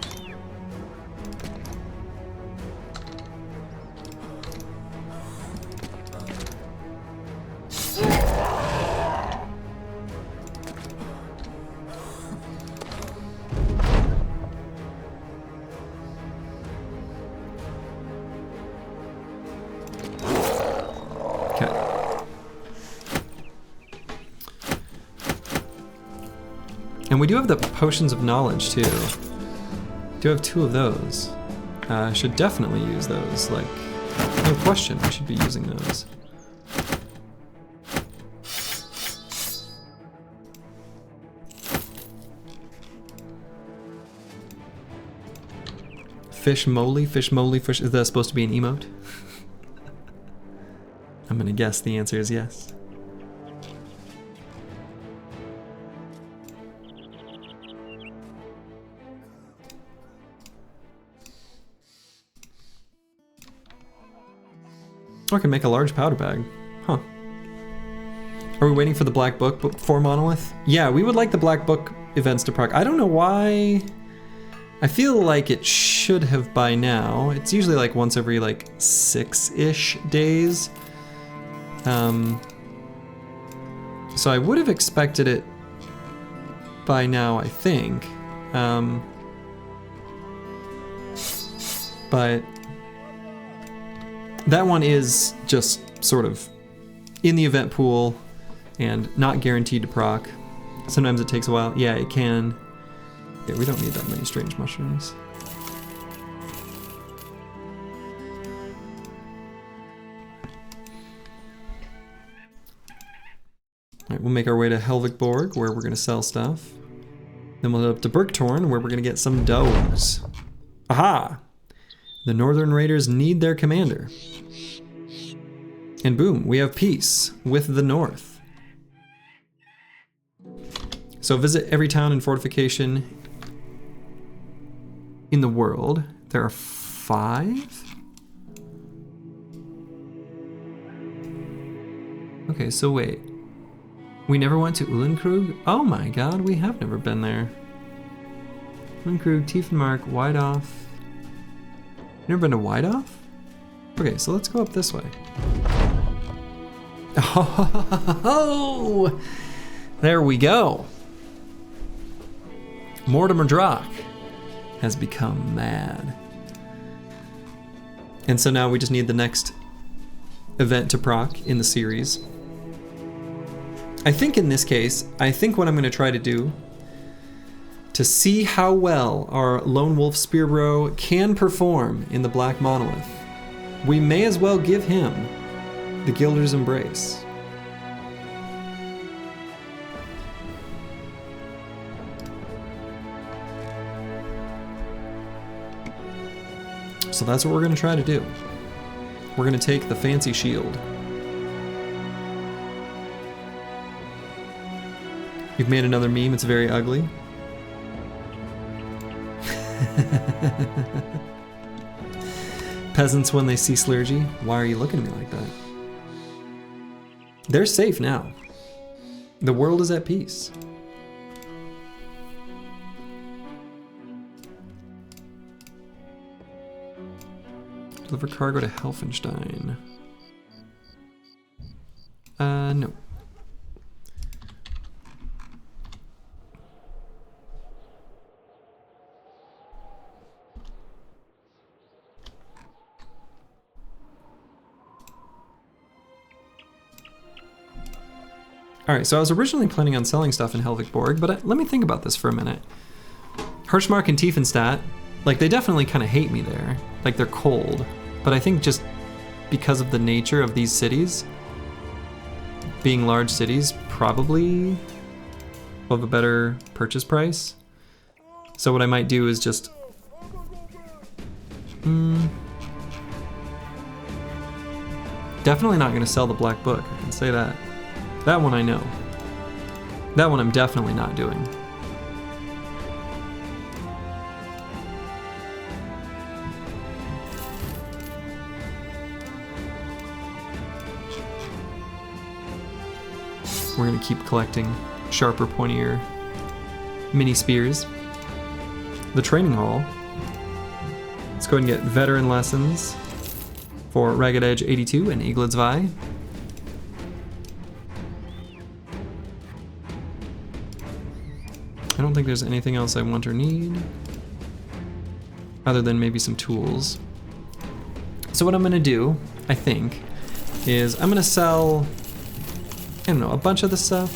And we do have the potions of knowledge too. Do have 2 of those. Should definitely use those. Like, no question, we should be using those. Fish moly, fish. Is that supposed to be an emote? I'm gonna guess the answer is yes. I can make a large powder bag. Huh. Are we waiting for the Black Book for Monolith? Yeah, we would like the Black Book events to proc. I don't know why. I feel like it should have by now. It's usually like once every like 6-ish days. So I would have expected it by now, I think. But that one is just sort of in the event pool and not guaranteed to proc. Sometimes it takes a while. Yeah, it can. Yeah, we don't need that many strange mushrooms. Alright, we'll make our way to Helvigborg, where we're going to sell stuff. Then we'll head up to Bergtorn, where we're going to get some dogs. Aha! The Northern Raiders need their commander. And boom, we have peace with the North. So visit every town and fortification in the world. There are 5? Okay, so wait. We never went to Uhlenkrug? Oh my god, we have never been there. Uhlenkrug, Tiefenmark, Weidoff. Never been to Weidoff? Okay, so let's go up this way. Oh, there we go. Mortimer Drock has become mad. And so now we just need the next event to proc in the series. I think in this case, I think what I'm going to try to do to see how well our Lone Wolf Spearbro can perform in the Black Monolith, we may as well give him the Gilder's Embrace. So that's what we're going to try to do. We're going to take the fancy shield. You've made another meme, it's very ugly. Peasants when they see Slurgy. Why are you looking at me like that? They're safe now. The world is at peace. Deliver cargo to Helfenstein. No. Alright, so I was originally planning on selling stuff in Helvigborg, but let me think about this for a minute. Hirschmark and Tiefenstadt, like, they definitely kind of hate me there. Like, they're cold. But I think just because of the nature of these cities, being large cities, probably will have a better purchase price. So what I might do is just... Definitely not going to sell the Black Book, I can say that. That one I know. That one I'm definitely not doing. We're gonna keep collecting sharper, pointier mini spears. The training hall. Let's go ahead and get veteran lessons for Ragged Edge 82 and Eaglet's Vi. I don't think there's anything else I want or need, other than maybe some tools. So what I'm gonna do, I think, is I'm gonna sell, I don't know, a bunch of the stuff.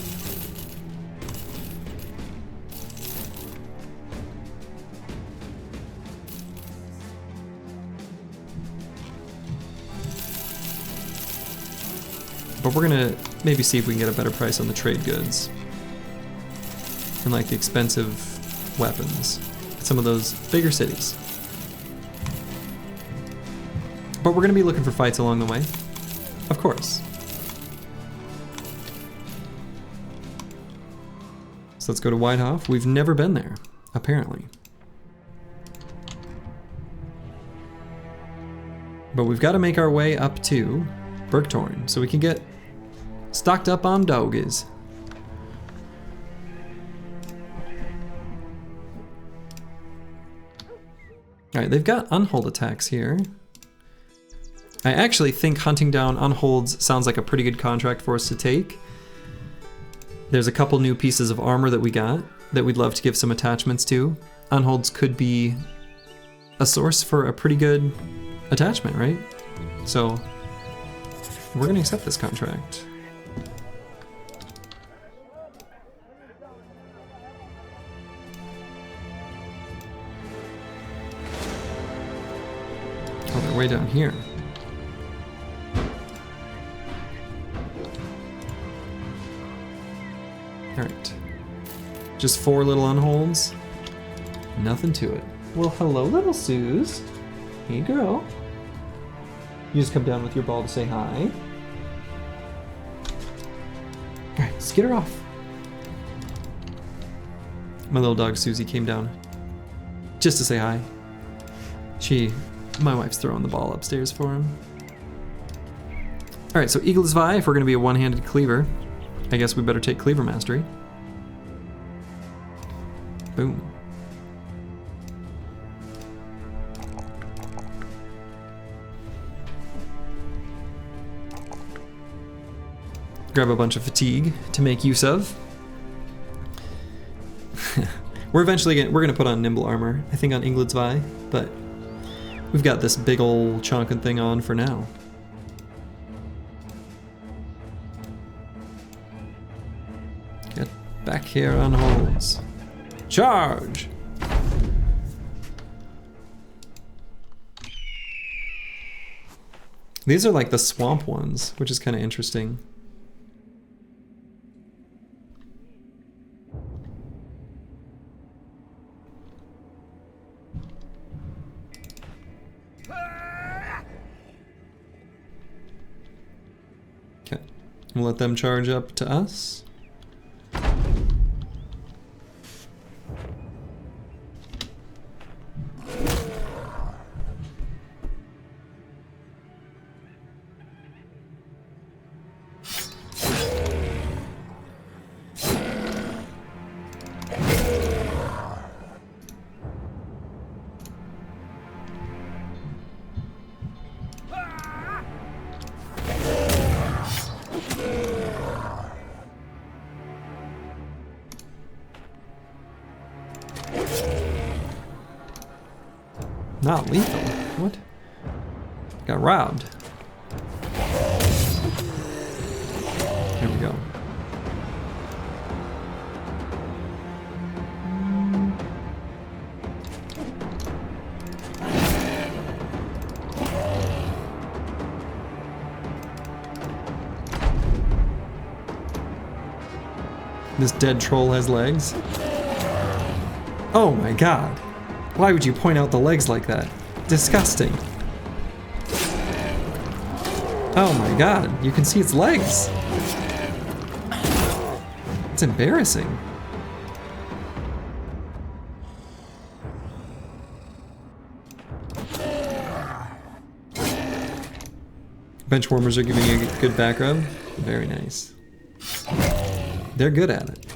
But we're gonna maybe see if we can get a better price on the trade goods. And like the expensive weapons at some of those bigger cities. But we're gonna be looking for fights along the way, of course. So let's go to Weidhof. We've never been there, apparently. But we've got to make our way up to Bergtorn so we can get stocked up on doggies. Alright, they've got unhold attacks here. I actually think hunting down unholds sounds like a pretty good contract for us to take. There's a couple new pieces of armor that we got that we'd love to give some attachments to. Unholds could be a source for a pretty good attachment, right? So we're gonna accept this contract. way down here. Alright. Just 4 little unholds. Nothing to it. Well, hello, little Suze. Hey, girl. You just come down with your ball to say hi. Alright, skid her off. My little dog Susie came down just to say hi. My wife's throwing the ball upstairs for him. Alright, so Eagle is Vi. If we're going to be a one-handed cleaver, I guess we better take Cleaver Mastery. Boom. Grab a bunch of fatigue to make use of. We're gonna put on nimble armor, I think on Ingled's Vi, but we've got this big ol' chonkin' thing on for now. Get back here on holds. Charge! These are like the swamp ones, which is kind of interesting. Okay, we'll let them charge up to us. Not lethal. What? Got robbed. Here we go. This dead troll has legs. Oh my god. Why would you point out the legs like that? Disgusting. Oh my god, you can see its legs. It's embarrassing. Bench warmers are giving you a good back rub. Very nice. They're good at it.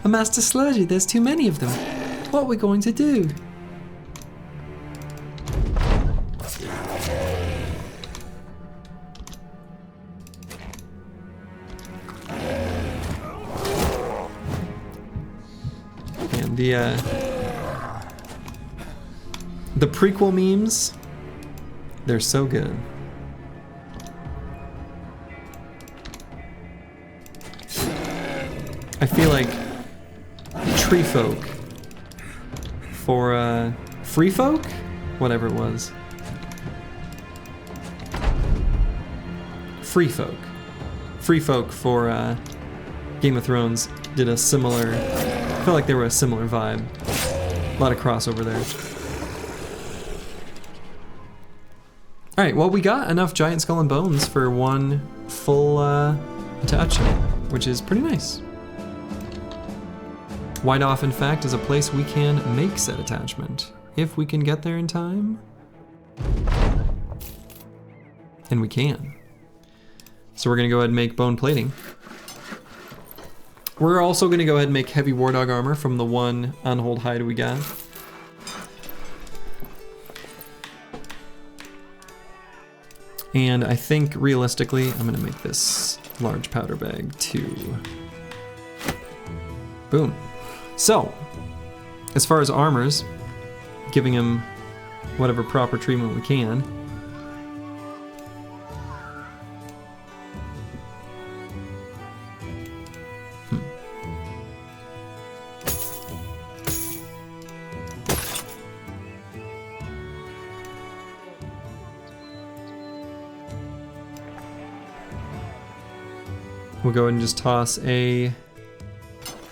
A master sludgy, there's too many of them. What are we going to do? And the prequel memes, they're so good. I feel like Tree Folk for Free Folk? Whatever it was. Free Folk. Free Folk for Game of Thrones did a similar, I felt like they were a similar vibe. A lot of crossover there. Alright, well we got enough Giant Skull and Bones for one full attachment, which is pretty nice. White Off, in fact, is a place we can make said attachment, if we can get there in time. And we can. So we're gonna go ahead and make bone plating. We're also gonna go ahead and make heavy war dog armor from the one unhold hide we got. And I think realistically, I'm gonna make this large powder bag too. Boom. So, as far as armors, giving him whatever proper treatment we can. We'll go ahead and just toss a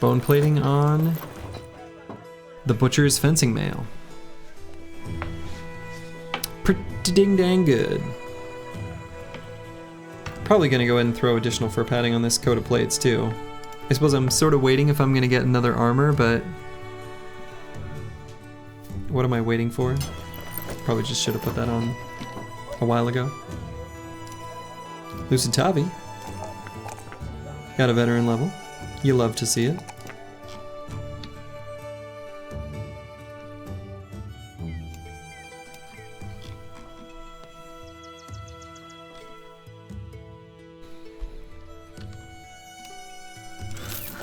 bone plating on the butcher's fencing mail. Pretty ding dang good. Probably gonna go ahead and throw additional fur padding on this coat of plates too. I suppose I'm sort of waiting if I'm gonna get another armor, but what am I waiting for? Probably just should have put that on a while ago. Lusitavi. Got a veteran level. You love to see it.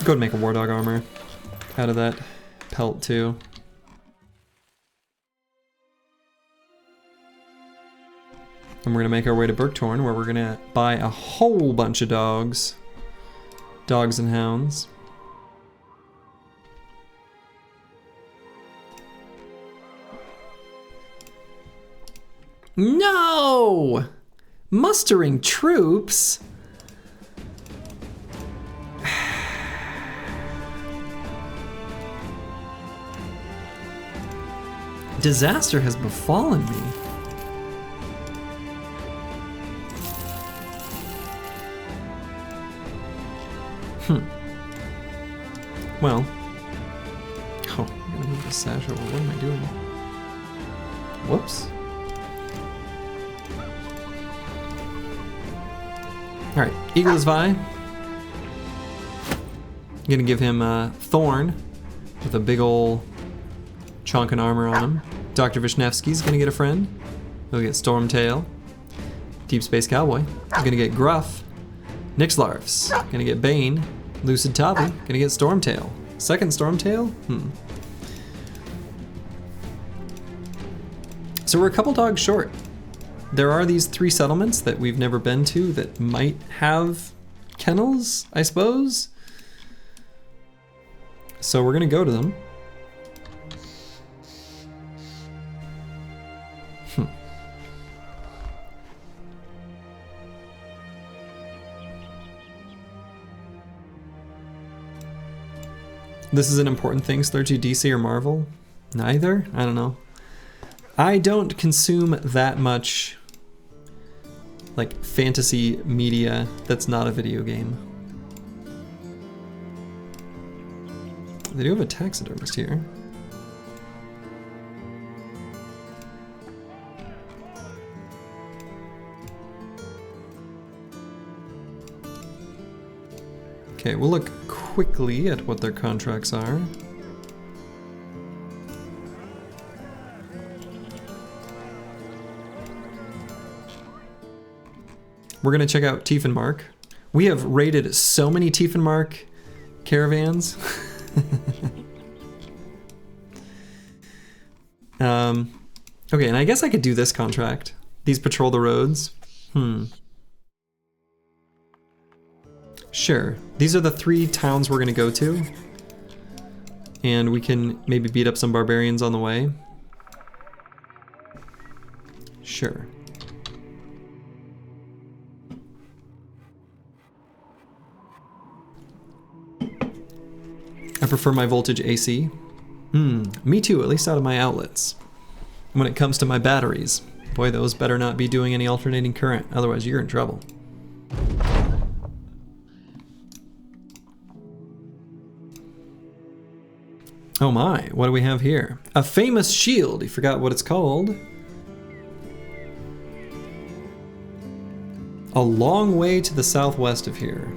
Go ahead and make a war dog armor out of that pelt too. And we're gonna make our way to Burktorn, where we're gonna buy a whole bunch of dogs. Dogs and hounds. No! Mustering troops? Disaster has befallen me. Well. Oh, I'm gonna move the sash over. What am I doing? Whoops. Alright, Eagle is Vi. I'm gonna give him a Thorn with a big ol' chonkin armor on him. Dr. Vishnevsky's gonna get a friend. He'll get Stormtail. Deep Space Cowboy. Gonna get Gruff. Nixlarf's gonna get Bane. Lucid Tavi gonna get Stormtail. Second Stormtail? So we're a couple dogs short. There are these 3 settlements that we've never been to that might have kennels, I suppose. So we're gonna go to them. This is an important thing, Slurgy, DC or Marvel? Neither? I don't know. I don't consume that much like fantasy media that's not a video game. They do have a taxidermist here. Okay, we'll look quickly at what their contracts are. We're gonna check out Tiefenmark. We have raided so many Tiefenmark caravans. Okay, and I guess I could do this contract. These patrol the roads. Sure. These are the 3 towns we're gonna go to. And we can maybe beat up some barbarians on the way. Sure. I prefer my voltage AC. Me too, at least out of my outlets. When it comes to my batteries, boy, those better not be doing any alternating current, otherwise you're in trouble. Oh my, what do we have here? A famous shield, you forgot what it's called. A long way to the southwest of here.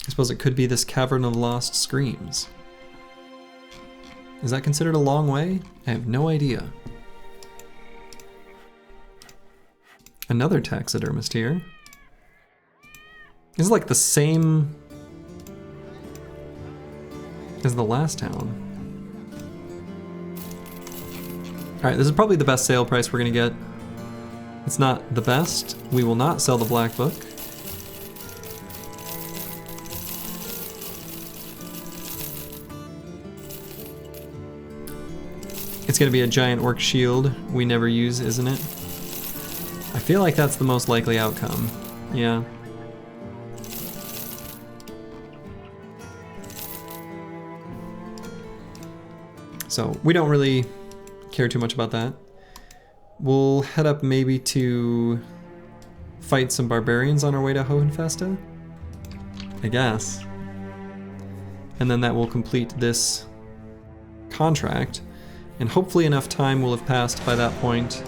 I suppose it could be this Cavern of Lost Screams. Is that considered a long way? I have no idea. Another taxidermist here. This is like the same as the last town. Alright, this is probably the best sale price we're gonna get. It's not the best. We will not sell the Black Book. It's gonna be a giant orc shield we never use, isn't it? I feel like that's the most likely outcome. Yeah. So we don't really care too much about that. We'll head up maybe to fight some barbarians on our way to Hohenfeste, I guess. And then that will complete this contract, and hopefully enough time will have passed by that point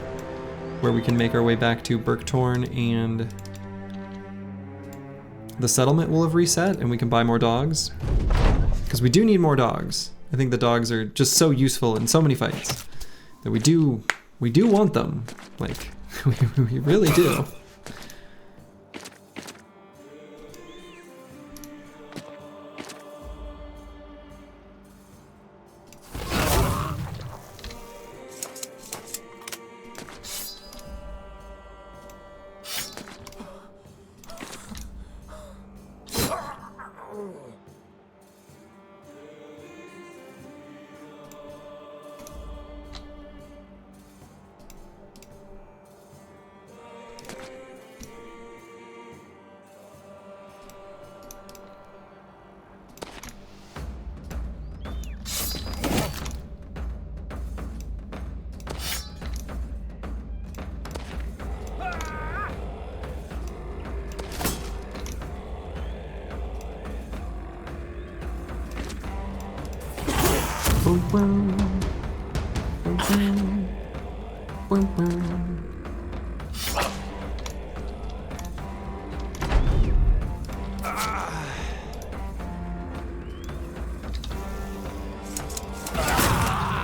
where we can make our way back to Berktorn and the settlement will have reset and we can buy more dogs. Because we do need more dogs. I think the dogs are just so useful in so many fights that we do want them. Like, we really do.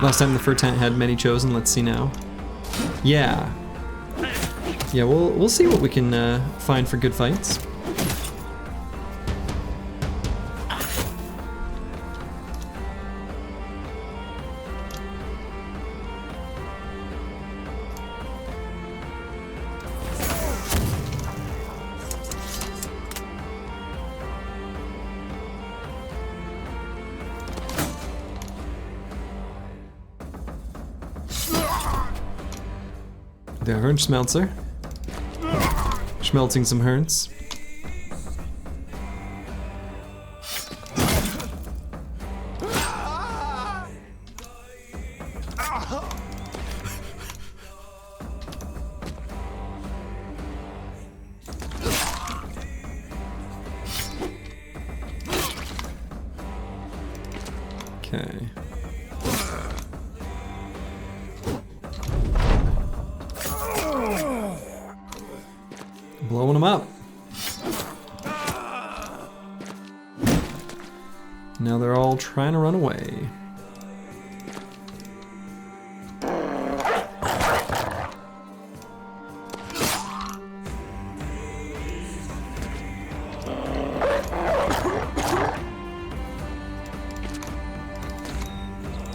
Last time the fur tent had many chosen, let's see now. Yeah. Yeah, we'll see what we can find for good fights. Der Hirnschmelzer. Schmelzing some Hirns. Okay. Blowing them up. Now they're all trying to run away.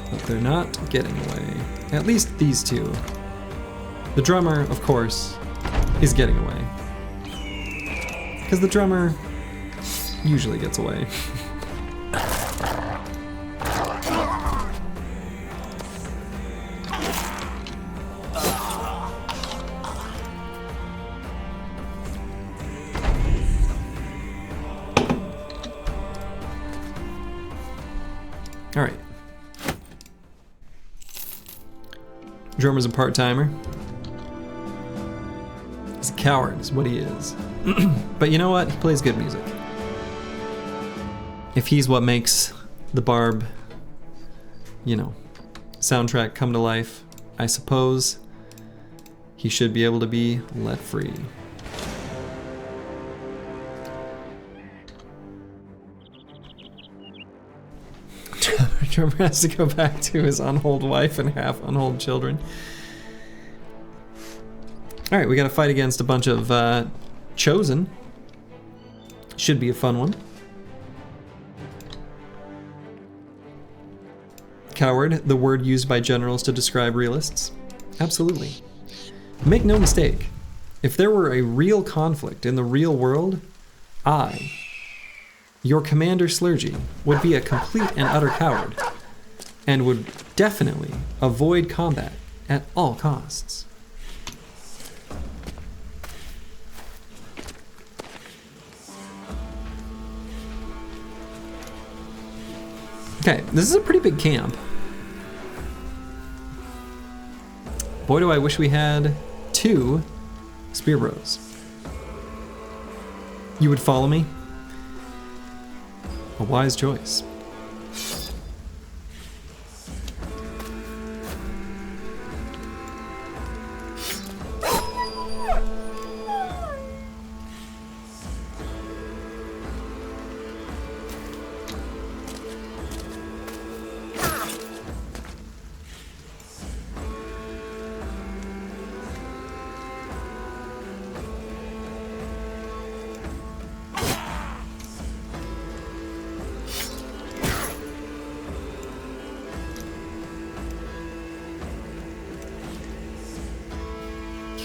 But they're not getting away. At least these two. The drummer, of course, is getting away. Because the drummer usually gets away. All right. Drummer's a part-timer. He's a coward, is what he is. But you know what? He plays good music. If he's what makes the Barb, you know, soundtrack come to life, I suppose he should be able to be let free. Drummer has to go back to his unhold wife and half unhold children. Alright, we got to fight against a bunch of chosen. Should be a fun one. Coward, the word used by generals to describe realists. Absolutely. Make no mistake, if there were a real conflict in the real world, I, your Commander Slurgy, would be a complete and utter coward, and would definitely avoid combat at all costs. Okay, this is a pretty big camp. Boy, do I wish we had 2 spear bros. You would follow me? A wise choice.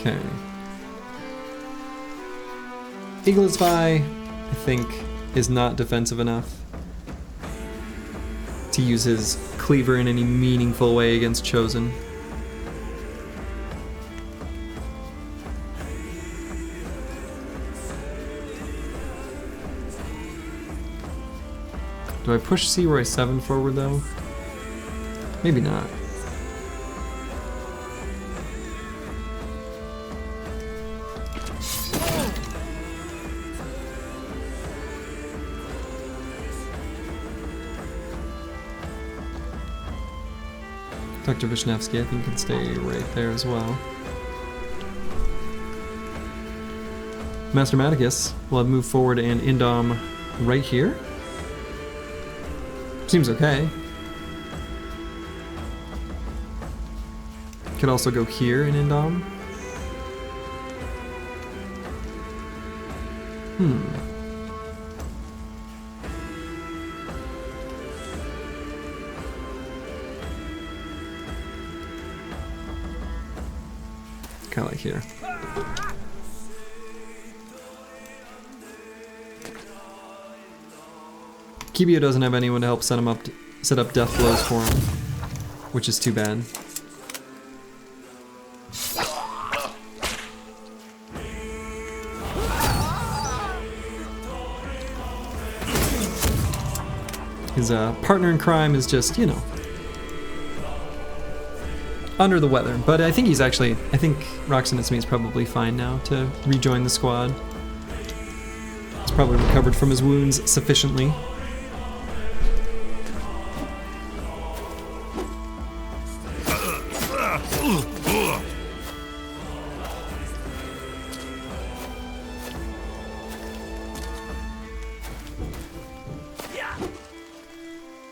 Okay. Eagle's Vi, I think, is not defensive enough to use his cleaver in any meaningful way against Chosen. Do I push Searoy 7 forward though? Maybe not. Dr. Vishnevsky, I think, can stay right there as well. Master Maticus will have moved forward and Indom right here. Seems okay. Could also go here in Indom. Kind of like here. Kibio doesn't have anyone to help set up death blows for him, which is too bad. His partner in crime is just, you know, under the weather, but I think he's actually, I think Roxanne and is probably fine now to rejoin the squad. He's probably recovered from his wounds sufficiently.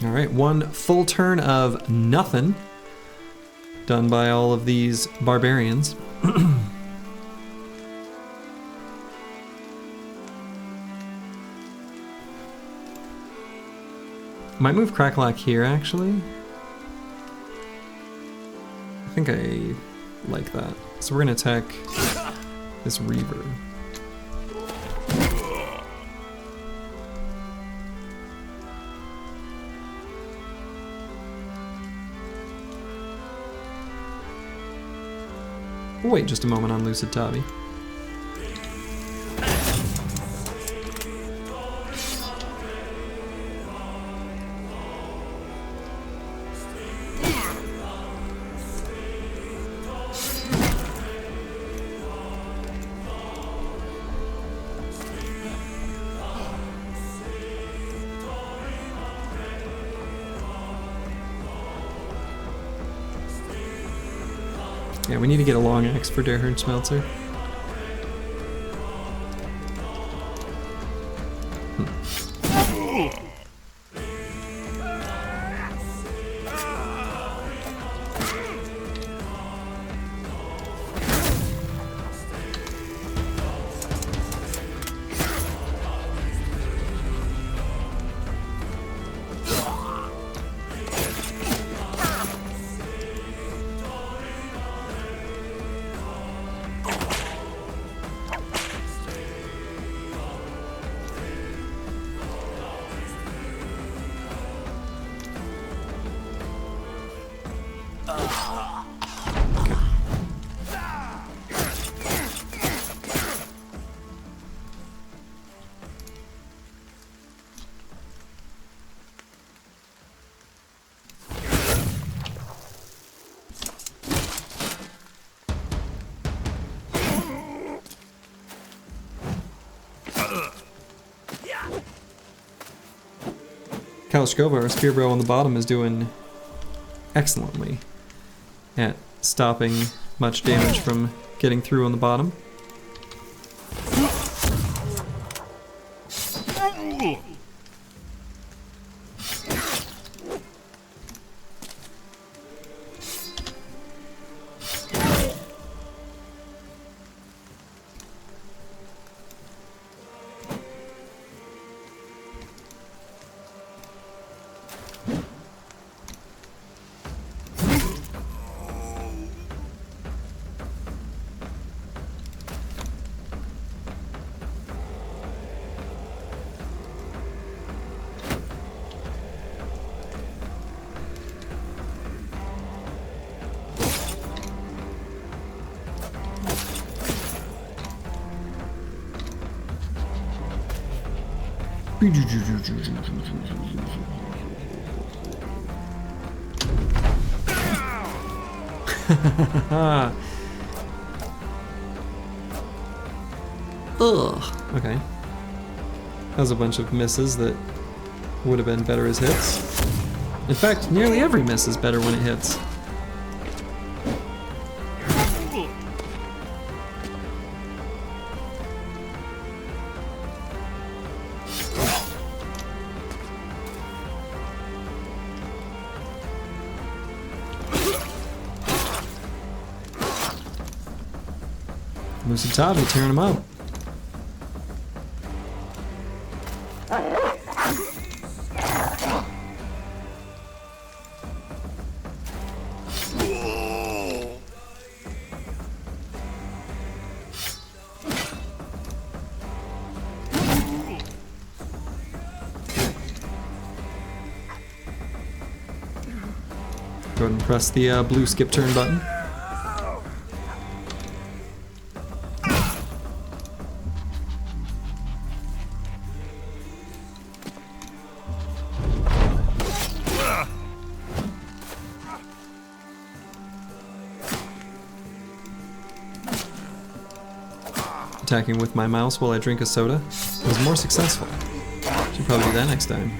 Alright, one full turn of nothing done by all of these barbarians. Might move Cracklock here, actually. I think I like that. So we're gonna attack this Reaver. We'll wait just a moment on Lucid Tavi. Yeah, we need to get a long axe for Derhard Schmelzer. Kalashkova, our spear bro on the bottom, is doing excellently at stopping much damage from getting through on the bottom. Ugh. Okay. That was a bunch of misses that would have been better as hits. In fact, nearly every miss is better when it hits. Musutabi tearing him up. Go ahead and press the blue skip turn button. Attacking with my mouse while I drink a soda was more successful. Should probably do that next time.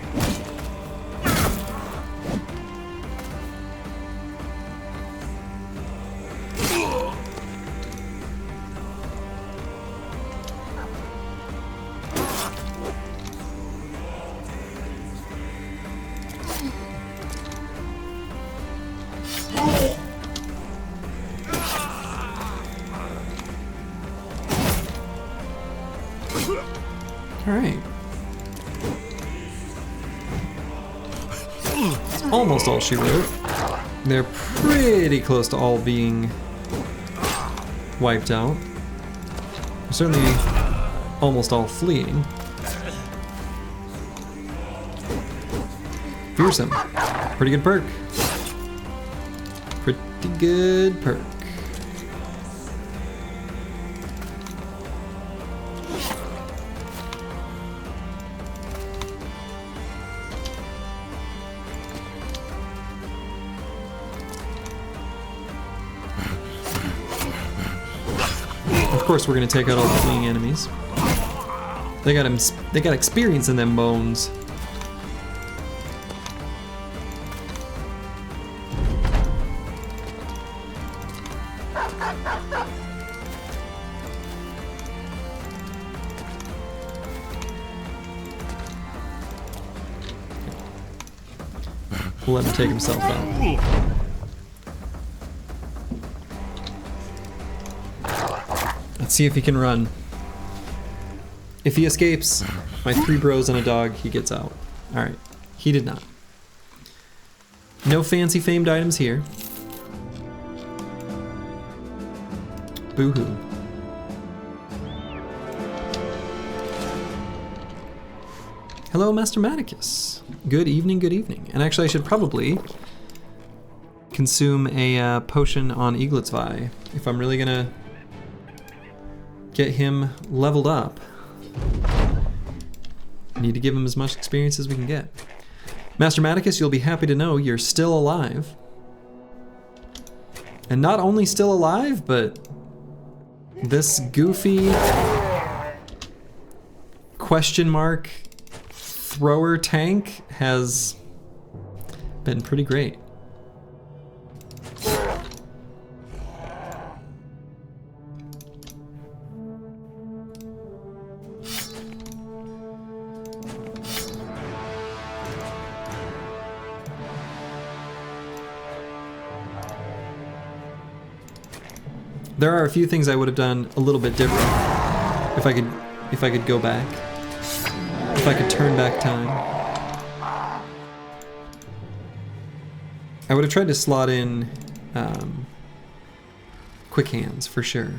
Alright. That's almost all she wrote. They're pretty close to all being wiped out. They're certainly almost all fleeing. Fearsome. Pretty good perk. Pretty good perk. Of course, we're gonna take out all the fleeing enemies. They got experience in them bones. We'll let him take himself out. Let's see if he can run. If he escapes my 3 bros and a dog, he gets out. Alright, he did not. No fancy famed items here. Boo-hoo. Hello, Master Maticus. Good evening, good evening. And actually, I should probably consume a potion on Eagletsvi if I'm really gonna get him leveled up. I need to give him as much experience as we can get. Master Maticus, you'll be happy to know you're still alive. And not only still alive, but this goofy question mark thrower tank has been pretty great. There are a few things I would have done a little bit different if I could go back. If I could turn back time. I would have tried to slot in quick hands for sure.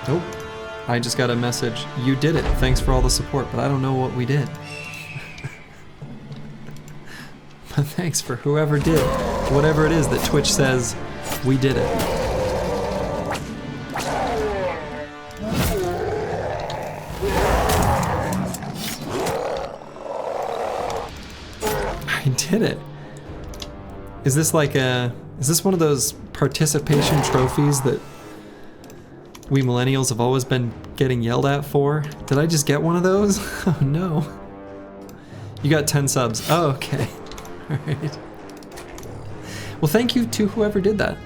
Oh, I just got a message. You did it. Thanks for all the support, but I don't know what we did. But thanks for whoever did whatever it is that Twitch says we did it. I did it. Is this like is this one of those participation trophies that we millennials have always been getting yelled at for? Did I just get one of those? Oh no. You got 10 subs. Oh, okay. All right. Well, thank you to whoever did that.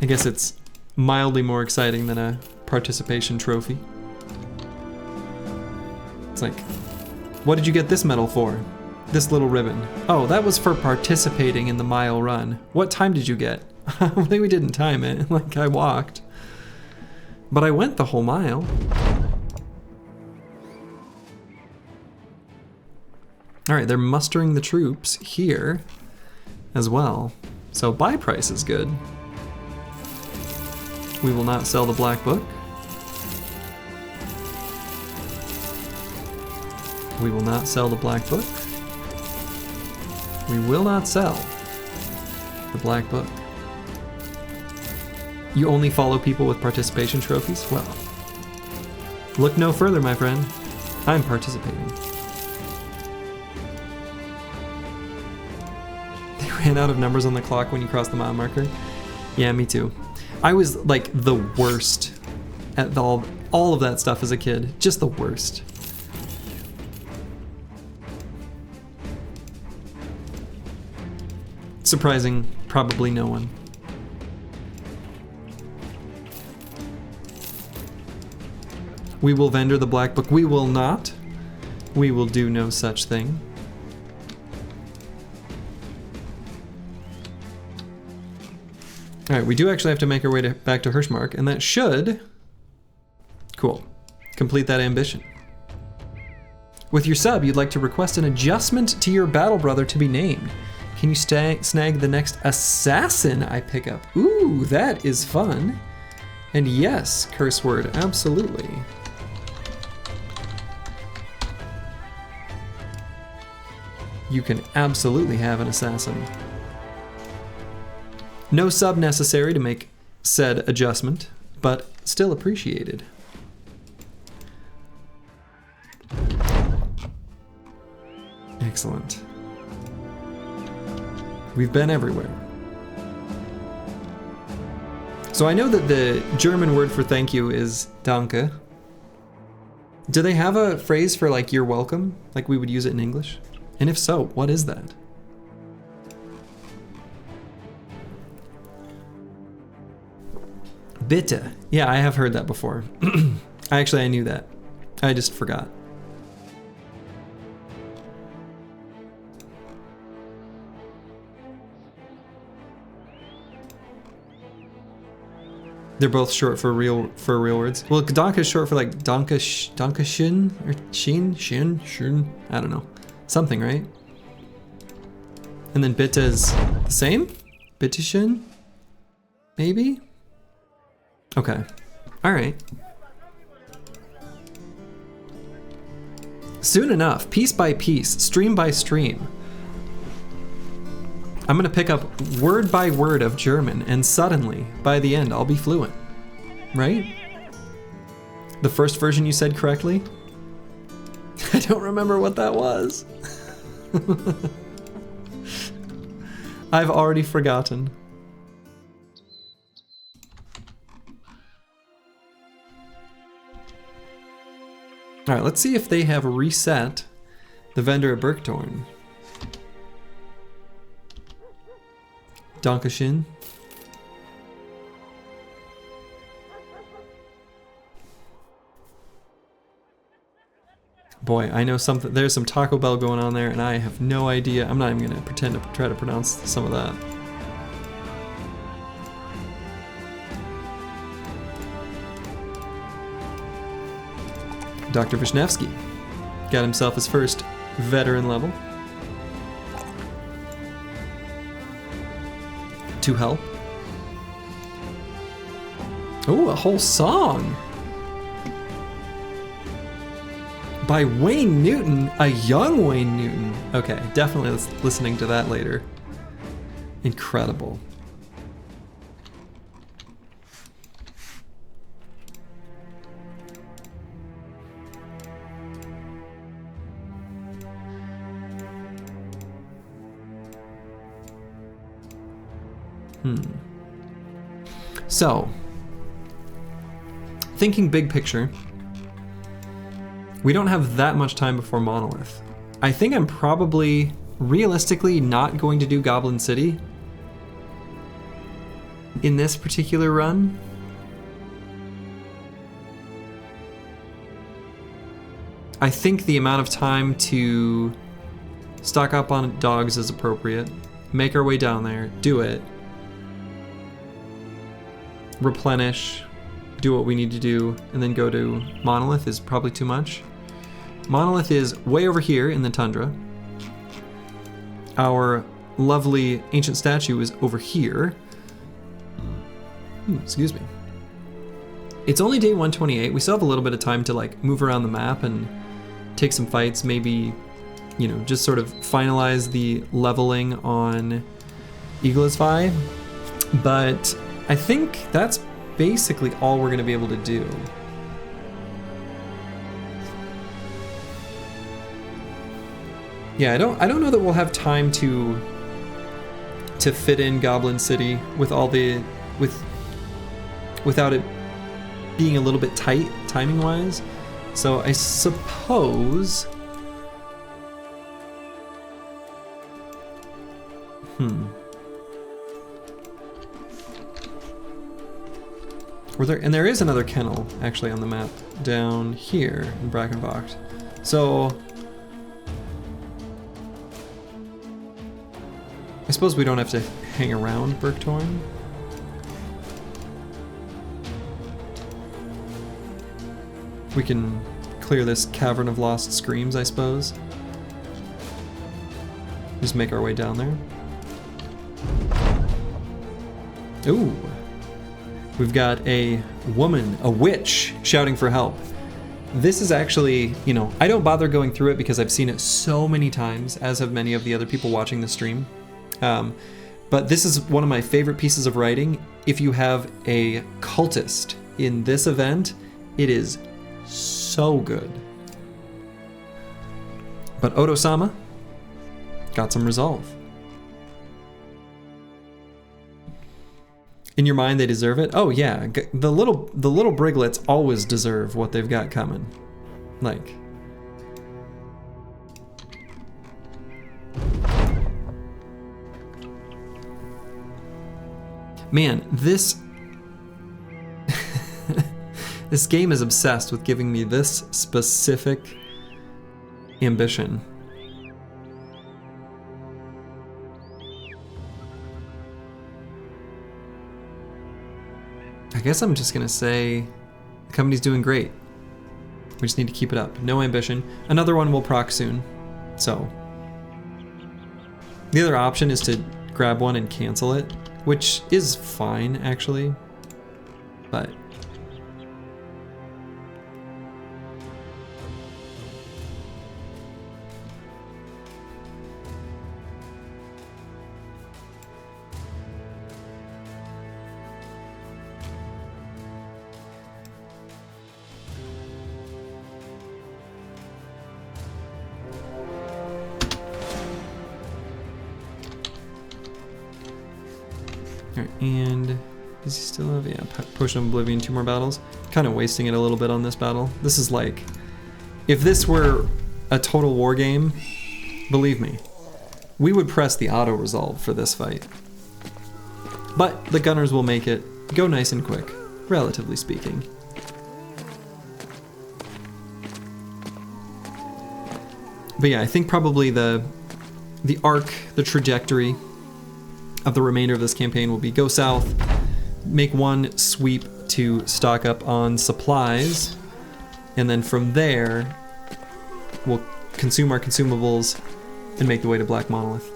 I guess it's mildly more exciting than a participation trophy. It's like, what did you get this medal for? This little ribbon. Oh, that was for participating in the mile run. What time did you get? I think we didn't time it, like I walked. But I went the whole mile. All right, they're mustering the troops here as well. So buy price is good. We will not sell the black book. We will not sell the black book. We will not sell the black book. You only follow people with participation trophies? Well, look no further, my friend. I'm participating. They ran out of numbers on the clock when you crossed the mile marker. Yeah, me too. I was like the worst at all of that stuff as a kid. Just the worst. Surprising, probably no one. We will vendor the black book. We will not. We will do no such thing. All right, we do actually have to make our way back to Hirschmark, and that should, cool, complete that ambition. With your sub, you'd like to request an adjustment to your battle brother to be named. Can you snag the next assassin I pick up? Ooh, that is fun. And yes, curse word, absolutely. You can absolutely have an assassin. No sub necessary to make said adjustment, but still appreciated. Excellent. We've been everywhere. So I know that the German word for thank you is danke. Do they have a phrase for like you're welcome, like we would use it in English? And if so, what is that? Bitte. Yeah, I have heard that before. I knew that. I just forgot. They're both short for real words. Well, danke is short for like danke schön or schön. I don't know. Something, right? And then bitte is the same? Bitte schön? Maybe? Okay. All right. Soon enough, piece by piece, stream by stream, I'm gonna pick up word by word of German, and suddenly, by the end, I'll be fluent. Right? The first version you said correctly? I don't remember what that was. I've already forgotten. All right, let's see if they have reset the vendor at Bergtorn. Dankeschön. Boy, I know something. There's some Taco Bell going on there, and I have no idea. I'm not even gonna pretend to try to pronounce some of that. Dr. Vishnevsky got himself his first veteran level. To help. Oh, a whole song by Wayne Newton, a young Wayne Newton. Okay, definitely listening to that later. Incredible. So, thinking big picture, we don't have that much time before Monolith. I think I'm probably, realistically, not going to do Goblin City in this particular run. I think the amount of time to stock up on dogs is appropriate, make our way down there, do it, replenish, do what we need to do, and then go to Monolith is probably too much. Monolith is way over here in the tundra. Our lovely ancient statue is over here. Excuse me. It's only day 128. We still have a little bit of time to like move around the map and take some fights, maybe, you know, just sort of finalize the leveling on Eagle's-Vi. But I think that's basically all we're going to be able to do. Yeah, I don't know that we'll have time to fit in Goblin City with all the without it being a little bit tight timing wise. So I suppose there is another kennel actually on the map down here in Brackenvocht. So I suppose we don't have to hang around Bergtorn. We can clear this Cavern of Lost Screams, I suppose. Just make our way down there. Ooh. We've got a woman, a witch, shouting for help. This is actually, you know, I don't bother going through it because I've seen it so many times, as have many of the other people watching the stream. But this is one of my favorite pieces of writing. If you have a cultist in this event, it is so good. But Odo-sama got some resolve. In your mind, they deserve it? Oh yeah, the little Briglets always deserve what they've got coming. Like, man, this this game is obsessed with giving me this specific ambition. I guess I'm just gonna say the company's doing great. We just need to keep it up. No ambition. Another one will proc soon. So the other option is to grab one and cancel it, which is fine actually, but Alright, and does he still have, yeah, Potion of Oblivion, 2 more battles. Kind of wasting it a little bit on this battle. This is like, if this were a Total War game, believe me, we would press the auto resolve for this fight. But the gunners will make it go nice and quick, relatively speaking. But yeah, I think probably the arc, the trajectory of the remainder of this campaign will be go south, make one sweep to stock up on supplies, and then from there, we'll consume our consumables and make the way to Black Monolith.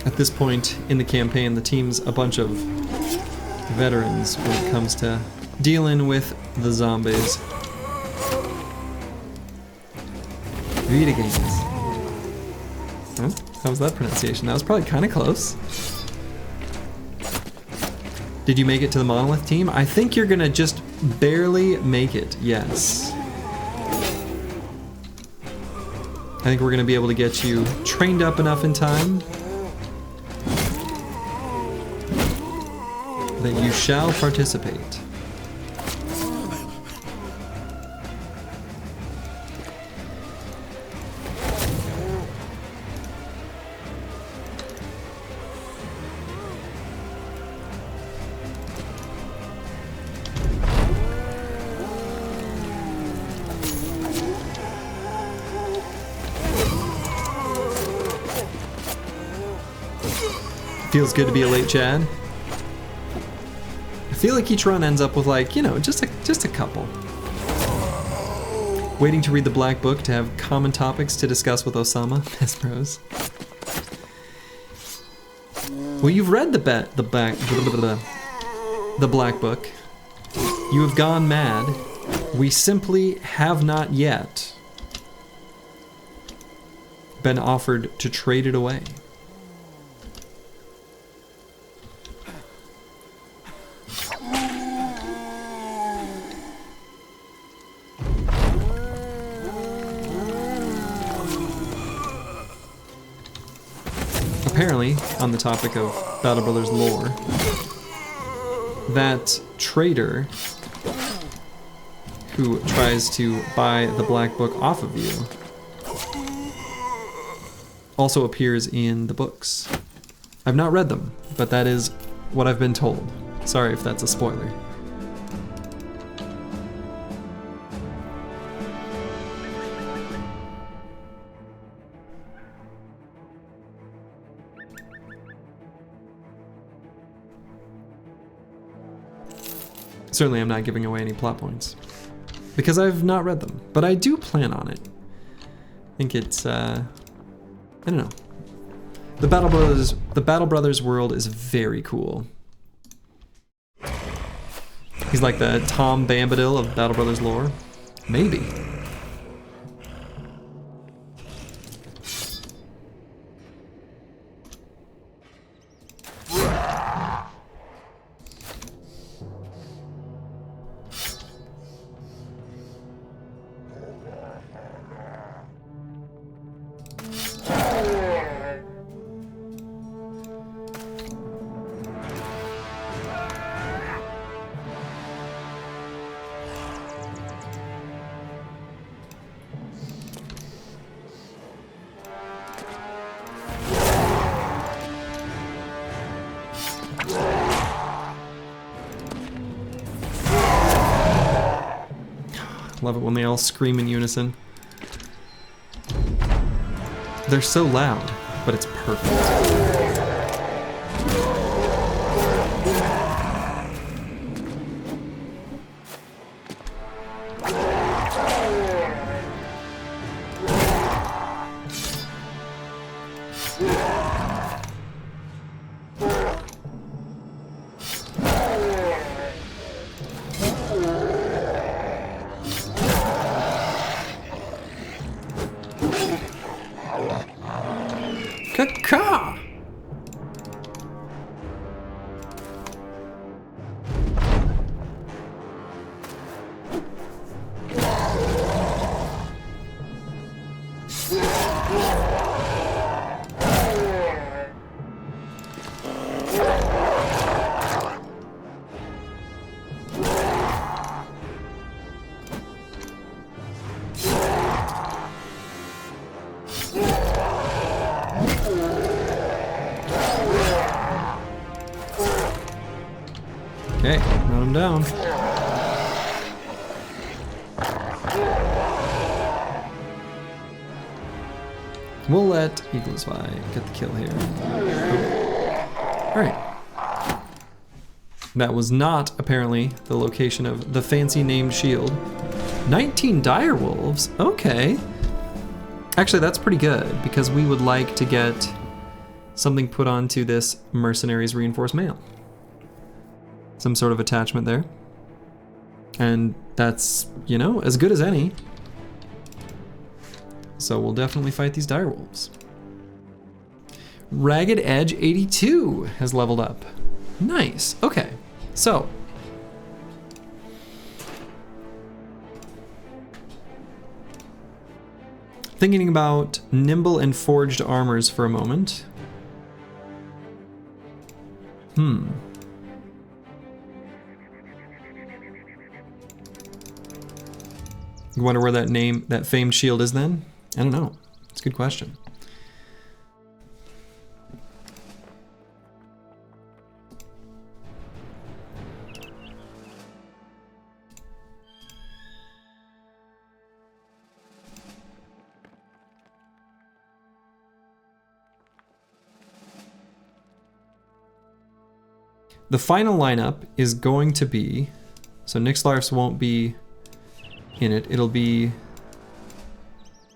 At this point in the campaign, the team's a bunch of veterans when it comes to dealing with the zombies. Wiederganger. Huh? How was that pronunciation? That was probably kind of close. Did you make it to the Monolith team? I think you're gonna just barely make it, yes. I think we're gonna be able to get you trained up enough in time that you shall participate. Feels good to be a late Chad. I feel like each run ends up with, like, you know, just a couple. Waiting to read the Black Book to have common topics to discuss with Osama. Bros. Well, you've read the Black Book. You have gone mad. We simply have not yet been offered to trade it away. Apparently, on the topic of Battle Brothers lore, that trader who tries to buy the Black Book off of you also appears in the books. I've not read them, but that is what I've been told. Sorry if that's a spoiler. Certainly I'm not giving away any plot points, because I've not read them, but I do plan on it. I think it's, I don't know. The Battle Brothers world is very cool. He's like the Tom Bombadil of Battle Brothers lore. Maybe. Love it when they all scream in unison. They're so loud, but it's perfect. Caw! Okay, run him down. We'll let Eagles Fly get the kill here. Alright. That was not, apparently, the location of the fancy named shield. 19 dire wolves? Okay. Actually, that's pretty good, because we would like to get something put onto this mercenaries reinforced mail. Some sort of attachment there. And that's, you know, as good as any. So we'll definitely fight these direwolves. Ragged Edge 82 has leveled up. Nice. Okay. So thinking about nimble and forged armors for a moment. You wonder where that famed shield is then? I don't know. It's a good question. The final lineup is going to be, so Nixlarfs won't be in it, it'll be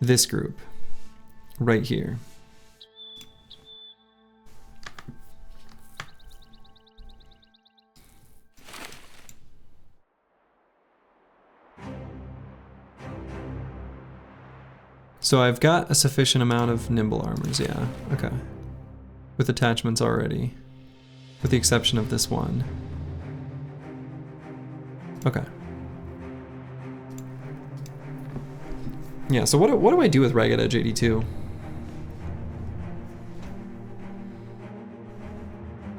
this group right here. So I've got a sufficient amount of nimble armors, yeah, okay. With attachments already, with the exception of this one. Okay. Yeah, so what do I do with Ragged Edge 82?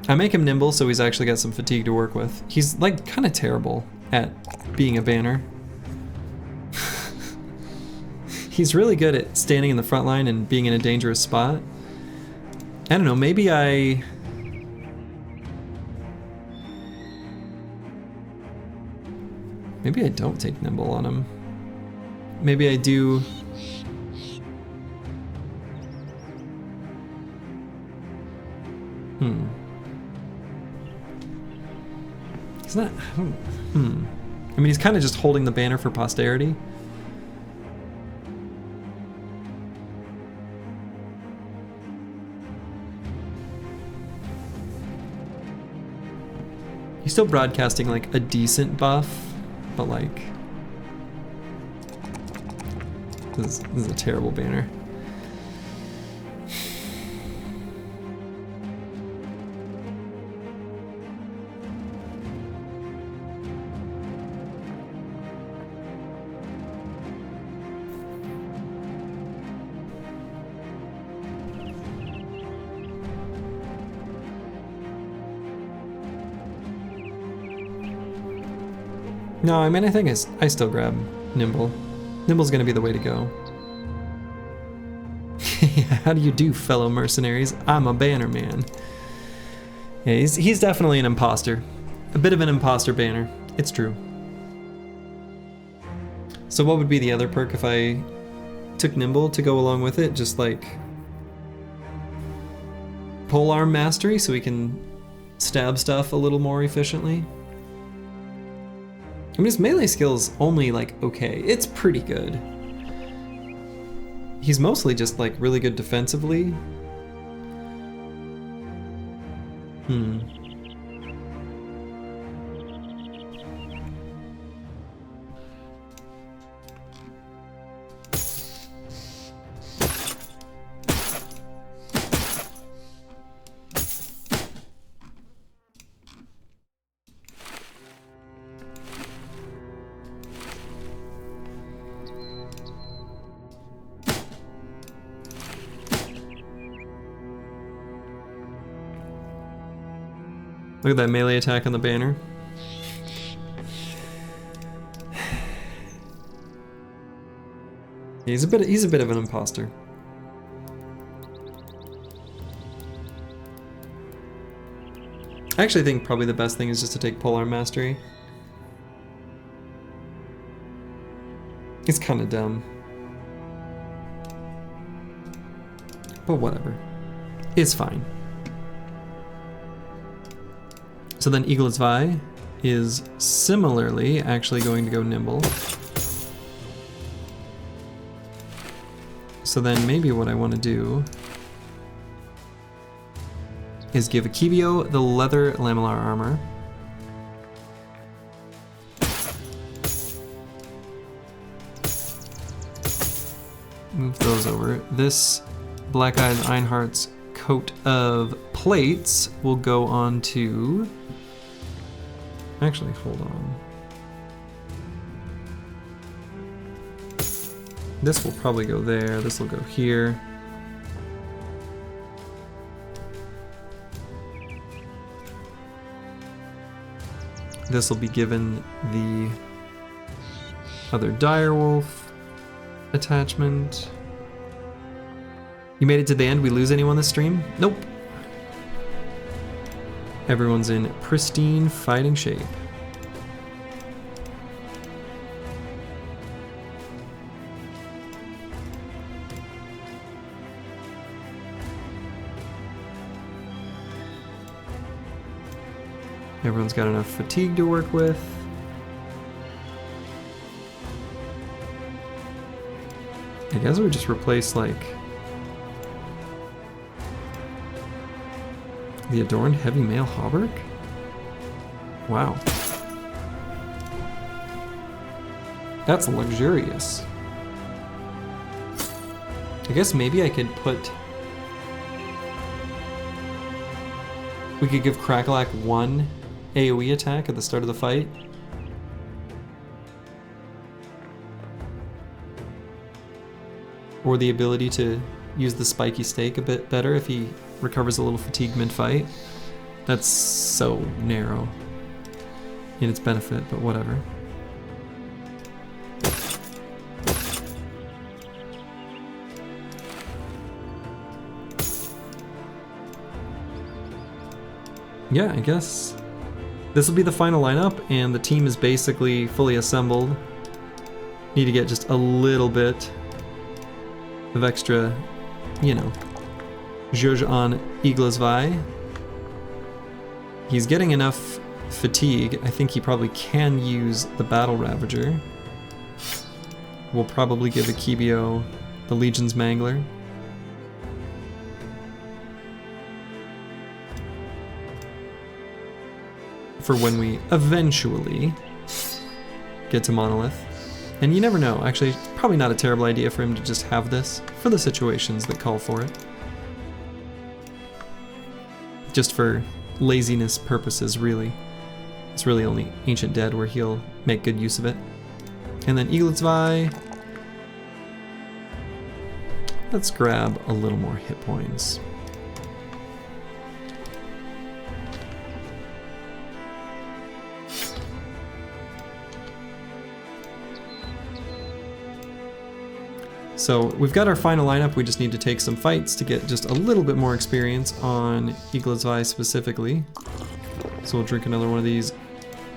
I make him nimble so he's actually got some fatigue to work with. He's like kind of terrible at being a banner. He's really good at standing in the front line and being in a dangerous spot. I don't know, maybe I don't take nimble on him. Maybe I do. He's not. I mean, he's kind of just holding the banner for posterity. He's still broadcasting like a decent buff, but like. This is a terrible banner. No, I mean, I think I still grab Nimble. Nimble's gonna be the way to go. How do you do, fellow mercenaries? I'm a banner man. Yeah, he's definitely an imposter. A bit of an imposter banner. It's true. So what would be the other perk if I took Nimble to go along with it? Just like polearm mastery so we can stab stuff a little more efficiently. I mean, his melee skill's only like okay. It's pretty good. He's mostly just like really good defensively. Look at that melee attack on the banner. He's a bit of an imposter. I actually think probably the best thing is just to take polearm mastery. It's kind of dumb. But whatever. It's fine. So then Eagle's Vi is similarly actually going to go nimble. So then maybe what I want to do is give Akibio the leather lamellar armor. Move those over. This Black-Eyed Einhardt's coat of plates will go on to... Actually, hold on. This will probably go there, this will go here. This will be given the other direwolf attachment. You made it to the end, we lose anyone this stream? Nope. Everyone's in pristine fighting shape. Everyone's got enough fatigue to work with. I guess we just replace like the adorned heavy mail hauberk? Wow. That's luxurious. I guess maybe I could put... We could give Crackalack one AoE attack at the start of the fight. Or the ability to use the spiky stake a bit better if he recovers a little fatigue mid-fight. That's so narrow in its benefit, but whatever. Yeah, I guess this will be the final lineup, and the team is basically fully assembled. Need to get just a little bit of extra, you know, zhuzh on Eagle's Vi. He's getting enough fatigue. I think he probably can use the Battle Ravager. We'll probably give Akibio the Legion's Mangler. For when we eventually get to Monolith. And you never know, actually, probably not a terrible idea for him to just have this for the situations that call for it. Just for laziness purposes, really. It's really only Ancient Dead where he'll make good use of it. And then Eagle's Vi. Let's grab a little more hit points. So we've got our final lineup, we just need to take some fights to get just a little bit more experience on Eagle's Vi specifically. So we'll drink another one of these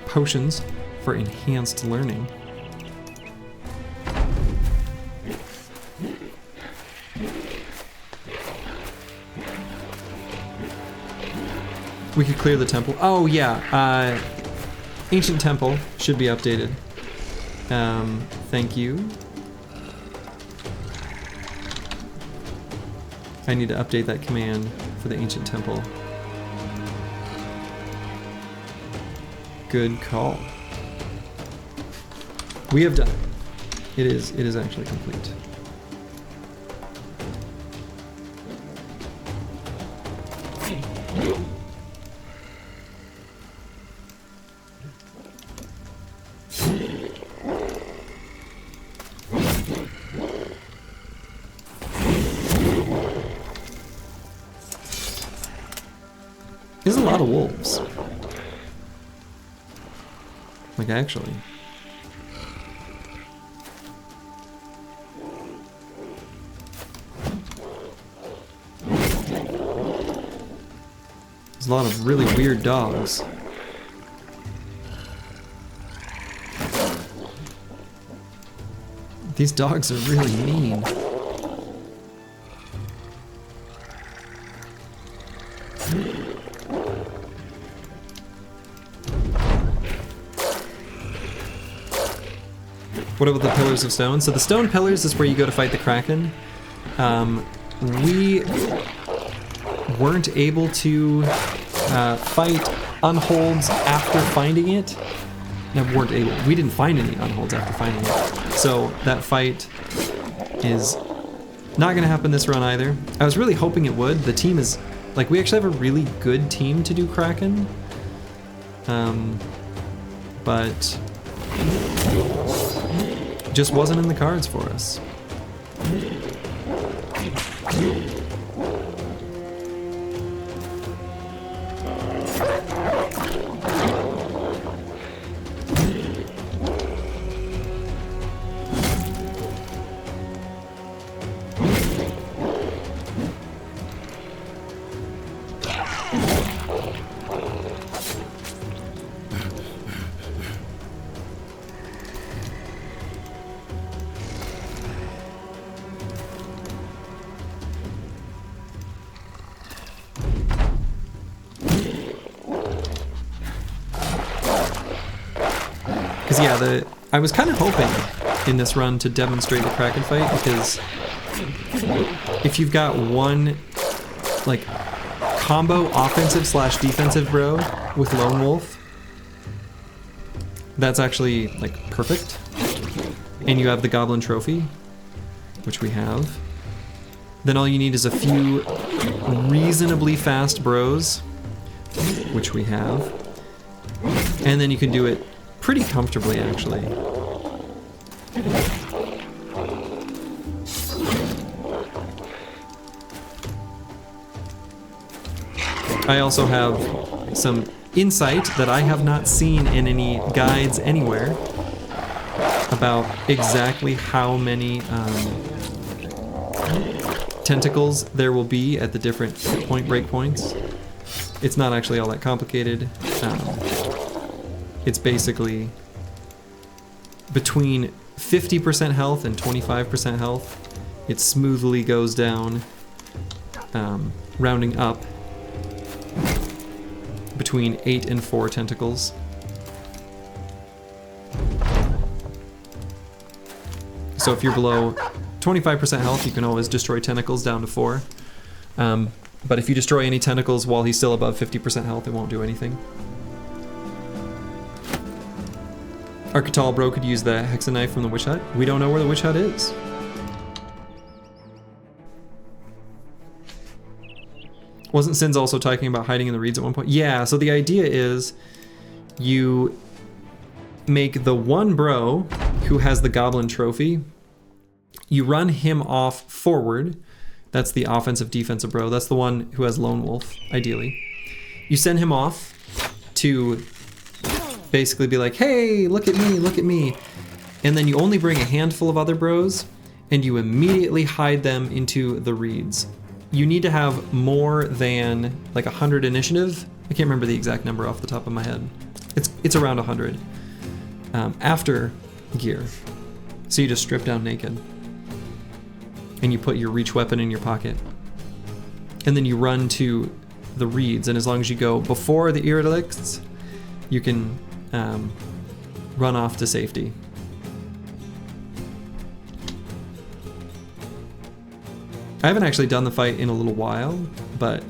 potions for enhanced learning. We could clear the temple. Oh yeah, ancient temple should be updated. Thank you. I need to update that command for the ancient temple. Good call. We have done it. It is actually complete. There's a lot of wolves. Like, actually. There's a lot of really weird dogs. These dogs are really mean. What about the Pillars of Stone? So the Stone Pillars is where you go to fight the Kraken. We weren't able to fight unholds after finding it. No, we didn't find any unholds after finding it. So that fight is not going to happen this run either. I was really hoping it would. The team is, like, we actually have a really good team to do Kraken. But just wasn't in the cards for us. Yeah, I was kind of hoping in this run to demonstrate the Kraken fight, because if you've got one, like, combo offensive / defensive bro with Lone Wolf, that's actually, like, perfect. And you have the Goblin Trophy, which we have. Then all you need is a few reasonably fast bros, which we have. And then you can do it pretty comfortably, actually. I also have some insight that I have not seen in any guides anywhere about exactly how many tentacles there will be at the different hit point breakpoints. It's not actually all that complicated. It's basically between 50% health and 25% health. It smoothly goes down, rounding up, between 8 and 4 tentacles. So if you're below 25% health, you can always destroy tentacles down to 4. But if you destroy any tentacles while he's still above 50% health, it won't do anything. Arcatal bro could use the Hexa Knife from the Witch Hut. We don't know where the Witch Hut is. Wasn't Sins also talking about hiding in the reeds at one point? Yeah, so the idea is you make the one bro who has the Goblin Trophy, you run him off forward. That's the offensive defensive bro. That's the one who has Lone Wolf, ideally. You send him off to basically be like, hey, look at me, look at me. And then you only bring a handful of other bros and you immediately hide them into the reeds. You need to have more than like 100 initiative. I can't remember the exact number off the top of my head. It's around 100 after gear. So you just strip down naked and you put your reach weapon in your pocket. And then you run to the reeds, and as long as you go before the EELI, you can run off to safety. I haven't actually done the fight in a little while, but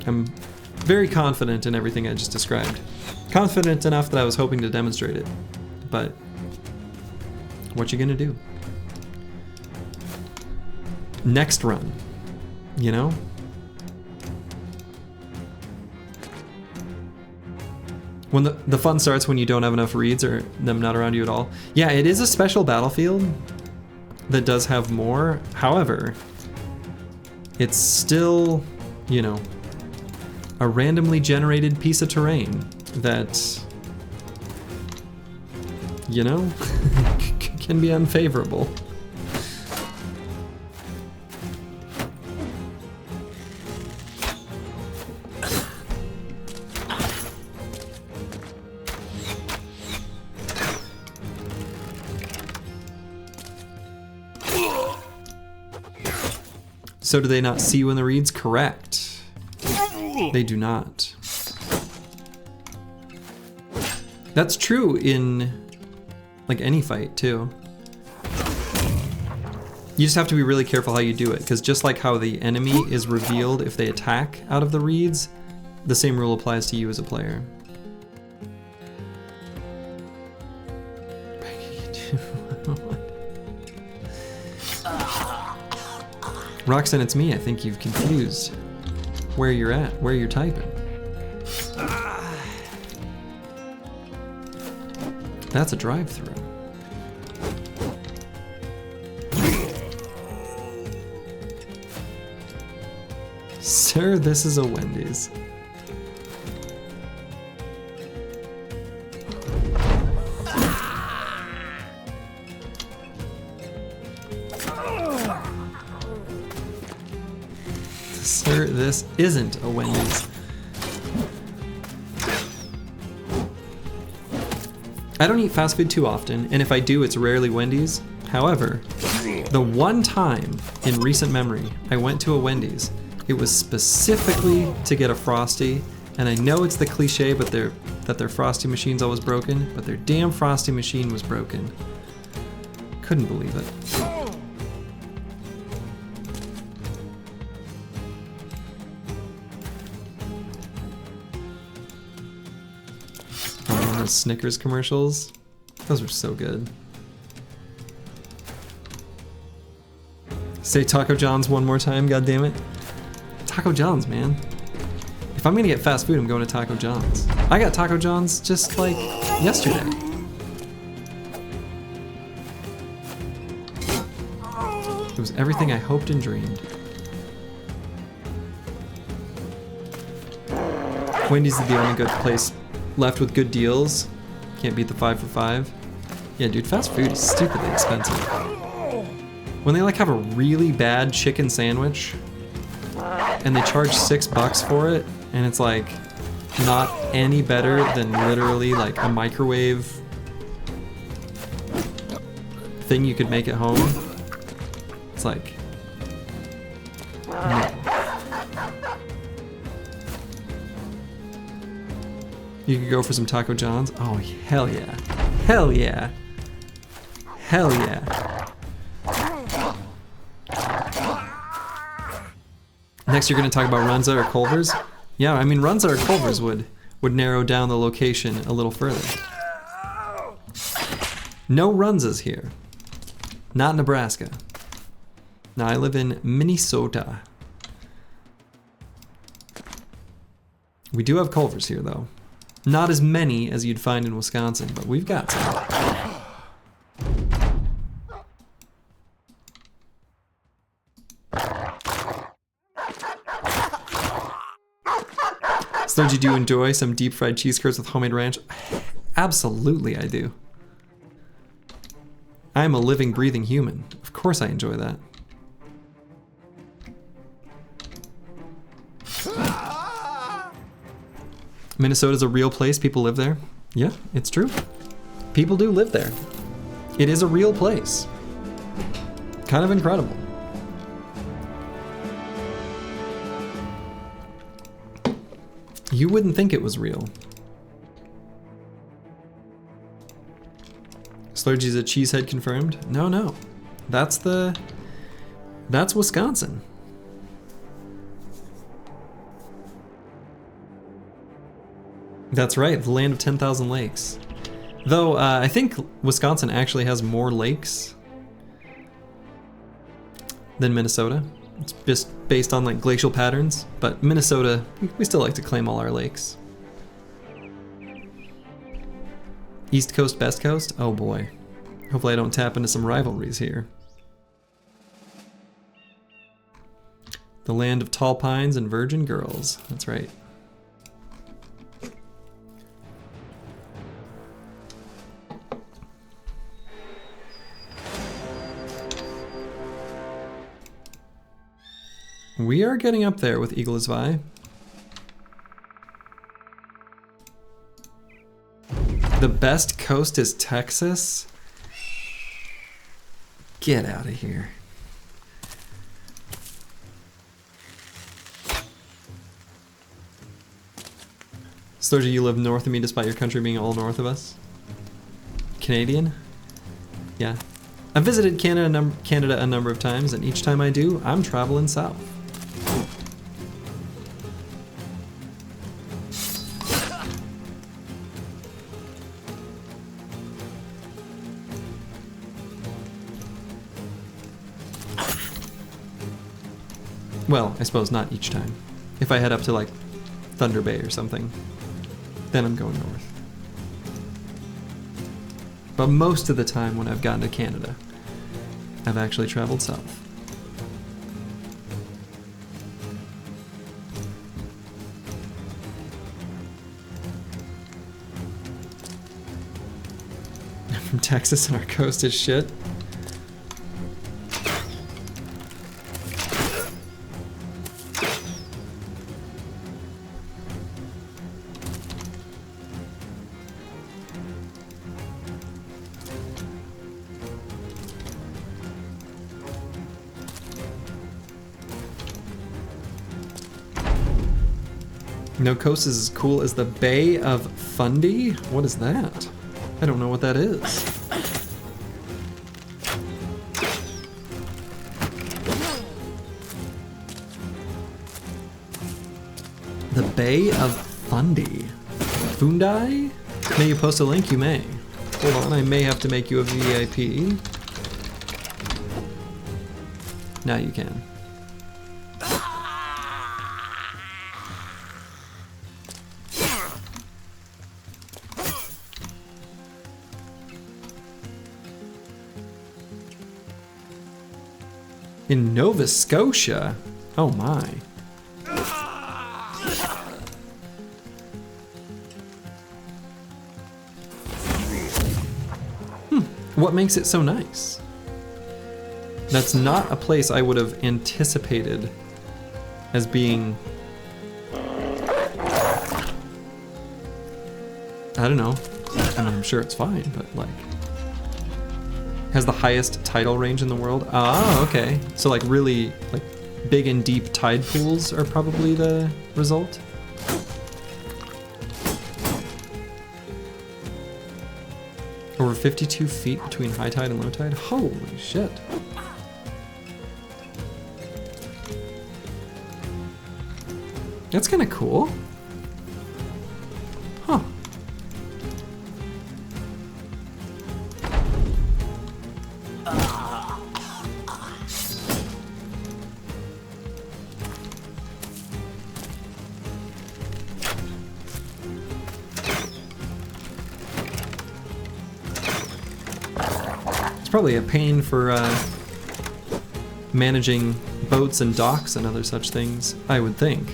I'm very confident in everything I just described. Confident enough that I was hoping to demonstrate it, but what you gonna do? Next run, you know? When the fun starts when you don't have enough reeds or them not around you at all. Yeah, it is a special battlefield that does have more. However, it's still, you know, a randomly generated piece of terrain that, you know, can be unfavorable. So do they not see you in the reeds? Correct. They do not. That's true in like any fight too. You just have to be really careful how you do it, because just like how the enemy is revealed if they attack out of the reeds, the same rule applies to you as a player. Roxanne, it's me. I think you've confused where you're at, where you're typing. That's a drive-through. Sir, this is a Wendy's. Sir, this isn't a Wendy's. I don't eat fast food too often, and if I do, it's rarely Wendy's. However, the one time in recent memory I went to a Wendy's, it was specifically to get a Frosty, and I know it's the cliche but that their Frosty machine's always broken, but their damn Frosty machine was broken. Couldn't believe it. Those Snickers commercials, those were so good. Say Taco John's one more time, goddammit. Taco John's, man. If I'm gonna get fast food, I'm going to Taco John's. I got Taco John's just like yesterday. It was everything I hoped and dreamed. Wendy's is the only good place left with good deals. Can't beat the 5 for $5. Yeah, dude, fast food is stupidly expensive. When they like have a really bad chicken sandwich and they charge $6 for it, and it's like not any better than literally like a microwave thing you could make at home. It's like, no. You could go for some Taco John's. Oh, hell yeah. Hell yeah. Hell yeah. Next you're gonna talk about Runza or Culver's? Yeah, I mean Runza or Culver's would narrow down the location a little further. No Runzas here. Not Nebraska. Now I live in Minnesota. We do have Culver's here though. Not as many as you'd find in Wisconsin, but we've got some. So did you enjoy some deep fried cheese curds with homemade ranch? Absolutely I do. I am a living, breathing human. Of course I enjoy that. Minnesota's a real place, people live there. Yeah, it's true. People do live there. It is a real place. Kind of incredible. You wouldn't think it was real. Slurgy's a cheesehead confirmed? No, no. That's Wisconsin. That's right, the land of 10,000 lakes. Though, I think Wisconsin actually has more lakes than Minnesota. It's just based on like glacial patterns, but Minnesota, we still like to claim all our lakes. East Coast, Best Coast? Oh boy. Hopefully I don't tap into some rivalries here. The land of tall pines and virgin girls. That's right. We are getting up there with EELI. The best coast is Texas? Get out of here. Slurgy, you live north of me despite your country being all north of us? Canadian? Yeah. I've visited Canada a number of times, and each time I do, I'm traveling south. Well, I suppose not each time. If I head up to like Thunder Bay or something, then I'm going north. But most of the time when I've gotten to Canada, I've actually traveled south. I'm from Texas and our coast is shit. No coast is as cool as the Bay of Fundy? What is that? I don't know what that is. The Bay of Fundy. Fundy? May you post a link? You may. Hold on, I may have to make you a VIP. Now you can. In Nova Scotia? Oh my. What makes it so nice? That's not a place I would have anticipated as being... I don't know. I mean, I'm sure it's fine, but like... Has the highest tidal range in the world. Ah, okay. So like really like big and deep tide pools are probably the result. Over 52 feet between high tide and low tide? Holy shit. That's kind of cool. Huh. Probably a pain for managing boats and docks and other such things, I would think.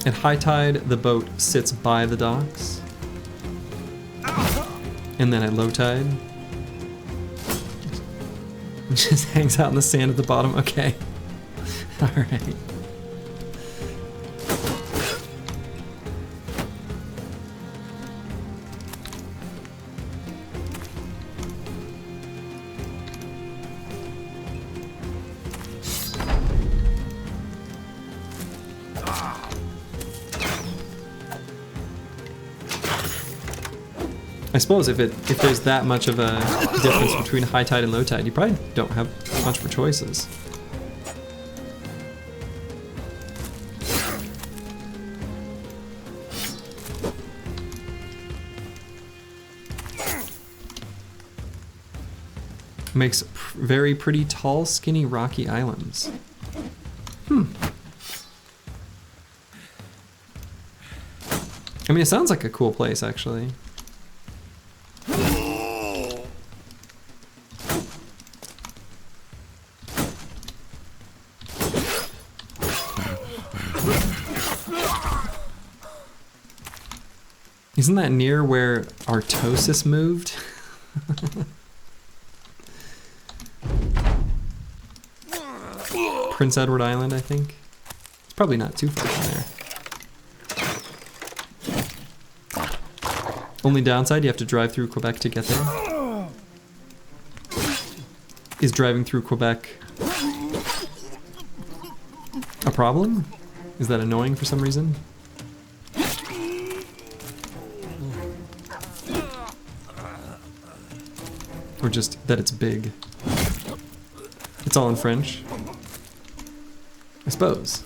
At high tide, the boat sits by the docks. And then at low tide, just hangs out in the sand at the bottom. Okay. All right. I suppose if there's that much of a difference between high tide and low tide, you probably don't have much for choices. Makes very pretty tall, skinny, rocky islands. I mean, it sounds like a cool place, actually. Isn't that near where Artosis moved? Prince Edward Island, I think. It's probably not too far from there. Only downside, you have to drive through Quebec to get there. Is driving through Quebec a problem? Is that annoying for some reason? Or just that it's big. It's all in French, I suppose.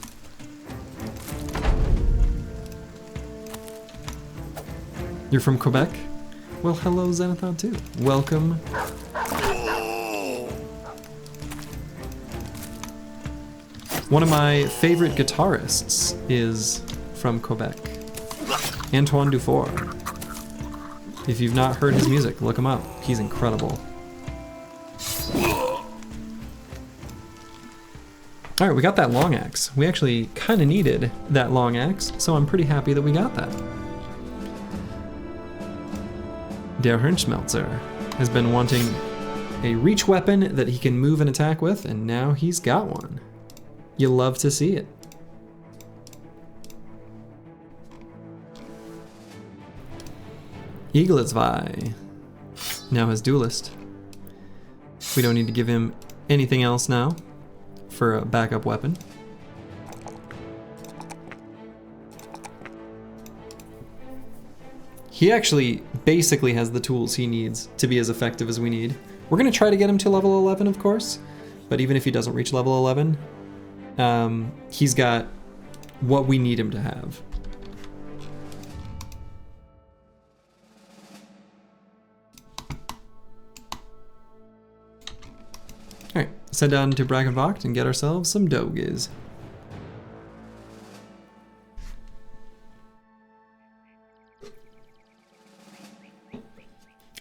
You're from Quebec? Well, hello, Xanathon too. Welcome. One of my favorite guitarists is from Quebec. Antoine Dufour. If you've not heard his music, look him up. He's incredible. All right, we got that long axe. We actually kind of needed that long axe, so I'm pretty happy that we got that. Der Hirnschmelzer has been wanting a reach weapon that he can move and attack with, and now he's got one. You love to see it. Eaglesvi now has Duelist. We don't need to give him anything else now for a backup weapon. He actually basically has the tools he needs to be as effective as we need. We're gonna try to get him to level 11, of course, but even if he doesn't reach level 11, he's got what we need him to have. Alright, let's head down to Brackenvocht and get ourselves some doges.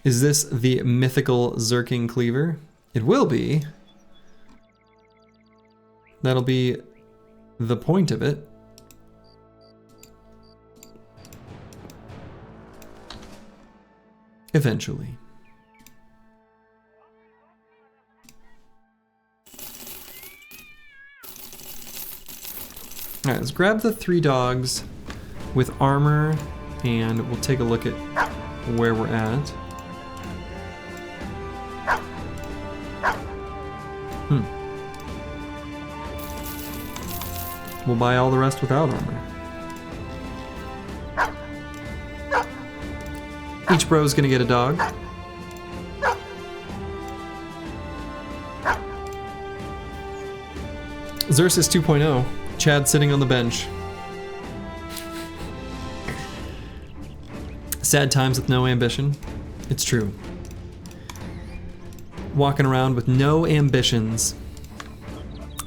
Is this the mythical Zerking Cleaver? It will be. That'll be the point of it. Eventually. Alright, let's grab the 3 dogs with armor and we'll take a look at where we're at. We'll buy all the rest without armor. Each bro's gonna get a dog. Xerxes 2.0. Chad sitting on the bench. Sad times with no ambition. It's true. Walking around with no ambitions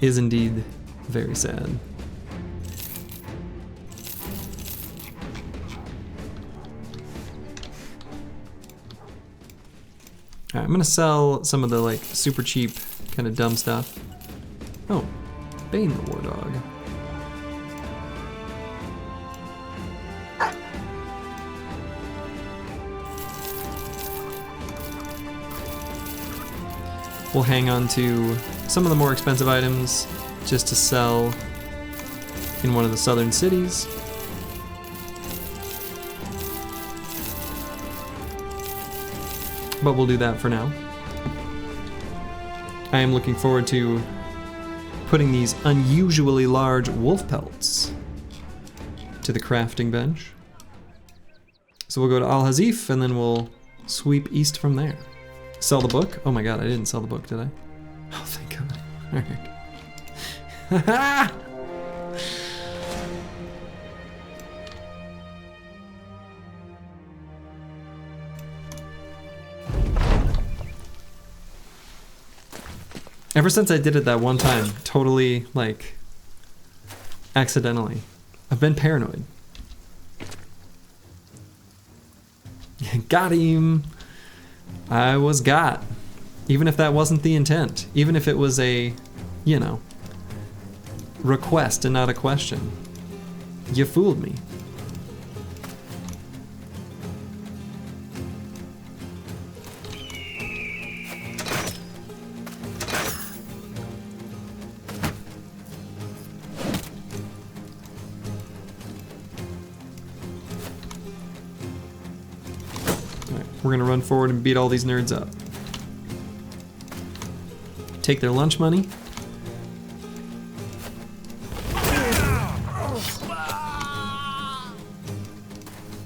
is indeed very sad. Alright, I'm gonna sell some of the like super cheap kind of dumb stuff. Oh, Bane the War Dog. We'll hang on to some of the more expensive items just to sell in one of the southern cities. But we'll do that for now. I am looking forward to putting these unusually large wolf pelts to the crafting bench. So we'll go to Al-Hazif and then we'll sweep east from there. Sell the book? Oh my god, I didn't sell the book, did I? Oh, thank god. Alright. Ever since I did it that one time, totally, like, accidentally, I've been paranoid. Got him! I was got. Even if that wasn't the intent. Even if it was a, you know, request and not a question. You fooled me. We're gonna run forward and beat all these nerds up. Take their lunch money.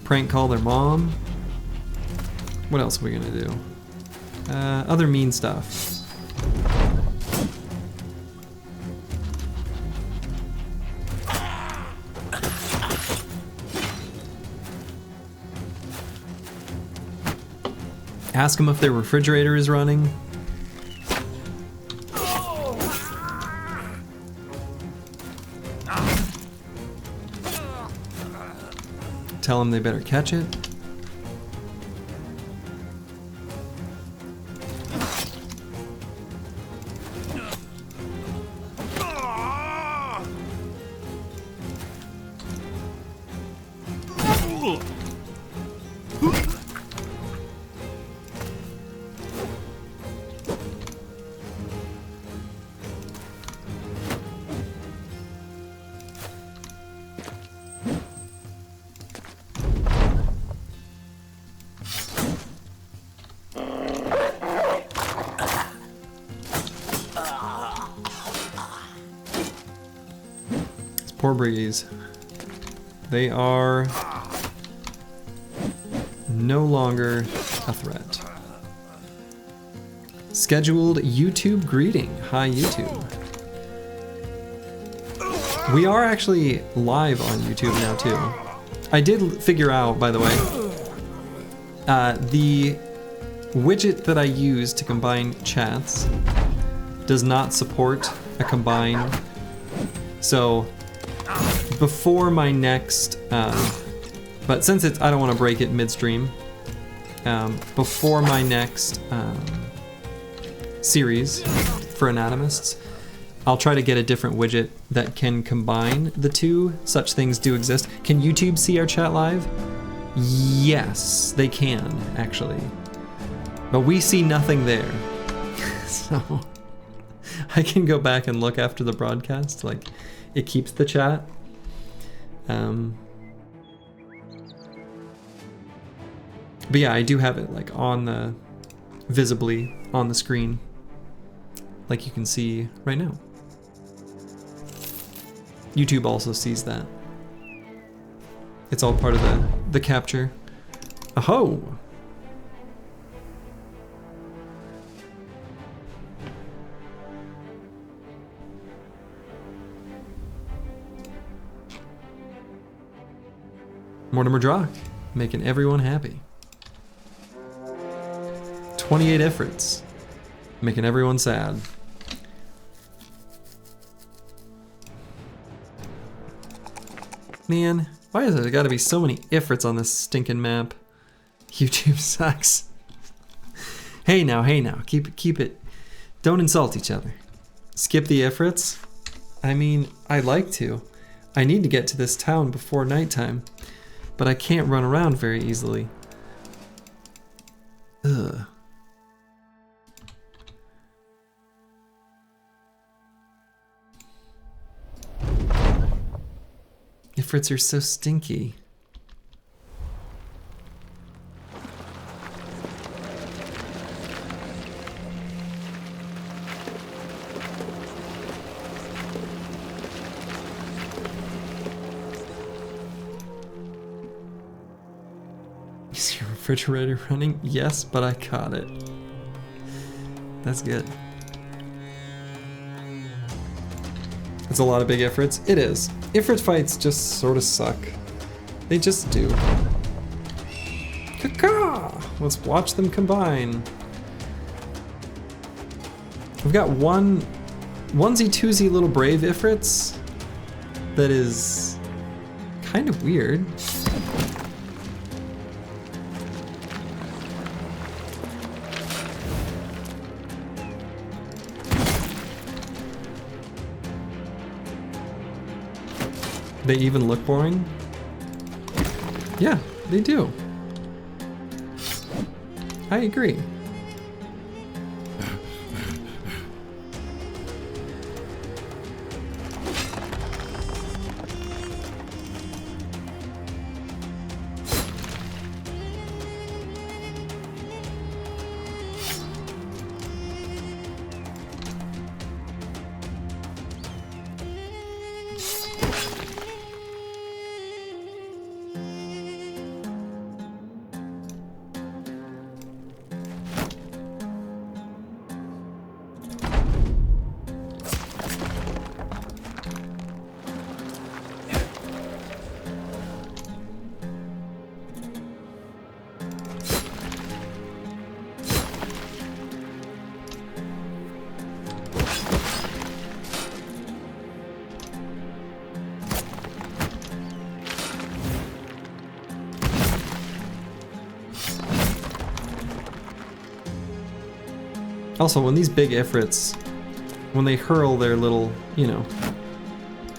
Prank call their mom. What else are we gonna do? Other mean stuff. Ask them if their refrigerator is running. Tell them they better catch it. Poor briggies. They are no longer a threat. Scheduled YouTube greeting. Hi, YouTube. We are actually live on YouTube now, too. I did figure out, by the way, the widget that I use to combine chats does not support a combine. So before my next, but since it's, I don't want to break it midstream, before my next series for anatomists, I'll try to get a different widget that can combine the two. Such things do exist. Can YouTube see our chat live? Yes, they can, actually. But we see nothing there. So I can go back and look after the broadcast. Like, it keeps the chat. But yeah, I do have it like on the, visibly on the screen, like you can see right now. YouTube also sees that. It's all part of the capture. Oh! Mortimer Drock, making everyone happy. 28 efforts, making everyone sad. Man, why is there gotta be so many efforts on this stinking map? YouTube sucks. Hey now, keep it. Don't insult each other. Skip the efforts? I mean, I'd like to. I need to get to this town before nighttime, but I can't run around very easily. Ugh. Ifrits are so stinky. Is your refrigerator running? Yes, but I caught it. That's good. It's a lot of big Ifrits. It is. Ifrit fights just sort of suck. They just do. Caca! Let's watch them combine. We've got onesie twosie little brave Ifrits that is kind of weird. They even look boring? Yeah, they do. I agree. Also, when these big Ifrits, when they hurl their little, you know,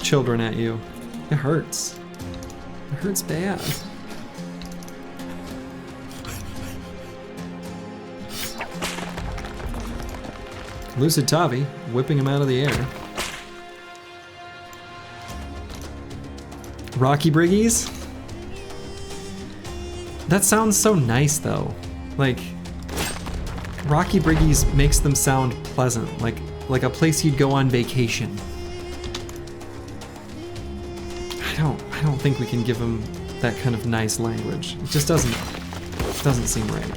children at you, it hurts. It hurts bad. Lucid Tavi, whipping him out of the air. Rocky Briggies? That sounds so nice though. Like, Rocky Briggies makes them sound pleasant, like a place you'd go on vacation. I don't think we can give them that kind of nice language. It just doesn't seem right.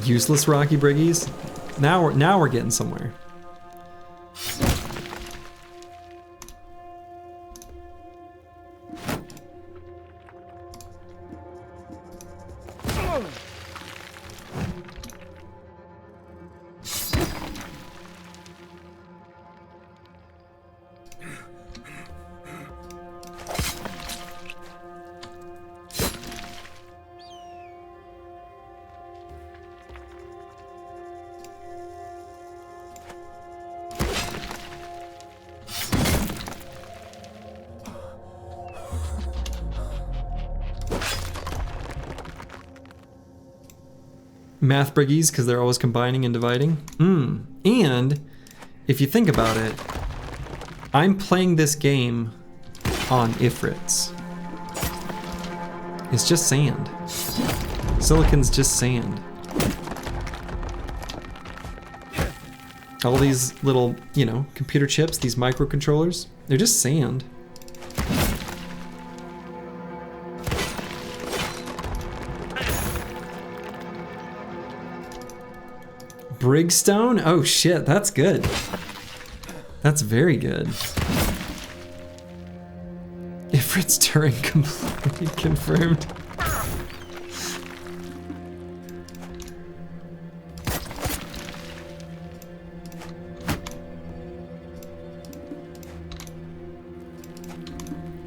Useless Rocky Briggies? Now we're getting somewhere. Math Briggies, because they're always combining and dividing. And if you think about it, I'm playing this game on Ifrits. It's just sand. Silicon's just sand. All these little, you know, computer chips, these microcontrollers, they're just sand. Brigstone? Oh shit, that's good. That's very good. Ifrit's Turing completely confirmed.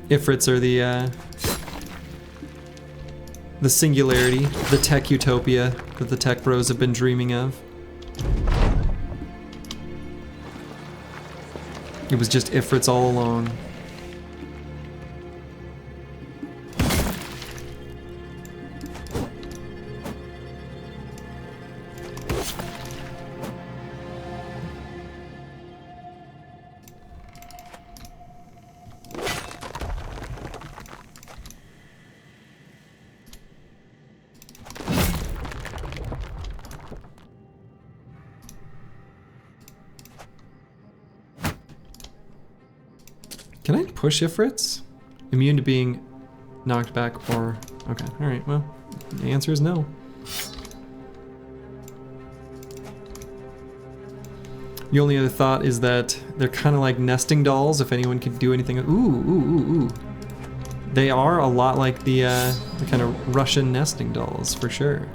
Ifrits are the singularity, the tech utopia that the tech bros have been dreaming of. It was just Ifrits all along. Can I push Ifrits? Immune to being knocked back or... Okay, alright, well, the answer is no. The only other thought is that they're kind of like nesting dolls, if anyone could do anything. Ooh. They are a lot like the kind of Russian nesting dolls, for sure.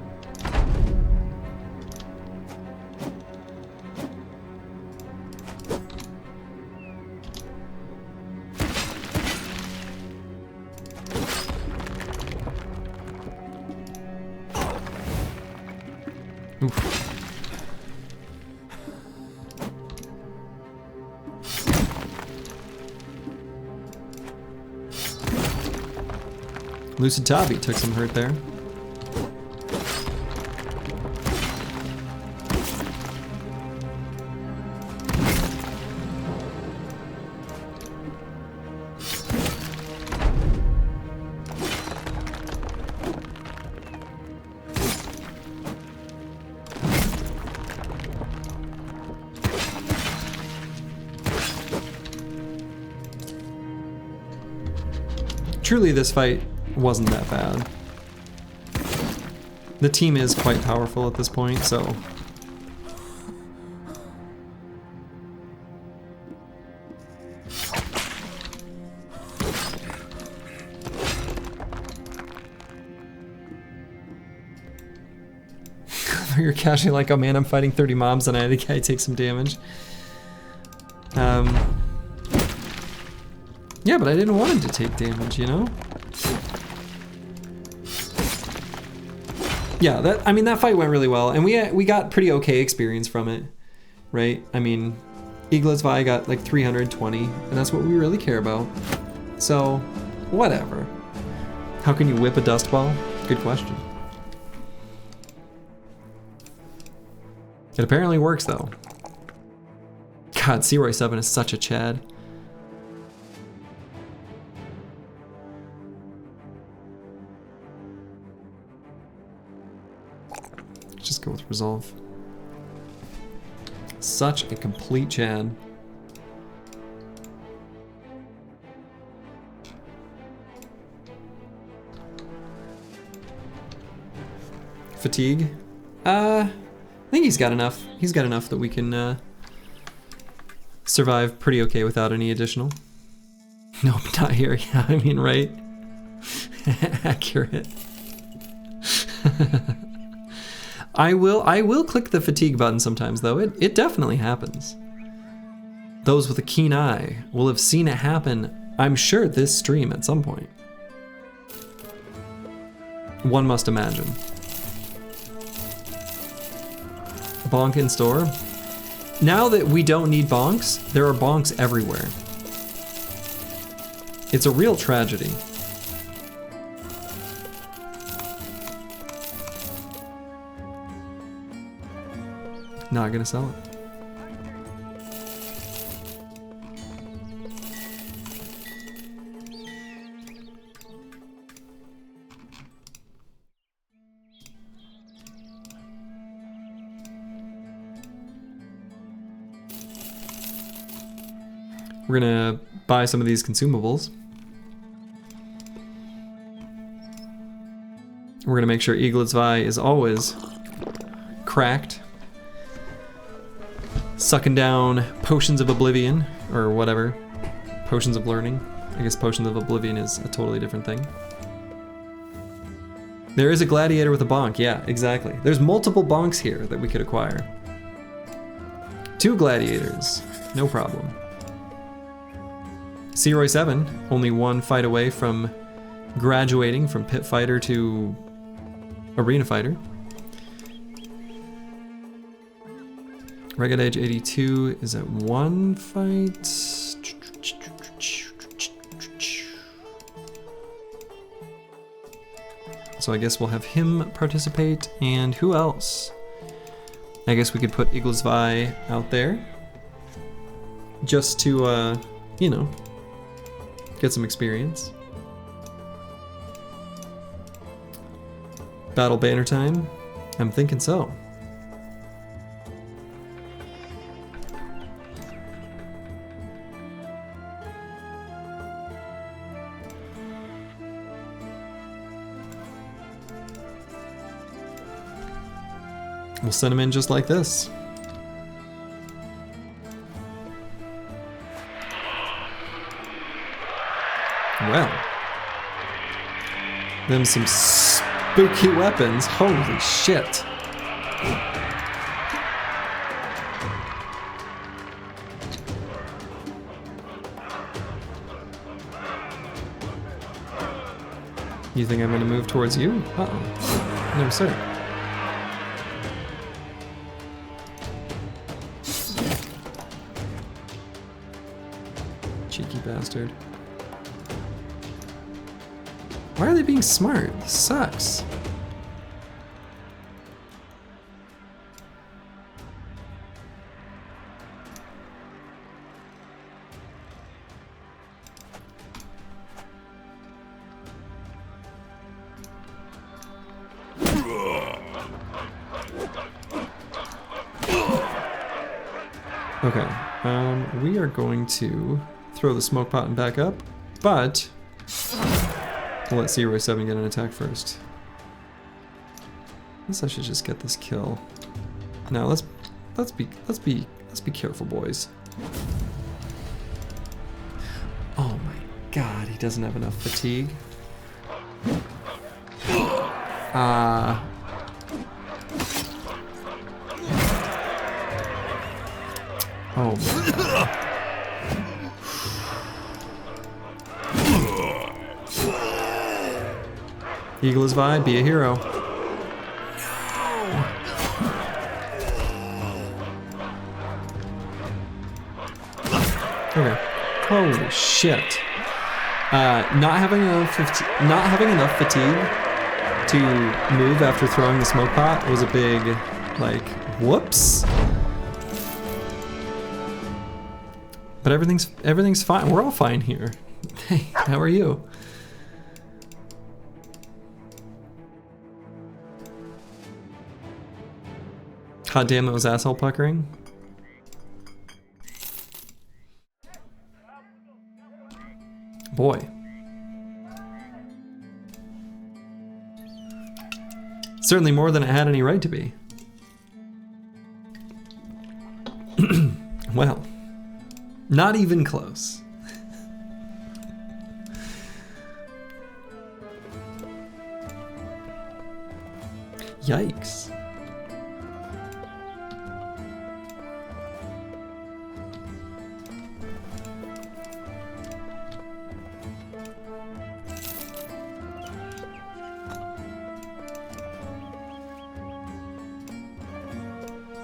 Lucid Tabi took some hurt there. Truly, this fight wasn't that bad. The team is quite powerful at this point, so... You're casually like, oh man, I'm fighting 30 mobs and I had a guy take some damage. Yeah, but I didn't want him to take damage, you know? Yeah, that fight went really well, and we got pretty okay experience from it, right? I mean, EELI got like 320, and that's what we really care about. So, whatever. How can you whip a dust ball? Good question. It apparently works though. God, Searoy 7 is such a Chad. Just go with resolve. Such a complete Chad. Fatigue? I think he's got enough. He's got enough that we can survive pretty okay without any additional. Nope, not here. Yeah, I mean, right? Accurate. I will click the fatigue button sometimes though. It definitely happens. Those with a keen eye will have seen it happen, I'm sure, this stream at some point. One must imagine. Bonk in store. Now that we don't need bonks, there are bonks everywhere. It's a real tragedy. Not gonna sell it. We're gonna buy some of these consumables. We're gonna make sure EELI is always cracked. sucking down potions of oblivion, or whatever. Potions of learning. I guess potions of oblivion is a totally different thing. There is a gladiator with a bonk, yeah, exactly. There's multiple bonks here that we could acquire. 2 gladiators, no problem. Searoy 7, only 1 fight away from graduating from pit fighter to arena fighter. Rugged Edge 82 is at 1 fight. So I guess we'll have him participate, and who else? I guess we could put Iglisvi out there. Just to, you know, get some experience. Battle banner time? I'm thinking so. We'll send them in just like this. Well, them some spooky weapons. Holy shit. You think I'm gonna move towards you? Uh-oh. No, sir. Cheeky bastard. Why are they being smart? This sucks. Okay, we are going to throw the smoke pot and back up, but we'll let Searoy 7 get an attack first. I guess I should just get this kill. Now let's be careful, boys. Oh my god, he doesn't have enough fatigue. Oh my god. Iglisvi, be a hero. Okay. Holy shit. Not having enough fatigue to move after throwing the smoke pot was a big, like, whoops. But everything's fine. We're all fine here. Hey, how are you? God damn, it was asshole puckering. Boy. Certainly more than it had any right to be. Well, not even close. Yikes.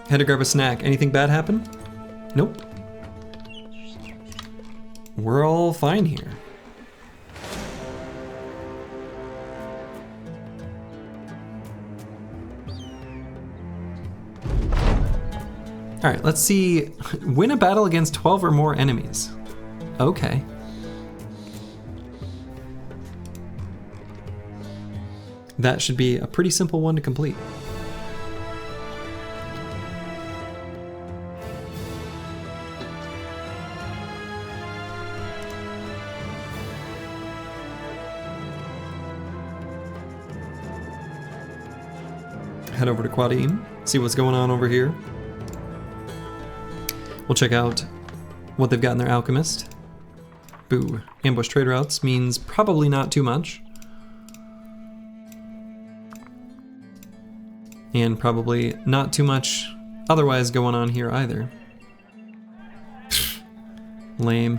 Had to grab a snack. Anything bad happen? Nope. We're all fine here. All right, let's see. Win a battle against 12 or more enemies. Okay. That should be a pretty simple one to complete. Head over to Quadine, see what's going on over here. We'll check out what they've got in their alchemist. Boo. Ambush trade routes means probably not too much. And probably not too much otherwise going on here either. Lame.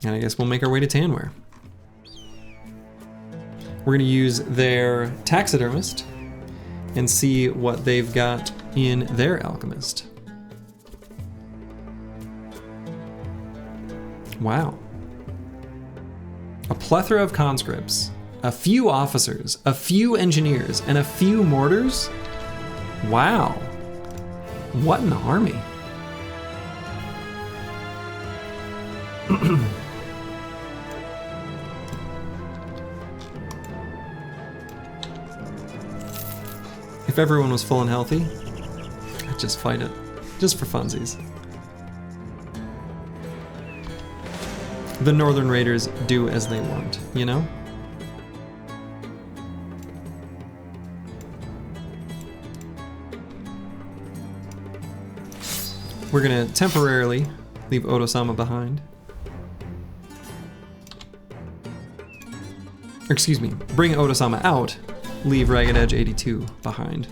And I guess we'll make our way to Tanware. We're gonna use their taxidermist and see what they've got in their alchemist. Wow. A plethora of conscripts, a few officers, a few engineers, and a few mortars? Wow. What an army. If everyone was full and healthy, I'd just fight it. Just for funsies. The Northern Raiders do as they want, you know? We're gonna temporarily leave Odo-sama behind. Or excuse me, bring Odo-sama out, leave Ragged Edge 82 behind.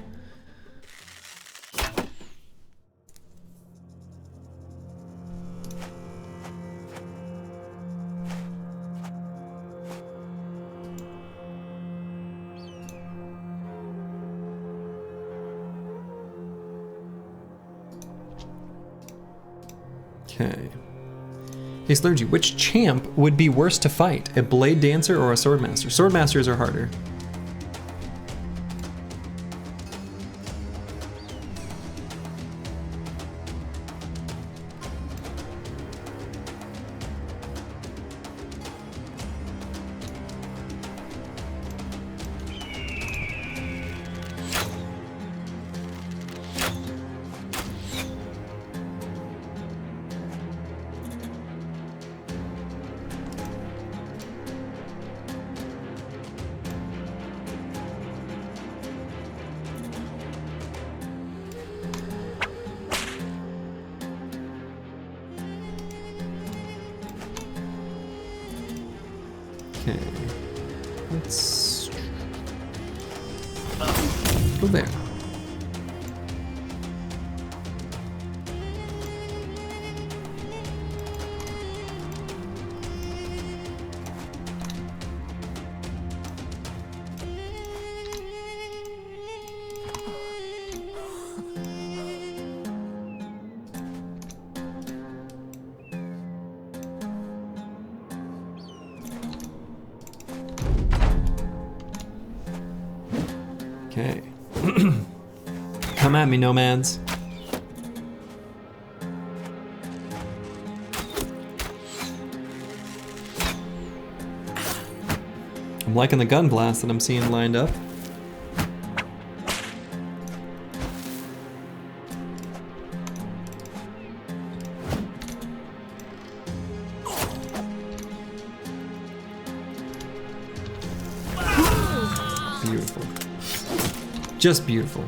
Okay. Hey Slurgy, which champ would be worse to fight? A blade dancer or a swordmaster? Swordmasters are harder. Okay, let's go there. Okay. Come at me, nomads. I'm liking the gun blast that I'm seeing lined up. Beautiful. Just beautiful.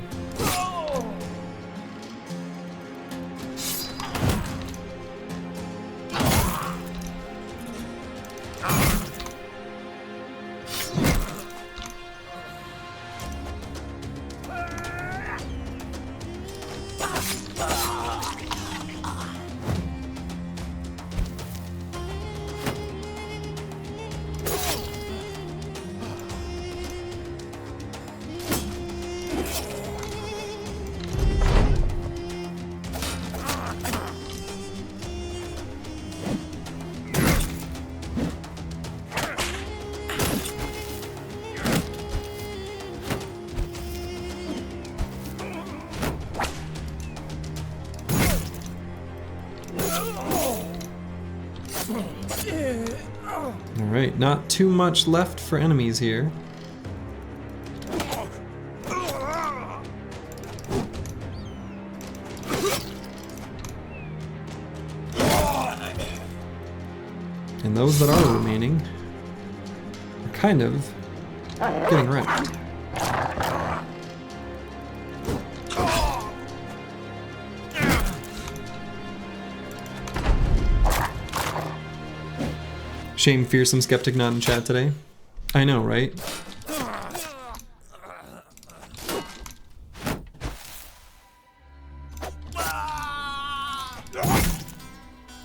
Alright, not too much left for enemies here. And those that are remaining are kind of getting wrecked. Shame Fearsome Skeptic not in chat today. I know, right?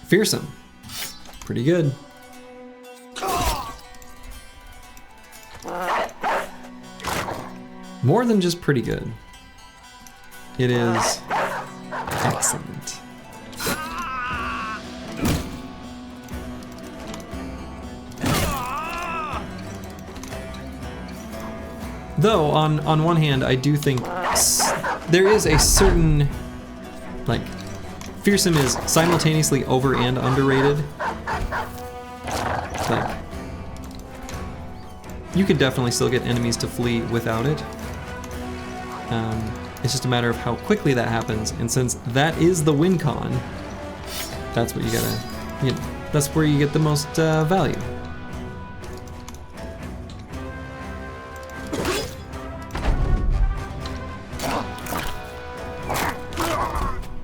Fearsome. Pretty good. More than just pretty good. It is excellent. Though, on one hand, I do think there is a certain, like, Fearsome is simultaneously over and underrated. Like, you could definitely still get enemies to flee without it. It's just a matter of how quickly that happens, and since that is the win con, that's what you gotta, you know, that's where you get the most value.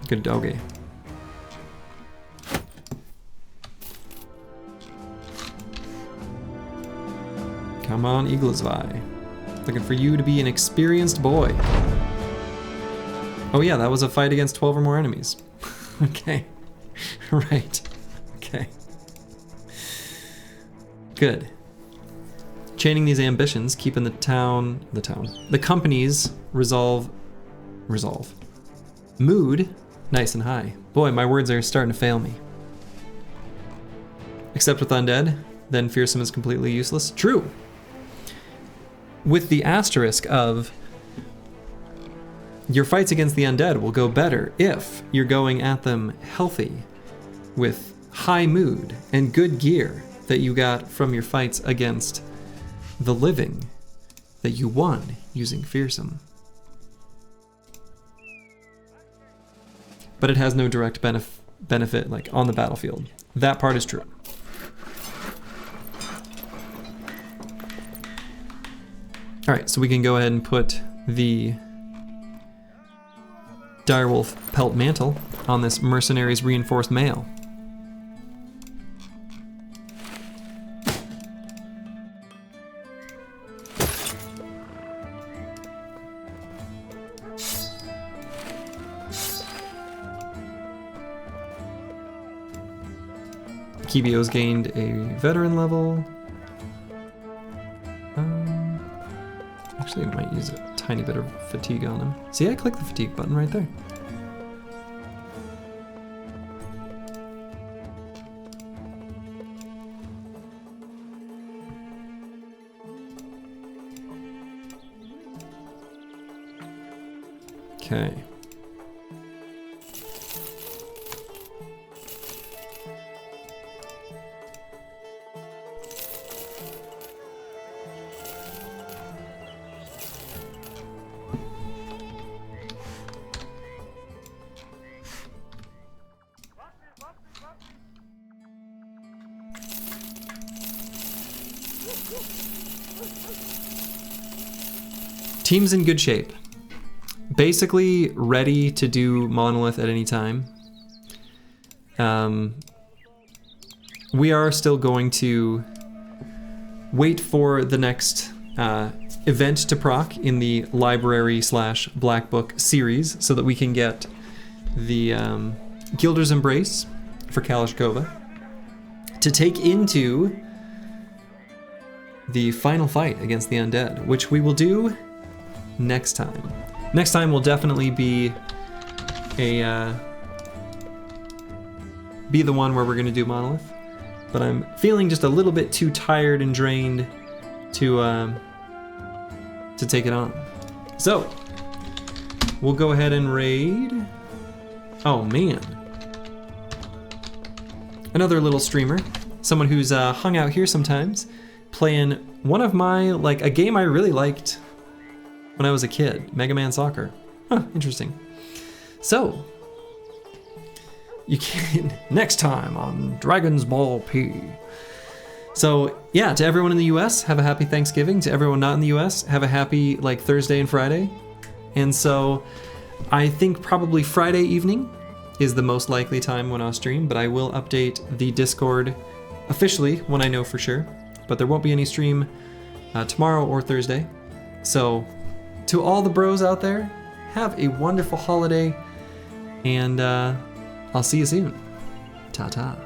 Good doggy. Come on, Eaglesvi. Looking for you to be an experienced boy. Oh yeah, that was a fight against 12 or more enemies. Okay. Right. Okay. Good. Chaining these ambitions, keeping the company's resolve. Mood nice and high. Boy, my words are starting to fail me. Except with undead, then Fearsome is completely useless. True. With the asterisk of your fights against the undead will go better if you're going at them healthy, with high mood and good gear that you got from your fights against the living that you won using Fearsome. But it has no direct benefit like on the battlefield. That part is true. All right, so we can go ahead and put the Direwolf Pelt Mantle on this Mercenary's Reinforced Mail. Kibio's gained a veteran level. Actually, I might use a tiny bit of fatigue on him. See, I clicked the fatigue button right there. Okay. Team's in good shape. Basically ready to do Monolith at any time. We are still going to wait for the next event to proc in the library/Black Book series so that we can get the Gilder's Embrace for Kalashkova to take into the final fight against the undead, which we will do next time. Next time will definitely be the one where we're gonna do Monolith, but I'm feeling just a little bit too tired and drained to take it on. So we'll go ahead and raid. Oh man, another little streamer, someone who's hung out here sometimes, playing one of my, like, a game I really liked when I was a kid, Mega Man Soccer. Huh, interesting. So, you can, next time on Dragon's Ball P. So, yeah, to everyone in the US, have a happy Thanksgiving. To everyone not in the US, have a happy, like, Thursday and Friday. And so, I think probably Friday evening is the most likely time when I'll stream, but I will update the Discord officially when I know for sure, but there won't be any stream tomorrow or Thursday. So to all the bros out there, have a wonderful holiday, and I'll see you soon. Ta-ta.